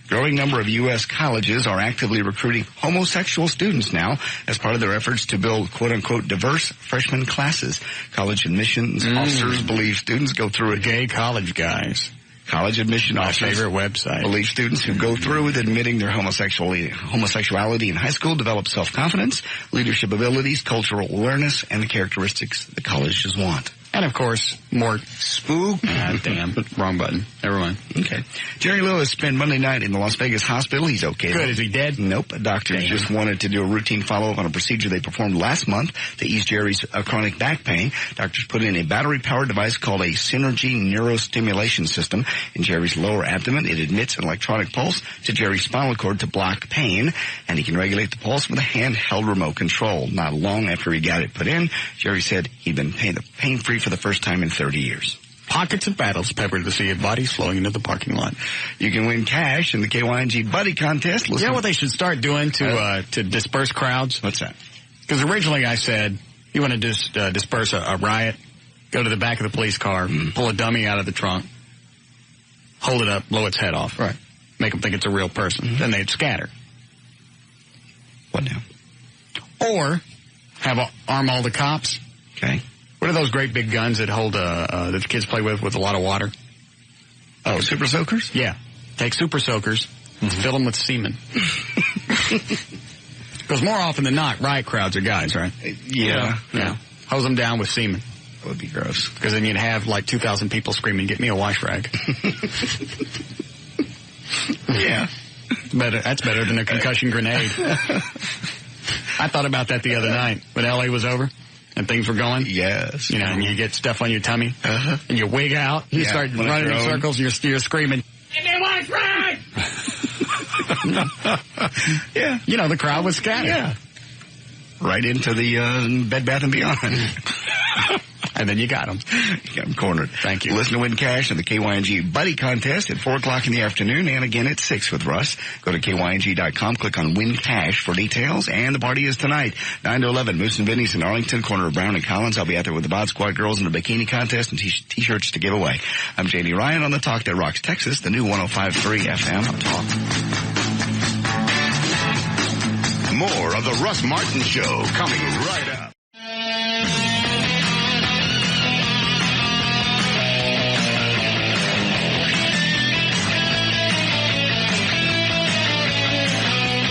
Growing number of U.S. colleges are actively recruiting homosexual students now as part of their efforts to build quote-unquote diverse freshman classes. College admissions officers believe students go through it. Gay college guys. College admission officers, favorite website, believe students who go through with admitting their homosexuality in high school develop self-confidence, leadership abilities, cultural awareness, and the characteristics the colleges want. And, of course, more spook. Damn. Wrong button. Never mind. Okay. Jerry Lewis spent Monday night in the Las Vegas hospital. He's okay. Good. Is he dead? Nope. Doctors just wanted to do a routine follow-up on a procedure they performed last month to ease Jerry's chronic back pain. Doctors put in a battery-powered device called a Synergy Neurostimulation System in Jerry's lower abdomen. It emits an electronic pulse to Jerry's spinal cord to block pain, and he can regulate the pulse with a handheld remote control. Not long after he got it put in, Jerry said he'd been pain-free for the first time in 30 years. Pockets of battles peppered the sea of bodies flowing into the parking lot. You can win cash in the KYNG Buddy Contest. You know what they should start doing to disperse crowds? What's that? Because originally I said, you want to disperse a riot, go to the back of the police car, pull a dummy out of the trunk, hold it up, blow its head off. Right. Make them think it's a real person. Then they'd scatter. What now? Or arm all the cops. Okay. What are those great big guns that hold that the kids play with a lot of water? Oh, super soakers? Yeah. Take super soakers, fill them with semen. Because more often than not, riot crowds are guys, right? Yeah. Hose them down with semen. That would be gross. Because then you'd have like 2,000 people screaming, "Get me a wash rag." Yeah. That's better than a concussion grenade. I thought about that the other night when L.A. was over. And things were going? Yes. You know, and you get stuff on your tummy, and you wig out, you start running in circles, you're screaming, "Give me a wash rag!" Yeah. You know, the crowd was scattered. Yeah. Right into the Bed Bath & Beyond. And then you got them. You got them cornered. Thank you. Listen to win cash in the KYNG Buddy Contest at 4 o'clock in the afternoon and again at 6 with Russ. Go to KYNG.com, click on Win Cash for details. And the party is tonight, 9 to 11, Moose and Vinny's in Arlington, corner of Brown and Collins. I'll be out there with the Bod Squad girls in a bikini contest and T-shirts to give away. I'm J.D. Ryan on the Talk That Rocks Texas, the new 105.3 FM Talk. More of the Russ Martin Show coming right up.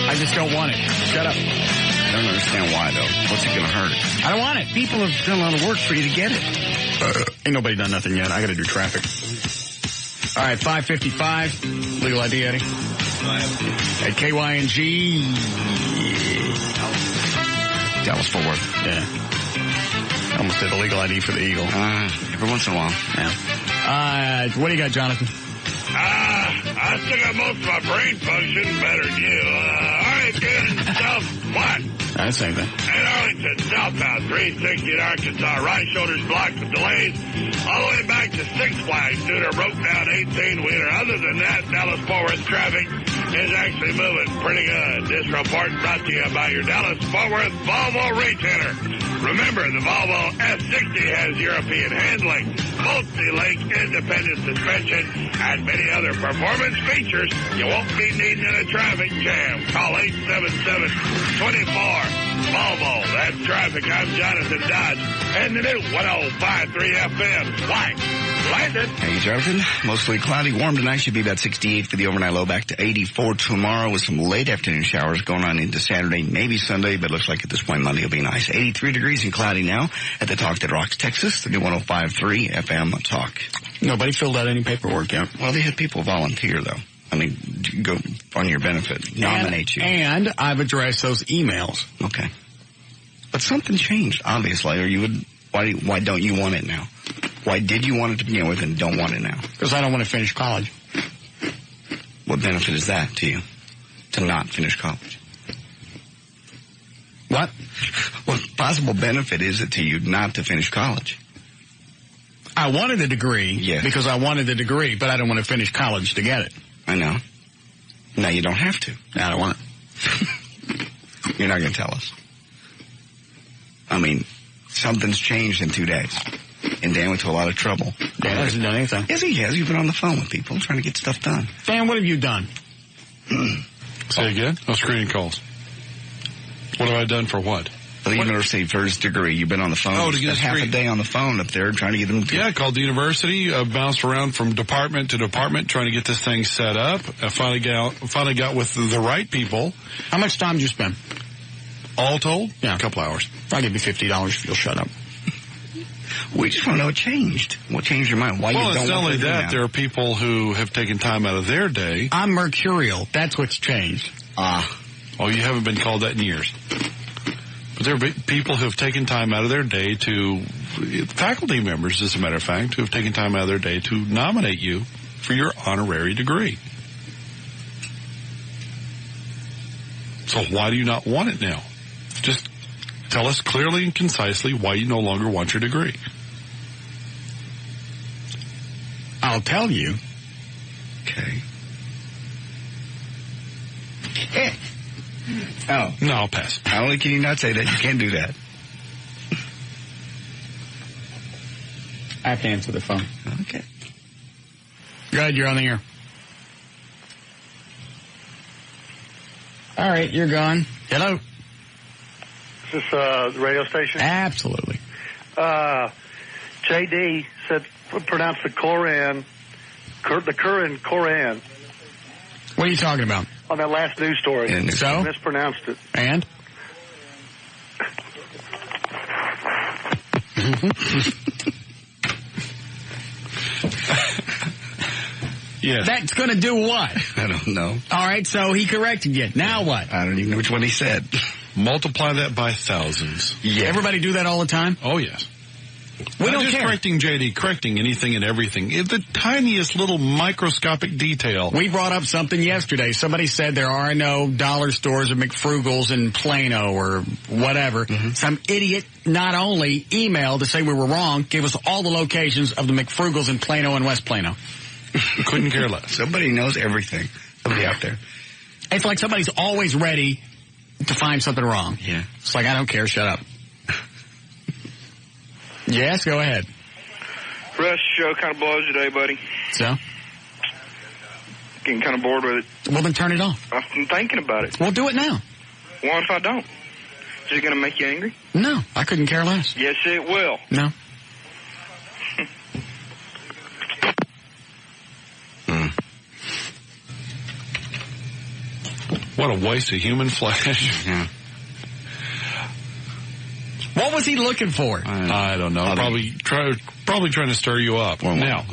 I just don't want it. Shut up. I don't understand why, though. What's it going to hurt? I don't want it. People have done a lot of work for you to get it. Ain't nobody done nothing yet. I got to do traffic. All right, 5:55. Legal ID, Eddie. At KYNG. Dallas Fort Worth. Yeah. Almost did a legal ID for the Eagle. Every once in a while. Yeah. What do you got, Jonathan? I still got most of my brain function better than you. All right, good stuff. What? That's the same thing. And Arlington, southbound 360 in Arkansas. Right shoulder's blocked with delays all the way back to Six Flags due to a broke down 18-wheeler. Other than that, Dallas-Fort Worth traffic is actually moving pretty good. This report brought to you by your Dallas-Fort Worth Volvo retailer. Remember, the Volvo S60 has European handling, multi-link independent suspension, and many other performance features. You won't be needing in a traffic jam. Call 877-24-VOLVO. That's traffic. I'm Jonathan Dodge. And the new 105.3 FM. White. Landon. Hey, Jonathan. Mostly cloudy. Warm tonight. Should be about 68 for the overnight low. Back to 84 tomorrow with some late afternoon showers going on into Saturday, maybe Sunday, but looks like at this point Monday will be nice. 83 degrees and cloudy now at the Talk That Rocks, Texas. The new 105.3 FM Talk. Nobody filled out any paperwork yet. Well, they had people volunteer, though. I mean, go on your benefit. Nominate you. And I've addressed those emails. Okay. But something changed, obviously, or you would. Why don't you want it now? Why did you want it to begin with and don't want it now? Because I don't want to finish college. What benefit is that to you, to not finish college? What? What possible benefit is it to you not to finish college? I wanted a degree because I wanted the degree, but I don't want to finish college to get it. I know. Now you don't have to. I don't want it. You're not going to tell us. I mean, something's changed in 2 days. And Dan went to a lot of trouble. Dan hasn't done anything. Yes, he has. You've been on the phone with people trying to get stuff done. Dan, what have you done? Say again? No screening calls. What have I done for what? For the university, for his degree. You've been on the phone. Oh, to get half a day on the phone up there trying to get them. Yeah, I called the university, bounced around from department to department trying to get this thing set up. I finally got with the right people. How much time did you spend? All told? Yeah, a couple hours. I'll give you $50 if you'll shut up. We just want to know what changed. What changed your mind? Why you don't want to do that? Well, it's not only that. There are people who have taken time out of their day. I'm mercurial. That's what's changed. Oh, you haven't been called that in years. But there are people who have taken time out of their day to, faculty members, as a matter of fact, who have taken time out of their day to nominate you for your honorary degree. So why do you not want it now? Just tell us clearly and concisely why you no longer want your degree. I'll tell you. Okay. Oh. No, I'll pass. Not only can you not say that, you can't do that. I have to answer the phone. Okay. Go ahead, you're on the air. All right, you're gone. Hello. Is this the radio station? Absolutely. JD said pronounce the Koran, the Quran Koran. What are you talking about? On that last news story. And so? He mispronounced it. And? Yes. That's going to do what? I don't know. All right, so he corrected you. Now what? I don't even know which one he said. Multiply that by thousands. Yeah. Everybody do that all the time? Oh, yes. We Not don't just care. correcting JD, correcting anything and everything. The tiniest little microscopic detail. We brought up something yesterday. Somebody said there are no dollar stores or McFrugals in Plano or whatever. Mm-hmm. Some idiot not only emailed to say we were wrong, gave us all the locations of the McFrugals in Plano and West Plano. Couldn't care less. Somebody knows everything. Somebody out there. It's like somebody's always ready to find something wrong. Yeah. It's like, I don't care, shut up. Yes, go ahead. Russ, show kind of blows today, buddy. So? Getting kind of bored with it. Well, then turn it off. I'm thinking about it. Well, do it now. What if I don't? Is it going to make you angry? No, I couldn't care less. Yes, it will. No. What a waste of human flesh. Yeah. What was he looking for? I don't know. Probably trying to stir you up. Now,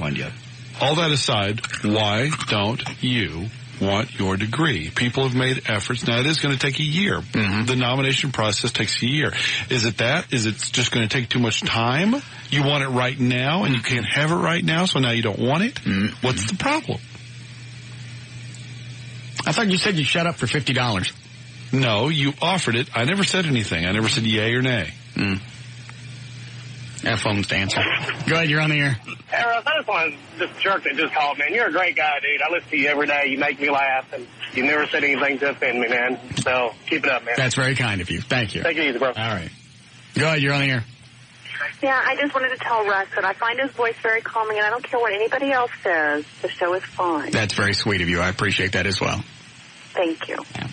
all that aside, why don't you want your degree? People have made efforts. Now, it is going to take a year. Mm-hmm. The nomination process takes a year. Is it that? Is it just going to take too much time? You want it right now, and you can't have it right now, so now you don't want it? Mm-hmm. What's the problem? I thought you said you'd shut up for $50. No, you offered it. I never said anything. I never said yay or nay. That phone's dancing. Go ahead, you're on the air. Hey, Russ, I just want this jerk that just called, man. You're a great guy, dude. I listen to you every day. You make me laugh, and you never said anything to offend me, man. So keep it up, man. That's very kind of you. Thank you. Take it easy, bro. All right. Go ahead, you're on the air. Yeah, I just wanted to tell Russ that I find his voice very calming, and I don't care what anybody else says. The show is fine. That's very sweet of you. I appreciate that as well. Thank you. Yeah.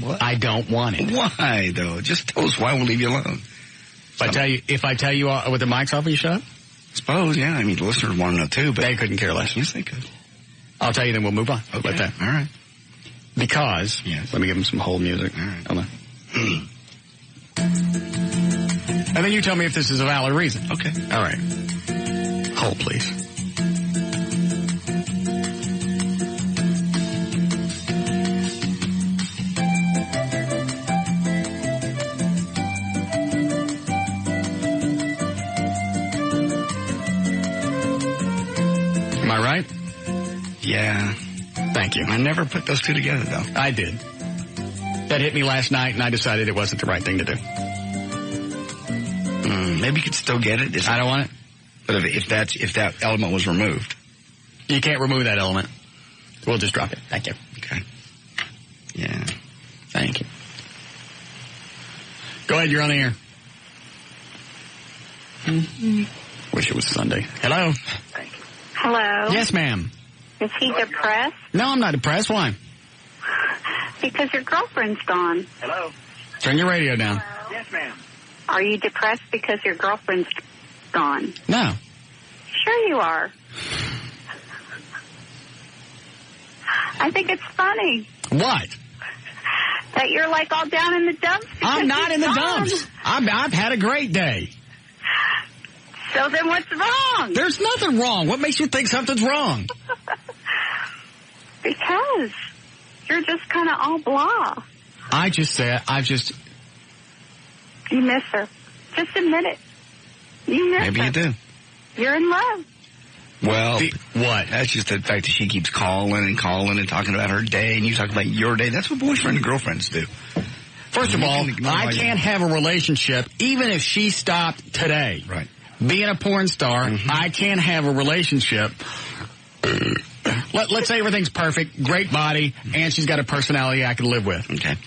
What? I don't want it. Why, though? Just tell us why we'll leave you alone. If I tell you with the mics off, will you shut up? Suppose, yeah. I mean, the listeners want to know, too. But they couldn't care less. Yes, they could. I'll tell you, then we'll move on. Okay. Let that. All right. Because, let me give them some hold music. All right. Hold on. And then you tell me if this is a valid reason. Okay. All right. Hold, please. Am I right? Yeah. Thank you. I never put those two together, though. I did. That hit me last night, and I decided it wasn't the right thing to do. Maybe you could still get it. I don't want it. But if that element was removed. You can't remove that element. We'll just drop it. Thank you. Okay. Yeah. Thank you. Go ahead, you're on the air. Wish it was Sunday. Hello? Hello? Yes, ma'am. Is he depressed? No, I'm not depressed. Why? Because your girlfriend's gone. Hello? Turn your radio down. Yes, ma'am. Are you depressed because your girlfriend's gone? No. Sure you are. I think it's funny. What? That you're like all down in the dumps. I'm not in the dumps. I've had a great day. So then what's wrong? There's nothing wrong. What makes you think something's wrong? Because you're just kind of all blah. You miss her. Just admit it. You miss her. Maybe you do. You're in love. Well, what? That's just the fact that she keeps calling and talking about her day, and you talk about your day. That's what boyfriend and girlfriends do. First of all, I can't have a relationship, even if she stopped today. Right. Being a porn star, I can't have a relationship. Let's say everything's perfect, great body, and she's got a personality I can live with. Okay.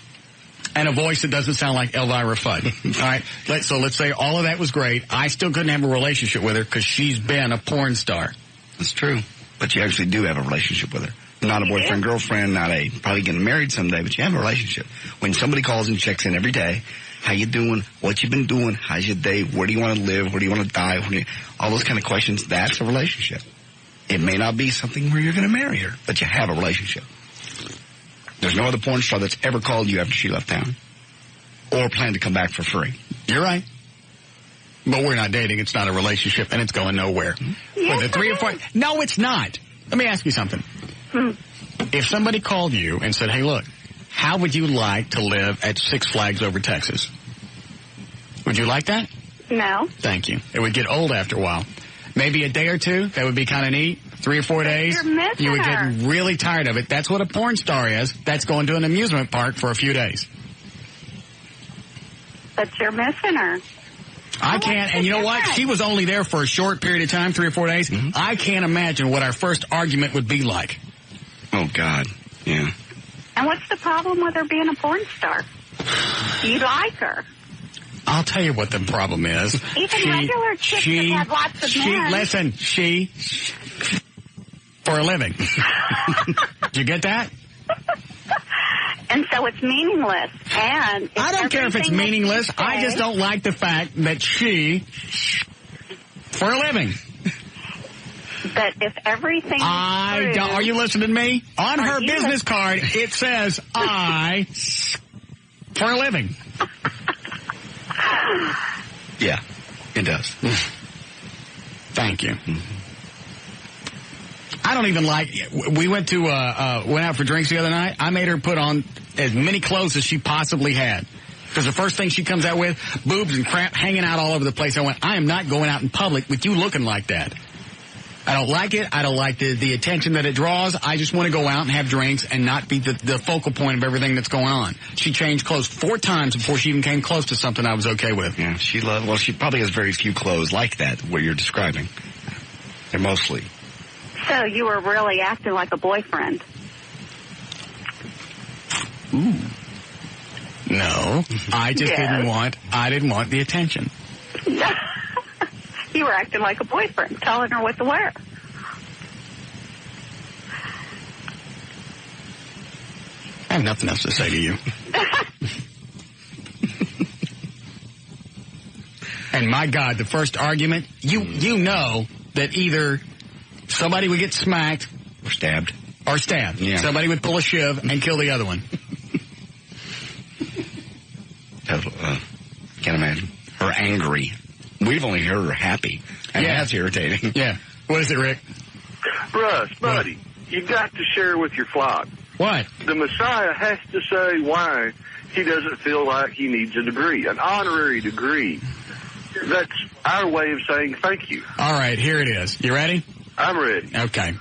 And a voice that doesn't sound like Elvira Fudd. All right. Let's say all of that was great. I still couldn't have a relationship with her because she's been a porn star. That's true. But you actually do have a relationship with her. Not a boyfriend, girlfriend, probably getting married someday, but you have a relationship. When somebody calls and checks in every day, how you doing? What you been doing? How's your day? Where do you want to live? Where do you want to die? All those kind of questions, that's a relationship. It may not be something where you're going to marry her, but you have a relationship. There's no other porn star that's ever called you after she left town or planned to come back for free. You're right. But we're not dating. It's not a relationship, and it's going nowhere. Yes, With 3 or 4. No, it's not. Let me ask you something. If somebody called you and said, hey, look, how would you like to live at Six Flags over Texas? Would you like that? No. Thank you. It would get old after a while. Maybe a day or two, that would be kind of neat. 3 or 4 days, You're missing you would her. get really tired of it. That's what a porn star is. That's going to an amusement park for a few days. But you're missing her. I can't, and you know what? She was only there for a short period of time, 3 or 4 days. I can't imagine what our first argument would be like. Oh, God. Yeah. And what's the problem with her being a porn star? You like her. I'll tell you what the problem is. Even regular chicks that have lots of men. Listen, for a living. Did you get that? And so it's meaningless. And I don't care if it's meaningless. I just don't like the fact that for a living. But if everything are you listening to me? On her business card, it says for a living. Yeah, it does. Thank you. I don't even like. We went out for drinks the other night. I made her put on as many clothes as she possibly had. Because the first thing she comes out with, boobs and crap hanging out all over the place. I went, I am not going out in public with you looking like that. I don't like it. I don't like the attention that it draws. I just want to go out and have drinks and not be the focal point of everything that's going on. She changed clothes 4 times before she even came close to something I was okay with. Yeah, she probably has very few clothes like that, what you're describing. They're mostly. So you were really acting like a boyfriend. Ooh. No, I just didn't want the attention. You were acting like a boyfriend, telling her what to wear. I have nothing else to say to you. And my God, the first argument, you know that either somebody would get smacked or stabbed. Yeah. Somebody would pull a shiv and kill the other one. Can't imagine. Her angry. We've only heard her happy. And that's irritating. Yeah. What is it, Rick? Russ, buddy, you've got to share with your flock. What? The Messiah has to say why he doesn't feel like he needs a degree, an honorary degree. That's our way of saying thank you. All right, here it is. You ready? I'm ready. Okay.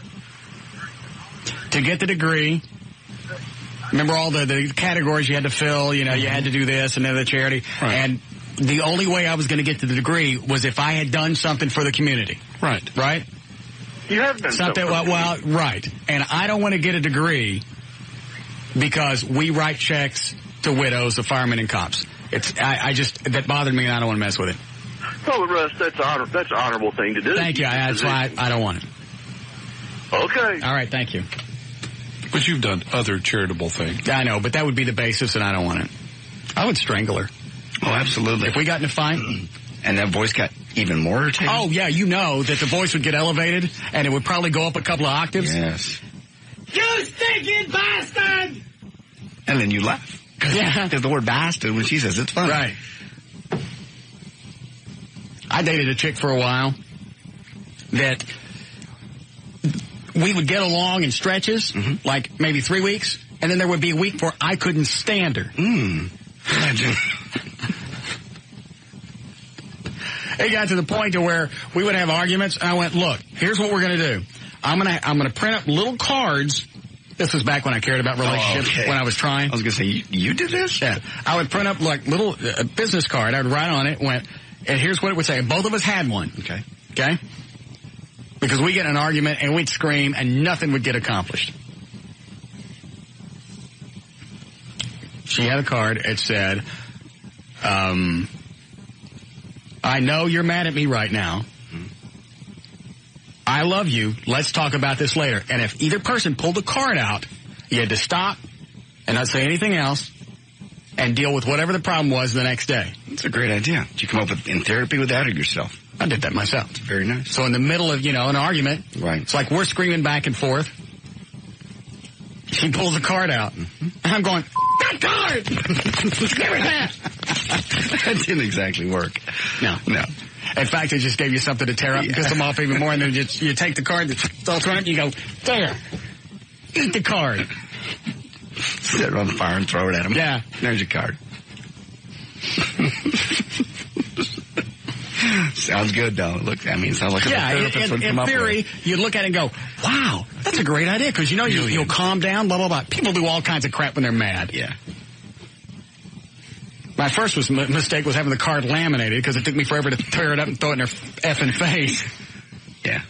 To get the degree, remember all the categories you had to fill, you had to do this and then the charity. Right. And the only way I was going to get to the degree was if I had done something for the community. Right. Right? You have done something. Well, right. And I don't want to get a degree because we write checks to widows of firemen and cops. That bothered me and I don't want to mess with it. Well, Russ, that's an honorable thing to do. Thank you. That's why I don't want it. Okay. All right, thank you. But you've done other charitable things. I know, but that would be the basis and I don't want it. I would strangle her. Oh, absolutely. If we got in a fight. And that voice got even more irritating? Oh, yeah, you know that the voice would get elevated and it would probably go up a couple of octaves. Yes. You stinking bastard! And then you laugh. Yeah. Because the word bastard, when she says it's funny. Right. I dated a chick for a while that we would get along in stretches, like maybe 3 weeks, and then there would be a week where I couldn't stand her. Imagine. It got to the point to where we would have arguments, and I went, look, here's what we're going to do. I'm gonna print up little cards. This was back when I cared about relationships, when I was trying. I was going to say, you did this? Yeah. I would print up like little business card. I would write on it, and here's what it would say. Both of us had one. Okay. Okay? Because we get in an argument, and we'd scream, and nothing would get accomplished. She had a card. It said, I know you're mad at me right now. I love you. Let's talk about this later. And if either person pulled the card out, you had to stop and not say anything else and deal with whatever the problem was the next day. That's a great idea. Did you come up with in therapy with that or yourself? I did that myself. That's very nice. So in the middle of, an argument, right? It's like we're screaming back and forth. She pulls a card out. And I'm going, that card! Give her that! That didn't exactly work. No. In fact, it just gave you something to tear up and piss them off even more, and then you take the card that's all torn up, and you go, there, eat the card. Set it on fire and throw it at them. Yeah. There's your card. Sounds good, though. Look, it sounds like a therapist would come up with. In theory, you look at it and go, wow, that's a great idea, because you'll calm down, blah, blah, blah. People do all kinds of crap when they're mad. Yeah. My first mistake was having the card laminated because it took me forever to tear it up and throw it in her effing face. Yeah.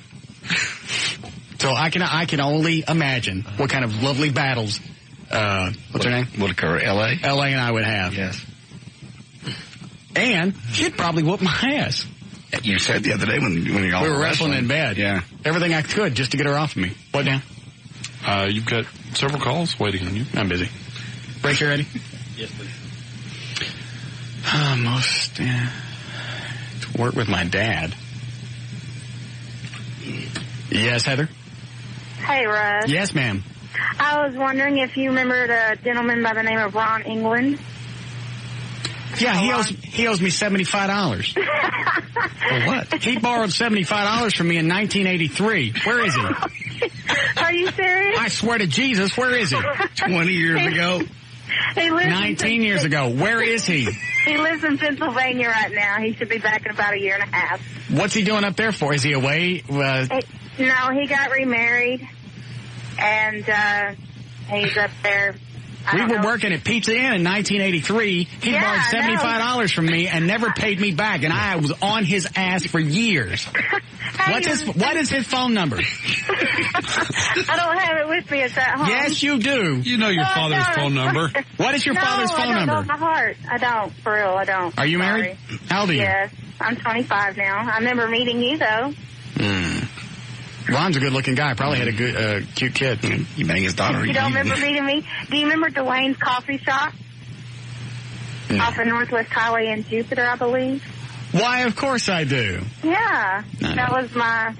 So I can only imagine what kind of lovely battles, what's her name? Would occur, L.A.? L.A. and I would have. Yes. And she'd probably whoop my ass. You said the other day when you all we were wrestling in bed. Yeah. Everything I could just to get her off of me. What now? You've got several calls waiting on you. I'm busy. Break, you ready? Yes, please. To work with my dad. Yes, Heather? Hey, Russ. Yes, ma'am. I was wondering if you remembered a gentleman by the name of Ron England. Yeah, he owes me $75. For what? He borrowed $75 from me in 1983. Where is he? Are you serious? I swear to Jesus, where is he? 20 years ago. He lives 19 years ago. Where is he? He lives in Pennsylvania right now. He should be back in about a year and a half. What's he doing up there for? Is he away? No, he got remarried, and he's up there. We were working at Pizza Inn in 1983. He borrowed $75 from me and never paid me back, and I was on his ass for years. What is his phone number? I don't have it with me. It's at home. Yes, you do. You know your father's phone number. What is your father's phone number? No, I don't know my heart. I don't. For real, I don't. Are you married? Sorry. How old are you? Yes. I'm 25 now. I remember meeting you, though. Ron's a good-looking guy. Probably had a good, cute kid. You bang his daughter. You don't remember meeting me? Do you remember Dwayne's Coffee Shop? Off of Northwest Highway in Jupiter, I believe. Why, of course I do. Yeah. That was my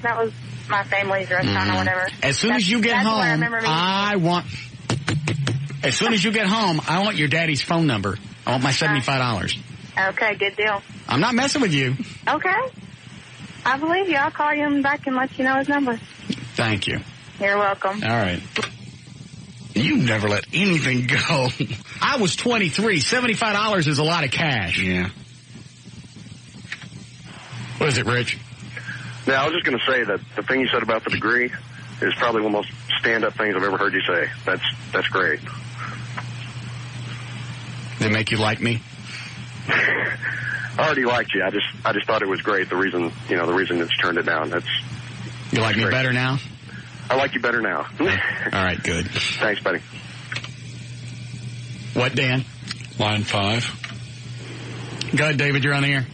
family's restaurant or whatever. As soon as you get home, as soon as you get home, I want your daddy's phone number. I want my $75. Okay, good deal. I'm not messing with you. Okay. I believe you. I'll call you back and let you know his number. Thank you. You're welcome. All right. You never let anything go. I was 23. $75 is a lot of cash. Yeah. What is it, Rich? Now, I was just going to say that the thing you said about the degree is probably one of the most stand-up things I've ever heard you say. That's great. They make you like me? I already liked you. I just thought it was great. The reason it's turned it down. You like me better now? I like you better now. All right, good. Thanks, buddy. What, Dan? Line 5. Go ahead, David. You're on the air.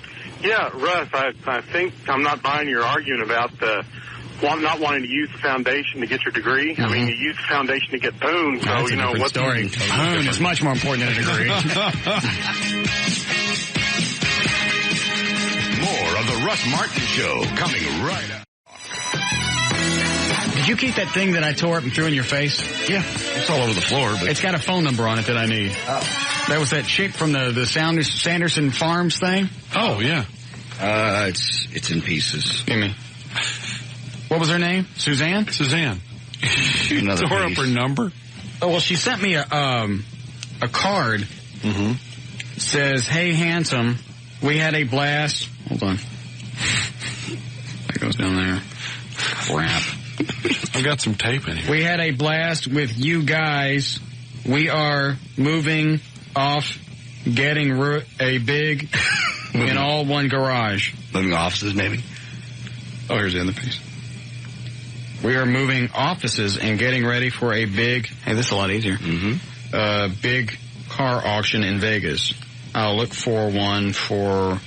Yeah, Russ, I think I'm not buying your argument about not wanting to use the foundation to get your degree. I mean, you use the foundation to get Poon, so, That's a different story. Poon is much more important than a degree. More of the Russ Martin Show coming right up. Did you keep that thing that I tore up and threw in your face? Yeah, it's all over the floor. But it's got a phone number on it that I need. Oh. That was that chick from the Sanderson Farms thing? Oh, yeah. It's in pieces. Give me. What was her name? Suzanne? Suzanne. Another tore up her number? Oh, well, she sent me a card. Mm-hmm. Says, "Hey, handsome, we had a blast." Hold on. That goes down there. Crap. I've got some tape in here. We had a blast with you guys. We are moving off, getting a big in all one garage. Moving offices, maybe? Oh, here's the other piece. We are moving offices and getting ready for a big, hey, this is a lot easier, big car auction in Vegas. I'll look for one for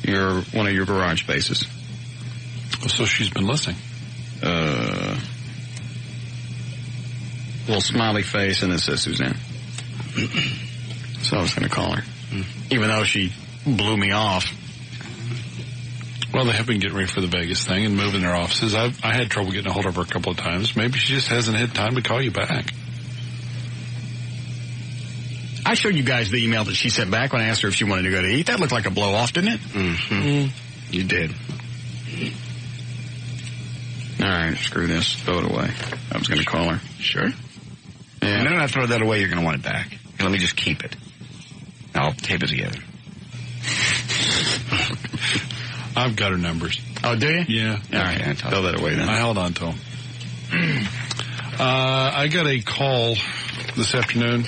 one of your garage spaces. So she's been listening. Little smiley face, and it says Suzanne. So I was going to call her, even though she blew me off. Well, they have been getting ready for the Vegas thing and moving their offices. I had trouble getting a hold of her a couple of times. Maybe she just hasn't had time to call you back. I showed you guys the email that she sent back when I asked her if she wanted to go to eat. That looked like a blow-off, didn't it? Mm-hmm. You did. All right, screw this. Throw it away. I was going to call her. Sure. Yeah. And then when I throw that away, you're going to want it back. Let me just keep it. I'll tape it together. I've got her numbers. Oh, do you? Yeah. All right, throw that away then. I held on to them. I got a call this afternoon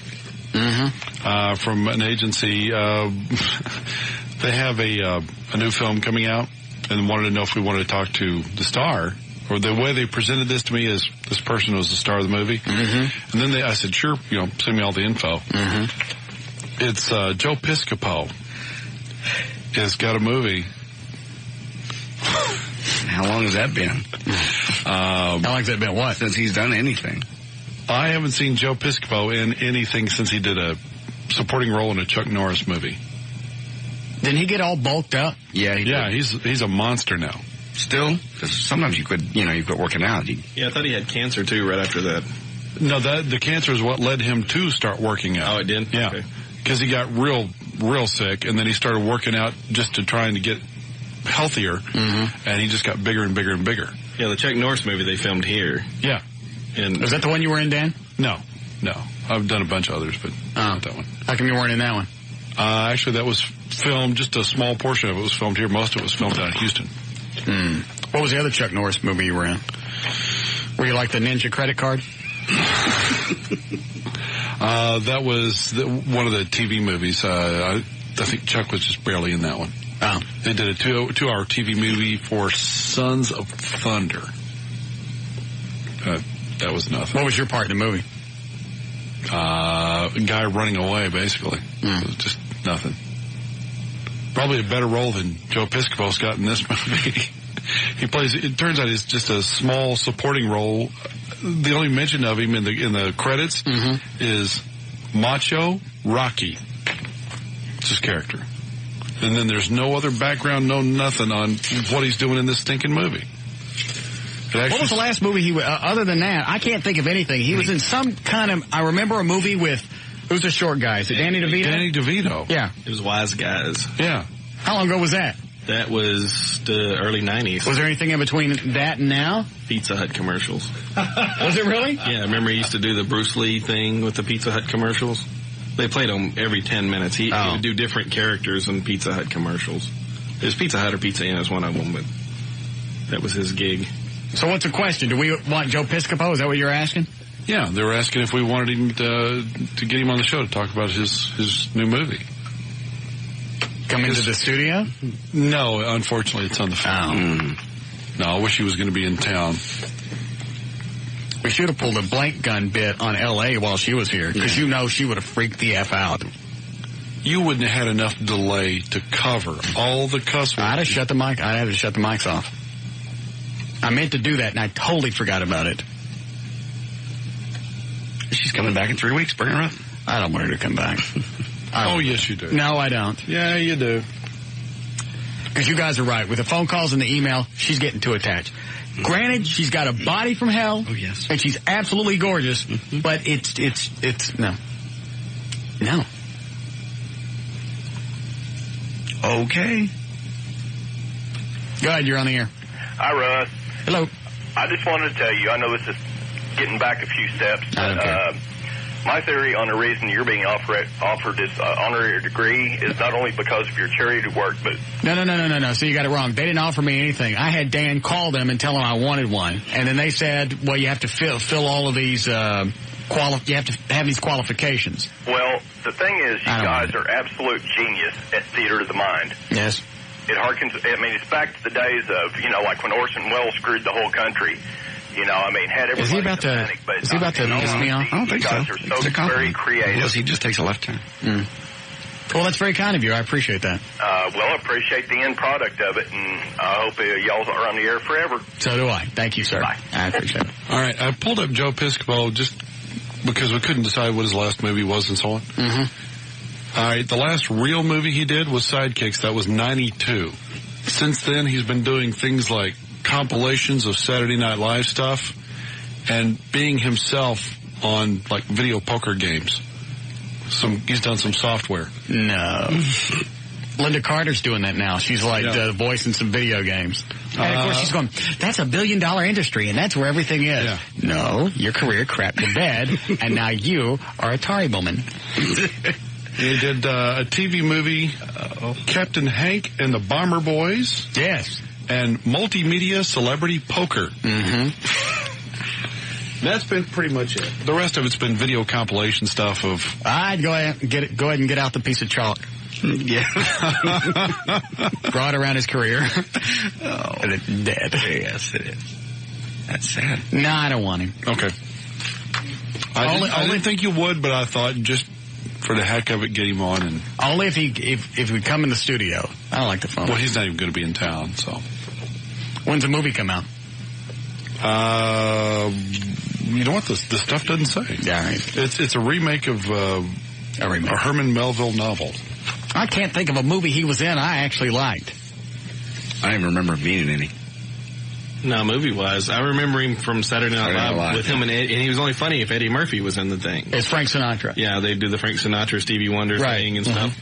from an agency. They have a new film coming out and wanted to know if we wanted to talk to the star. Or the way they presented this to me is this person was the star of the movie. And then I said, sure, send me all the info. It's Joe Piscopo has got a movie. How long has that been? How long has that been? What? Since he's done anything. I haven't seen Joe Piscopo in anything since he did a supporting role in a Chuck Norris movie. Didn't he get all bulked up? Yeah, he's a monster now. Still? Because sometimes you quit working out. Yeah, I thought he had cancer, too, right after that. No, the cancer is what led him to start working out. Oh, it did? Yeah. Because he got real sick, and then he started working out just to trying to get healthier, and he just got bigger and bigger and bigger. Yeah, the Chuck Norris movie they filmed here. Yeah. And was that the one you were in, Dan? No. I've done a bunch of others, but not that one. How come you weren't in that one? Actually, that was filmed, just a small portion of it was filmed here. Most of it was filmed down in Houston. What was the other Chuck Norris movie you were in? Were you like the Ninja credit card? That was one of the TV movies. I think Chuck was just barely in that one. Oh. They did a 2-hour TV movie for Sons of Thunder. That was nothing. What was your part in the movie? A guy running away, basically. It was just nothing. Probably a better role than Joe Piscopo's got in this movie. He plays, it turns out he's just a small supporting role. The only mention of him in the credits is Macho Rocky. It's his character. And then there's no other background, no nothing on what he's doing in this stinking movie. What was the last movie he other than that? I can't think of anything. He was in some kind of, I remember a movie with, who's the short guy? Is it Danny DeVito? Danny DeVito. Yeah. It was Wise Guys. Yeah. How long ago was that? That was the early 90s. Was there anything in between that and now? Pizza Hut commercials. Was it really? Yeah, remember he used to do the Bruce Lee thing with the Pizza Hut commercials? They played them every 10 minutes. He would do different characters in Pizza Hut commercials. It was Pizza Hut or Pizza Inn is one of them, but that was his gig. So what's the question? Do we want Joe Piscopo? Is that what you're asking? Yeah, they were asking if we wanted him to get him on the show to talk about his new movie. Come into the studio? No, unfortunately, it's on the phone. No, I wish he was going to be in town. We should have pulled a blank gun bit on L.A. while she was here, because you know she would have freaked the F out. You wouldn't have had enough delay to cover all the cuss words. I'd have shut the mic. I'd have to shut the mics off. I meant to do that, and I totally forgot about it. She's coming back in 3 weeks. Bring her up. I don't want her to come back. Oh, yes, you do. No, I don't. Yeah, you do. Because you guys are right. With the phone calls and the email, she's getting too attached. Granted, she's got a body from hell. Oh, yes. And she's absolutely gorgeous. But it's, no. No. Okay. Go ahead, you're on the air. Hi, Russ. Hello. I just wanted to tell you, I know this is getting back a few steps, but my theory on the reason you're being offered this honorary degree is not only because of your charity work, but... No. So you got it wrong. They didn't offer me anything. I had Dan call them and tell them I wanted one. And then they said, well, you have to fill all of these, you have to have these qualifications. Well, the thing is, you guys are absolute genius at theater of the mind. Yes. It harkens, it's back to the days of, like when Orson Welles screwed the whole country. Had everybody Is he about to piss me off? I don't think so. You guys are so very creative. Unless he just takes a left turn. Well, that's very kind of you. I appreciate that. I appreciate the end product of it, and I hope y'all are on the air forever. So do I. Thank you, sir. Bye. I appreciate it. All right, I pulled up Joe Piscopo just because we couldn't decide what his last movie was and so on. All right, the last real movie he did was Sidekicks. That was 92. Since then, he's been doing things like compilations of Saturday Night Live stuff and being himself on like video poker games. He's done some software. No. Linda Carter's doing that now. She's like voicing some video games. And of course she's going, that's $1 billion industry and that's where everything is. Yeah. No, your career crapped to bed and now you are a Atari woman. He did a TV movie, Captain Hank and the Bomber Boys. Yes. And Multimedia Celebrity Poker. That's been pretty much it. The rest of it's been video compilation stuff of... I'd go ahead and get out the piece of chalk. Yeah. Draw it around his career. And it's dead. Yes, it is. That's sad. No, I don't want him. Okay. I didn't think you would, but I thought just for the heck of it, get him on. And only if we come in the studio. I don't like the phone. Well, he's not even going to be in town, so... When's the movie come out? You know what? The stuff doesn't say. Yeah, right. It's a remake of a Herman Melville novel. I can't think of a movie he was in I actually liked. I don't even remember him being in any. No, movie-wise, I remember him from Saturday Night Live with him, and he was only funny if Eddie Murphy was in the thing. It's Frank Sinatra. Yeah, they do the Frank Sinatra, Stevie Wonder thing and stuff.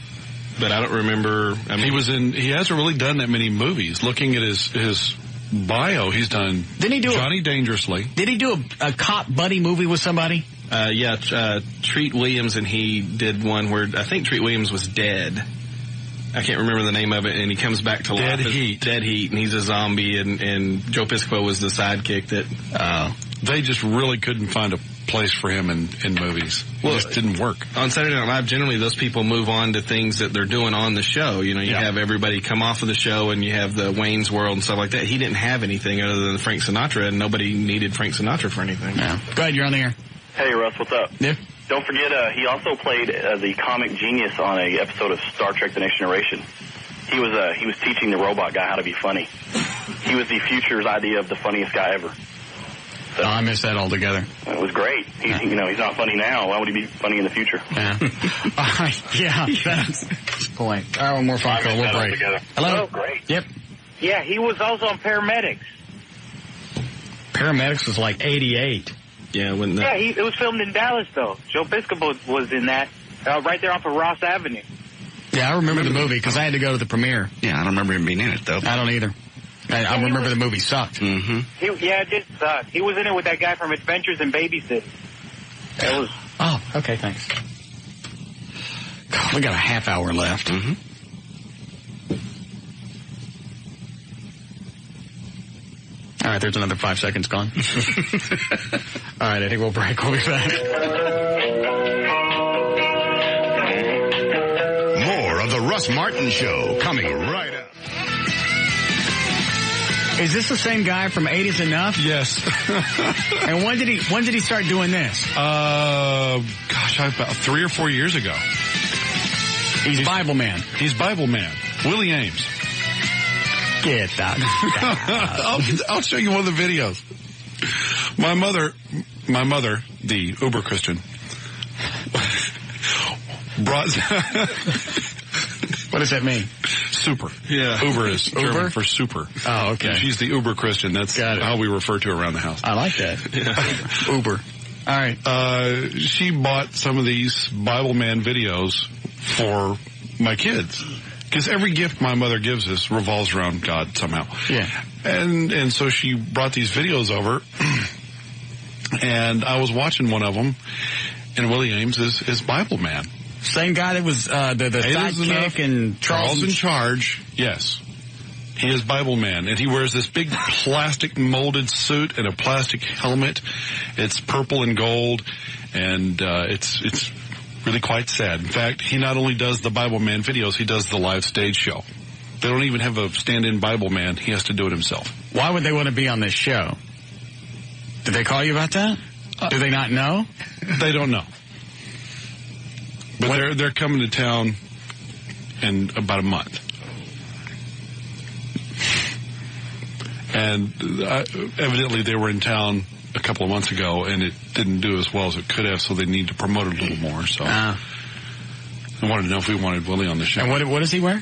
But I don't remember. I mean, he hasn't really done that many movies. Looking at his bio, he's done Johnny Dangerously. Did he do a cop buddy movie with somebody? Treat Williams, and he did one where I think Treat Williams was dead. I can't remember the name of it, and he comes back to life. Dead Heat, and he's a zombie, and Joe Piscopo was the sidekick that... They just really couldn't find a place for him in movies. It just didn't work. On Saturday Night Live, generally those people move on to things that they're doing on the show. You have everybody come off of the show, and you have the Wayne's World and stuff like that. He didn't have anything other than Frank Sinatra, and nobody needed Frank Sinatra for anything. Yeah. Go ahead, you're on the air. Hey, Russ, what's up? Yeah. Don't forget, he also played the comic genius on a episode of Star Trek: The Next Generation. He was teaching the robot guy how to be funny. He was the future's idea of the funniest guy ever. So, I missed that altogether. It was great. He's not funny now. Why would he be funny in the future? Yeah. That's the point. All right, one more phone call. We'll break. Hello? Oh, great. Yep. Yeah, he was also on Paramedics. Paramedics was like 88. Yeah, it was filmed in Dallas, though. Joe Piscopo was in that, right there off of Ross Avenue. Yeah, I remember the movie because I had to go to the premiere. Yeah, I don't remember him being in it, though. I don't either. I remember the movie sucked. Mm-hmm. It did suck. He was in it with that guy from Adventures in Babysitting. It was... Oh, okay, thanks. God, we got a half hour left. Mm-hmm. All right, there's another 5 seconds gone. All right, I think we'll break. We'll be back. More of the Russ Martin Show coming right up. Is this the same guy from 8 is Enough? Yes. And when did he start doing this? About 3 or 4 years ago. He's Bible Man. He's Bible Man. Willie Ames. Get that. I'll show you one of the videos. My mother, the Uber Christian, brought... What does that mean? Super. Yeah. Uber is German for super. Oh, okay. And she's the Uber Christian. That's how we refer to her around the house. I like that. Yeah. Uber. All right. She bought some of these Bible Man videos for my kids. Because every gift my mother gives us revolves around God somehow. Yeah. And so she brought these videos over, and I was watching one of them, and Willie Ames is Bible Man. Same guy that was the sidekick and Charles in Charge. Yes. He is Bible Man, and he wears this big plastic molded suit and a plastic helmet. It's purple and gold, and it's really quite sad. In fact, he not only does the Bible Man videos, he does the live stage show. They don't even have a stand-in Bible Man. He has to do it himself. Why would they want to be on this show? Did they call you about that? Do they not know? They don't know. But they're coming to town in about a month. And evidently they were in town a couple of months ago, and it didn't do as well as it could have, so they need to promote it a little more. So I wanted to know if we wanted Willie on the show. And what does he wear?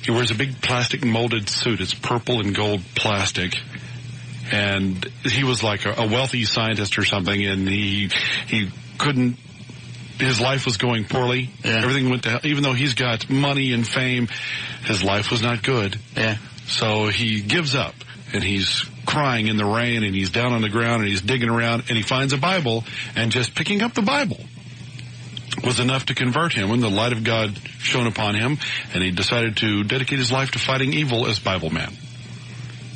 He wears a big plastic molded suit. It's purple and gold plastic. And he was like a wealthy scientist or something, and he couldn't... His life was going poorly. Yeah. Everything went to hell. Even though he's got money and fame, his life was not good. Yeah. So he gives up, and he's crying in the rain, and he's down on the ground, and he's digging around, and he finds a Bible, and just picking up the Bible was enough to convert him, and the light of God shone upon him, and he decided to dedicate his life to fighting evil as Bible Man.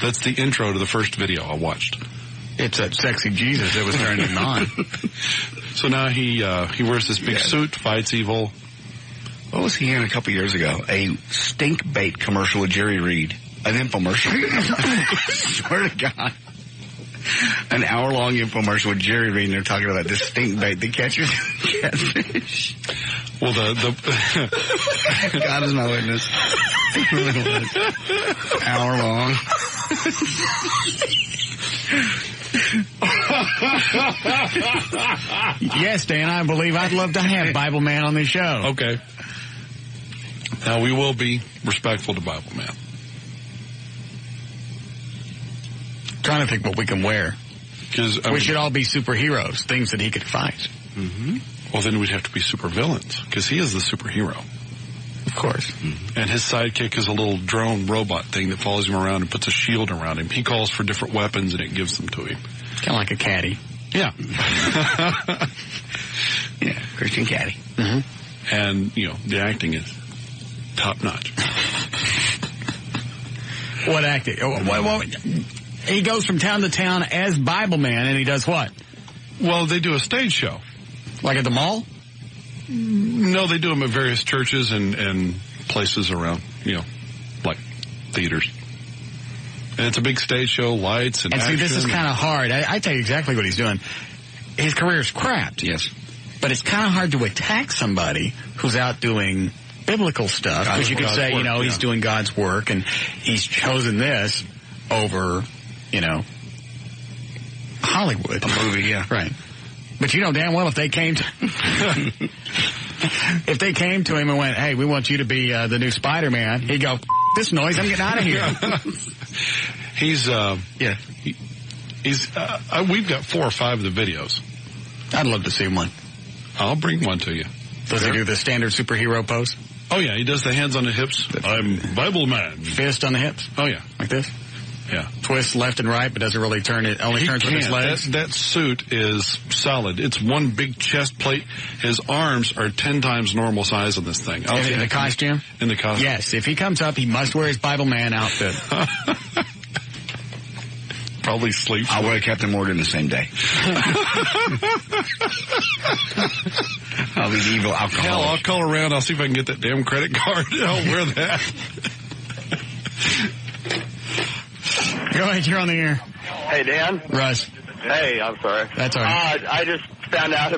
That's the intro to the first video I watched. It's that sexy Jesus that was turning him on. So now he wears this big suit, fights evil. What was he in a couple years ago? A stink bait commercial with Jerry Reed. An infomercial. Swear to God. An hour-long infomercial with Jerry Reed, and they're talking about this stink bait that catches catfish. Well, God is my witness. Hour-long. Yes, Dan, I believe I'd love to have Bible Man on this show. Okay. Now, we will be respectful to Bible Man. Trying to think what we can wear. We should all be superheroes, things that he could fight. Mm-hmm. Well, then we'd have to be supervillains, because he is the superhero. Of course. Mm-hmm. And his sidekick is a little drone robot thing that follows him around and puts a shield around him. He calls for different weapons, and it gives them to him. Kind of like a caddy. Yeah. Yeah, Christian caddy. Mm-hmm. And, the acting is top notch. What acting? He goes from town to town as Bible Man, and he does what? Well, they do a stage show. Like at the mall? No, they do them at various churches and places around, like theaters. And it's a big stage show, lights and action. See, this is kind of hard. I tell you exactly what he's doing. His career's crapped. Yes. But it's kind of hard to attack somebody who's out doing biblical stuff. Because you could say, he's doing God's work, and he's chosen this over, Hollywood. A movie, yeah. Right. But you know damn well if they came to him and went, hey, we want you to be the new Spider-Man, he'd go, this noise, I'm getting out of here. We've got 4 or 5 of the videos. I'd love to see one. I'll bring one to you. Does he do the standard superhero pose? Oh, yeah, he does the hands on the hips. I'm Bible Man. Fist on the hips? Oh, yeah. Like this? Yeah. Twists left and right, but doesn't really turn it. Only turns with his legs. That suit is solid. It's one big chest plate. His arms are 10 times normal size on this thing. In the costume? In the costume. Yes. If he comes up, he must wear his Bible Man outfit. Probably sleep. I'll wear Captain Morgan the same day. I'll be the evil alcoholic. Hell, I'll call around. I'll see if I can get that damn credit card. I'll wear that. Go ahead, you're on the air. Hey, Dan. Russ. Hey, I'm sorry. That's all right. I just found out,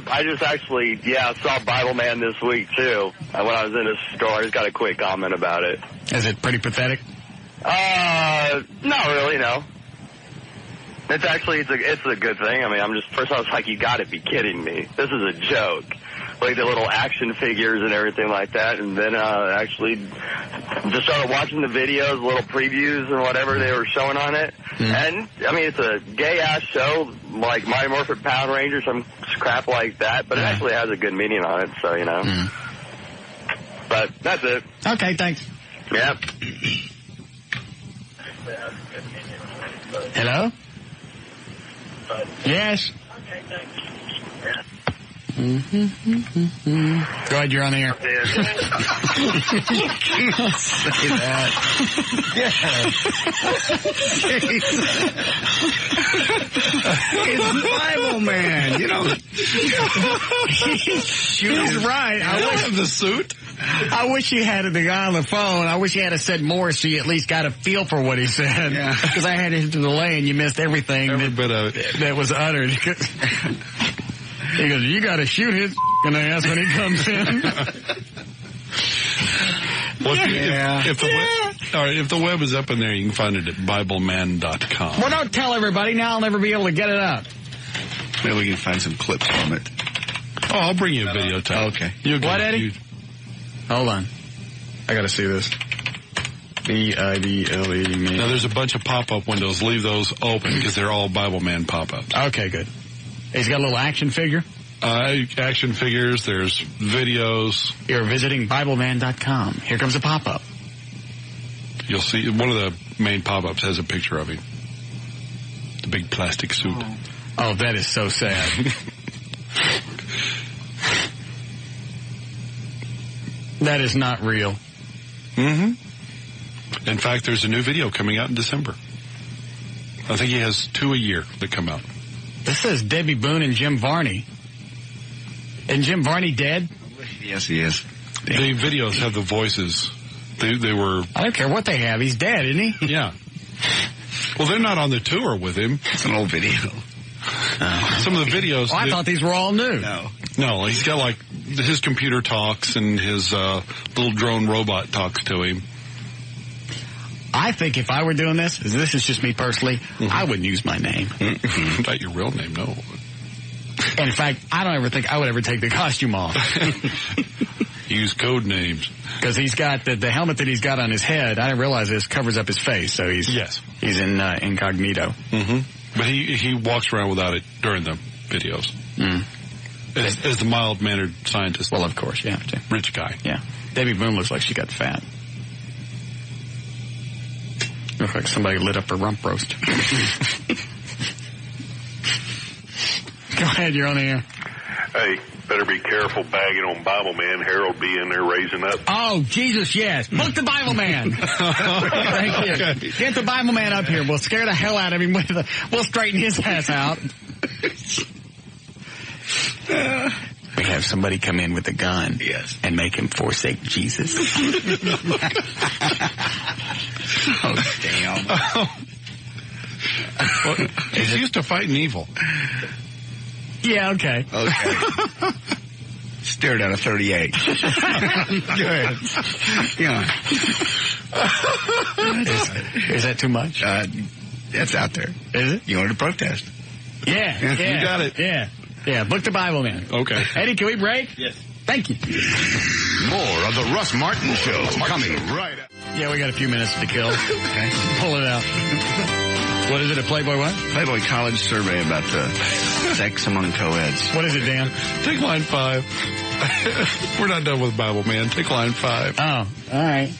saw Bible Man this week, too. When I was in his store, I just got a quick comment about it. Is it pretty pathetic? Not really, no. It's actually, it's a good thing. I mean, first I was like, you gotta be kidding me. This is a joke. Like the little action figures and everything like that. And then, actually just started watching the videos, little previews and whatever they were showing on it. And, I mean, it's a gay-ass show, like Mighty Morphin Power Rangers, some crap like that. But it actually has a good meaning on it, so, But that's it. Okay, thanks. Yep. Hello? Yes. Go ahead, you're on the air. You can't say that. It's Bible Man, He's right. I like the suit. I wish you had the guy on the phone. I wish you had said more so you at least got a feel for what he said. Because I had it to the delay and you missed everything that was uttered. He goes, you got to shoot his ass when he comes in. If the web is up in there, you can find it at BibleMan.com. Well, don't tell everybody. Now I'll never be able to get it up. Maybe we can find some clips from it. Oh, I'll bring you a video tape. Okay. What, Eddie? Hold on. I got to see this. BIBLE. Now, there's a bunch of pop-up windows. Leave those open because they're all Bible Man pop-ups. Okay, good. He's got a little action figure? Action figures. There's videos. You're visiting BibleMan.com. Here comes a pop-up. You'll see one of the main pop-ups has a picture of him. The big plastic suit. Oh, that is so sad. That is not real. Mm-hmm. In fact, there's a new video coming out in December. I think he has 2 a year that come out. This says Debbie Boone and Jim Varney. Isn't Jim Varney dead? Yes, he is. The videos have the voices. They were... I don't care what they have. He's dead, isn't he? Yeah. Well, they're not on the tour with him. It's an old video. Some of the videos... Oh, I thought these were all new. No, he's got like his computer talks and his little drone robot talks to him. I think if I were doing this is just me personally, I wouldn't use my name. Not your real name, no. And in fact, I don't ever think I would ever take the costume off. Use code names. Because he's got the helmet that he's got on his head, I didn't realize this, covers up his face, so he's in incognito. Mm-hmm. But he walks around without it during the videos. As the mild-mannered scientist. Well, of course, you have to. Rich guy. Yeah. Debbie Boone looks like she got fat. Looks like somebody lit up her rump roast. Go ahead, you're on the air. Hey, better be careful bagging on Bible Man. Harold be in there raising up. Oh, Jesus, yes. Book the Bible Man. Thank you. Okay. Get the Bible Man up here. We'll scare the hell out of him. We'll straighten his ass out. We have somebody come in with a gun. Yes. And make him forsake Jesus. Oh, damn. Well, he's used to fighting evil. Yeah, okay. Okay. Stared at a 38. Go ahead. Yeah. Is that too much? That's out there. Is it? You wanted to protest. Yeah. You got it. Yeah. Yeah, book the Bible Man. Okay. Eddie, can we break? Yes. Thank you. More of the Russ Martin Show coming right up. Yeah, we got a few minutes to kill. Okay. Pull it out. What is it, a Playboy what? Playboy college survey about sex among co-eds. What is it, Dan? Take line 5. We're not done with Bible Man. Take line 5. Oh, all right.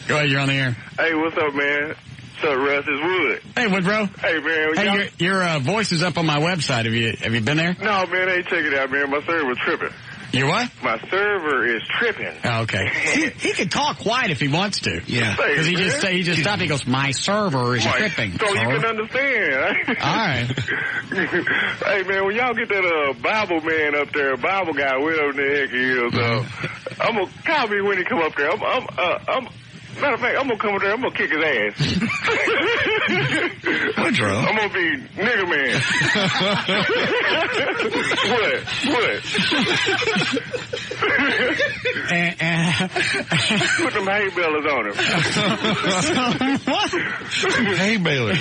Go ahead, you're on the air. Hey, what's up, man? What's up, Russ? It's Wood. Hey, Woodrow. Hey, man. Hey, your voice is up on my website. Have you been there? No, man, hey, check it out, man. My server's tripping. Your what? My server is tripping. Oh, okay. He can talk quiet if he wants to. Yeah. Because he just stopped. He goes, my server is tripping. So you can understand. All right. Hey, man, when y'all get that Bible man up there, Bible guy, whatever the heck he is, I'm going to call me when he come up there. Matter of fact, I'm going to come up there. I'm going to kick his ass. Woodrow. I'm going to be nigger man. What? Put them hay balers on him. Hay balers.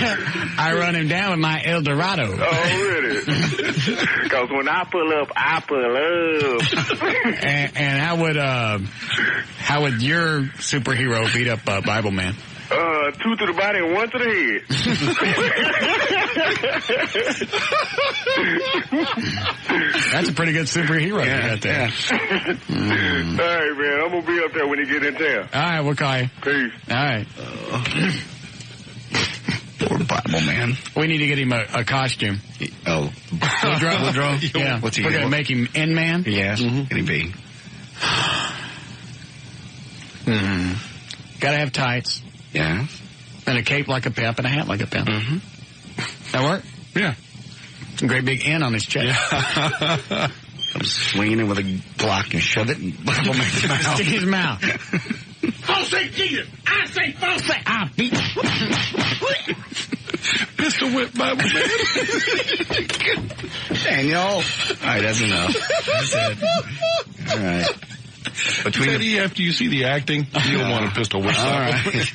I run him down with my El Dorado. Oh, really? Because when I pull up, I pull up. And how would your superhero beat up Bible Man? 2 to the body and 1 to the head. That's a pretty good superhero you got there. Yeah. All right, man. I'm going to be up there when he get in town. All right, we'll call you. Peace. All right. Poor Bible Man. We need to get him a costume. Oh. Woodrow? Yeah. What's he We're going to make him N-Man? Yes. Can he be? Got to have tights. Yeah. And a cape like a pimp and a hat like a pimp. That work? Yeah. A great big N on his chest. Yeah. I'm swinging him with a Glock and shove it in Bible Man's mouth. Stick his mouth. Forsake Jesus. I say forsake. I beat. Pistol whip Bible Man. Daniel. All right, that's enough. That's it. All right. Teddy, after you see the acting, you don't want a pistol whip. All right.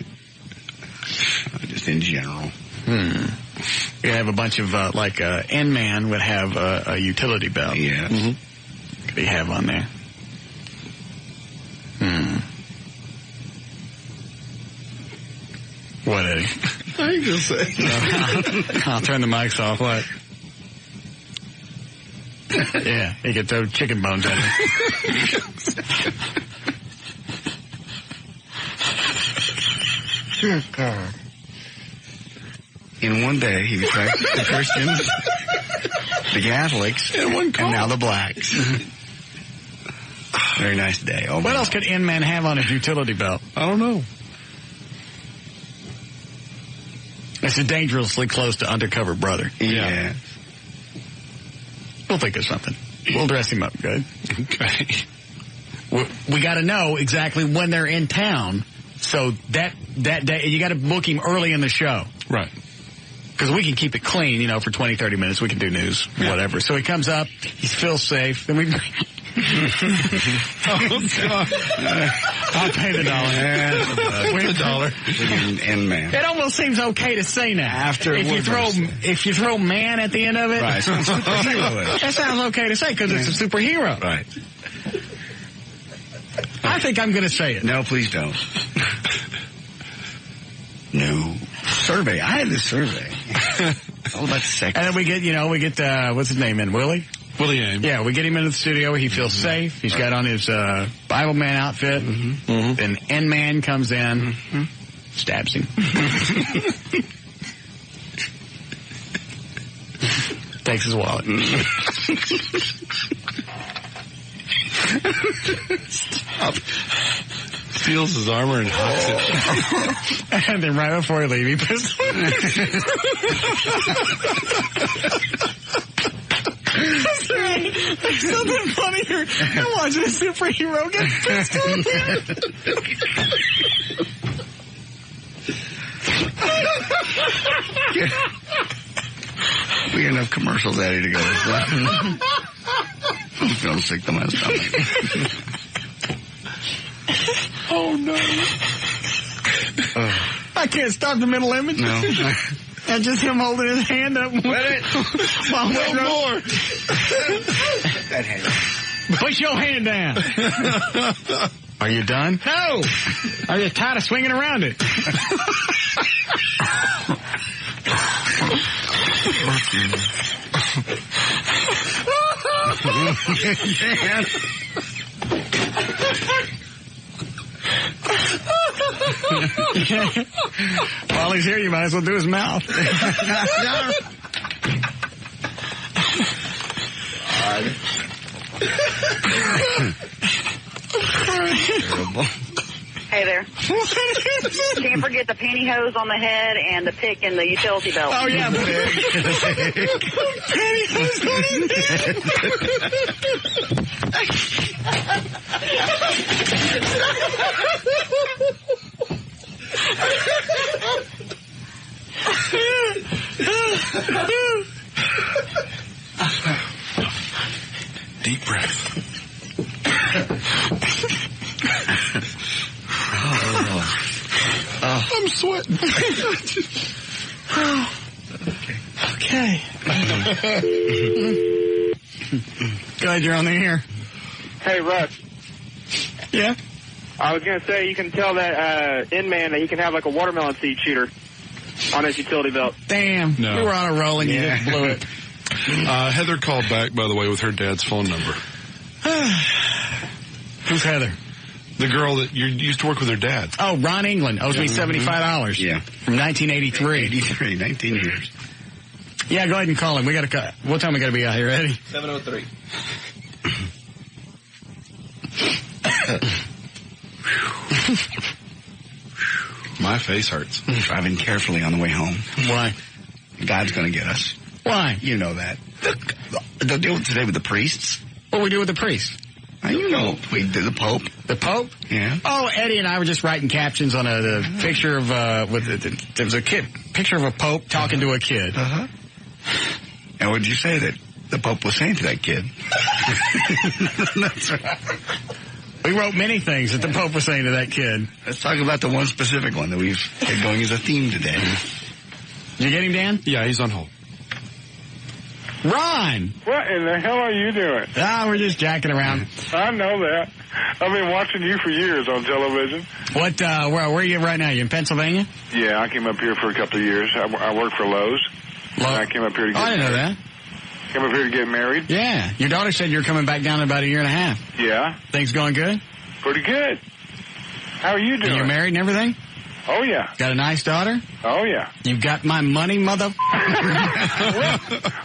Just in general. You have a bunch of, N-Man would have a utility belt. Yeah. Could he have on there? What, Eddie? I ain't gonna say. I'll turn the mics off. What? Yeah, he could throw chicken bones at him. In one day, he attracted the Christians, the Catholics, and now the blacks. Very nice day. Oh, what else could N-Man have on his utility belt? I don't know. This is dangerously close to Undercover Brother. Yeah. We'll think of something. We'll dress him up good. Okay. We got to know exactly when they're in town. So that day, you got to book him early in the show. Right. Because we can keep it clean, for 20, 30 minutes. We can do news, whatever. So he comes up, he feels safe, then we... Oh, God. I'll pay the $1. Where's the $1? N-Man. It almost seems okay to say now. After if you throw man at the end of it, right. That sounds okay to say because it's a superhero. Right. I think I'm going to say it. No, please don't. No. Survey. I had this survey. All about sex. And then we get what's his name in? Willie Ames. Yeah, we get him into the studio. He feels safe. He's got on his Bible Man outfit. Then N-Man comes in, stabs him. Takes his wallet. Stop. Steals his armor and hucks it. And then right before he leaves, he pisses. There's something funnier than watching a superhero get pissed We got enough commercials out here to go. I'm feeling sick to my stomach. Oh, no. I can't stop the middle image. No. And just him holding his hand up. Let it. While No more. That hand. Push your hand down. Are you done? No. Are you tired of swinging around it? While he's here, you might as well do his mouth. Terrible. Hey there. Can't forget the pantyhose on the head and the pick in the utility belt. Oh, yeah. Pantyhose on his head. Deep breath. I'm sweating. Okay. Glad you're on the air. Hey, Russ. Yeah? I was going to say, you can tell that in-man that he can have like a watermelon seed shooter on his utility belt. Damn. No. You were on a roll and you just blew it. Heather called back, by the way, with her dad's phone number. Who's Heather? The girl that you used to work with her dad. Oh, Ron England owes me $75. Yeah. From 1983. 19 years. Yeah, go ahead and call him. We got to. What time we got to be out here, Eddie? 7:03. My face hurts. Driving carefully on the way home. Why? God's going to get us. Why? You know that. The deal today with the priests. What we do with the priests? You know, we did the Pope. The Pope? Yeah. Oh, Eddie and I were just writing captions on a picture of there was a picture of a Pope talking to a kid. Uh-huh. And what did you say that the Pope was saying to that kid? That's right. We wrote many things that the Pope was saying to that kid. Let's talk about the one specific one that we've had going as a theme today. Did you get him, Dan? Yeah, he's on hold. Ron! What in the hell are you doing? We're just jacking around. I know that. I've been watching you for years on television. What, where are you right now? You in Pennsylvania? Yeah, I came up here for a couple of years. I worked for Lowe's. And I came up here to get I didn't know that. Came up here to get married. Yeah. Your daughter said you were coming back down in about a year and a half. Yeah. Things going good? Pretty good. How are you doing? And you're married and everything? Oh, yeah. Got a nice daughter? Oh, yeah. You got my money, mother?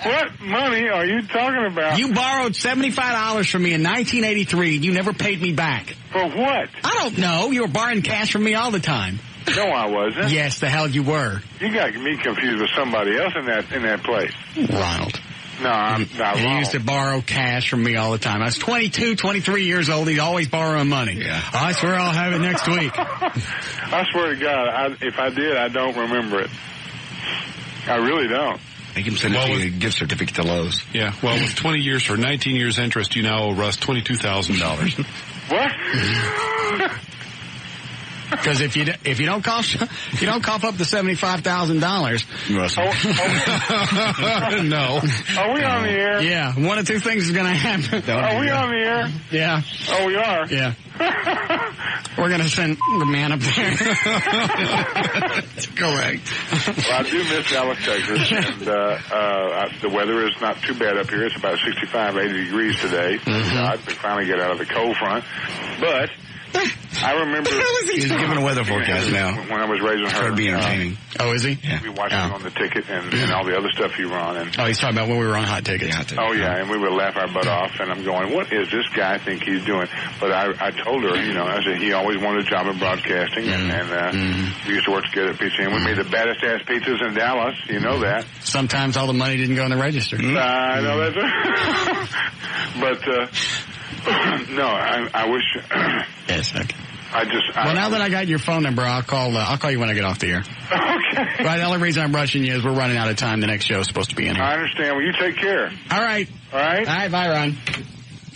What money are you talking about? You borrowed $75 from me in 1983 and you never paid me back. For what? I don't know. You were borrowing cash from me all the time. No, I wasn't. Yes, the hell you were. You got me confused with somebody else in that place. Ronald. No, I'm not He wrong. used to borrow cash from me all the time. I was 22, 23 years old. He's always borrowing money. Yeah. I swear I'll have it next week. I swear to God, if I did, I don't remember it. I really don't. Make him send a gift certificate to Lowe's. Yeah, well, with 20 years or 19 years interest, you now owe Russ $22,000. What? Because if you don't cough up the $75,000, no. Are we on the air? Yeah, one of two things is going to happen. Are we on the air? Yeah. Oh, we are? Yeah. We're going to send the man up there. Correct. Well, I do miss Dallas, Texas, and the weather is not too bad up here. It's about 65, 80 degrees today. Mm-hmm. I finally get out of the cold front. But I remember he's giving a weather forecast now. When I was raising her. Try to be entertaining. Oh, is he? Yeah. We watched him on the ticket and all the other stuff you were on. And, he's talking about when we were on Hot Tickets. And we would laugh our butt off, and I'm going, what is this guy think he's doing? But I told her, I said he always wanted a job in broadcasting, and we used to work together at Pizza, and we made the baddest ass pizzas in Dallas. You know that. Sometimes all the money didn't go in the register. I know that's right. But no, I wish. Yes, okay. Well, now that I got your phone number, I'll call you when I get off the air. Okay. Right, the only reason I'm rushing you is we're running out of time. The next show is supposed to be in here. I understand. Well, you take care. All right. All right? All right, bye, Ron.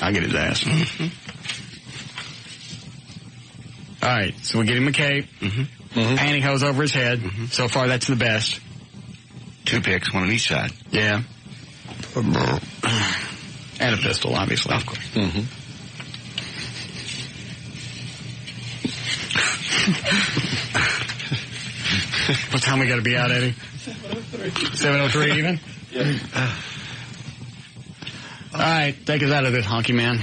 I'll get his ass. All right, so we get him a cape, pantyhose over his head. So far, that's the best. 2 picks, 1 on each side. Yeah. And a pistol, obviously. Of course. What time we got to be out, Eddie? 7:03 even? Yeah. All right, take us out of this, honky man.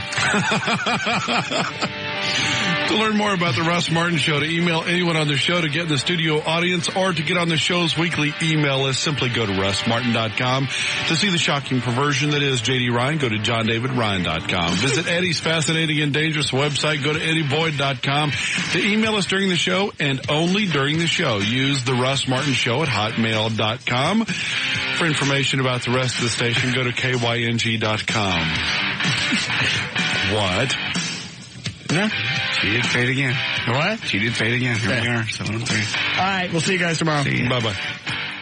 To learn more about the Russ Martin Show, to email anyone on the show, to get in the studio audience, or to get on the show's weekly email list, simply go to russmartin.com. To see the shocking perversion that is J.D. Ryan, go to johndavidryan.com. Visit Eddie's fascinating and dangerous website, go to eddievoid.com. To email us during the show, and only during the show, use the Russ Martin Show at hotmail.com. For information about the rest of the station, go to kyng.com. What? No. She did fade again. What? She did fade again. Here we are, 7:03. All right, we'll see you guys tomorrow. Bye-bye.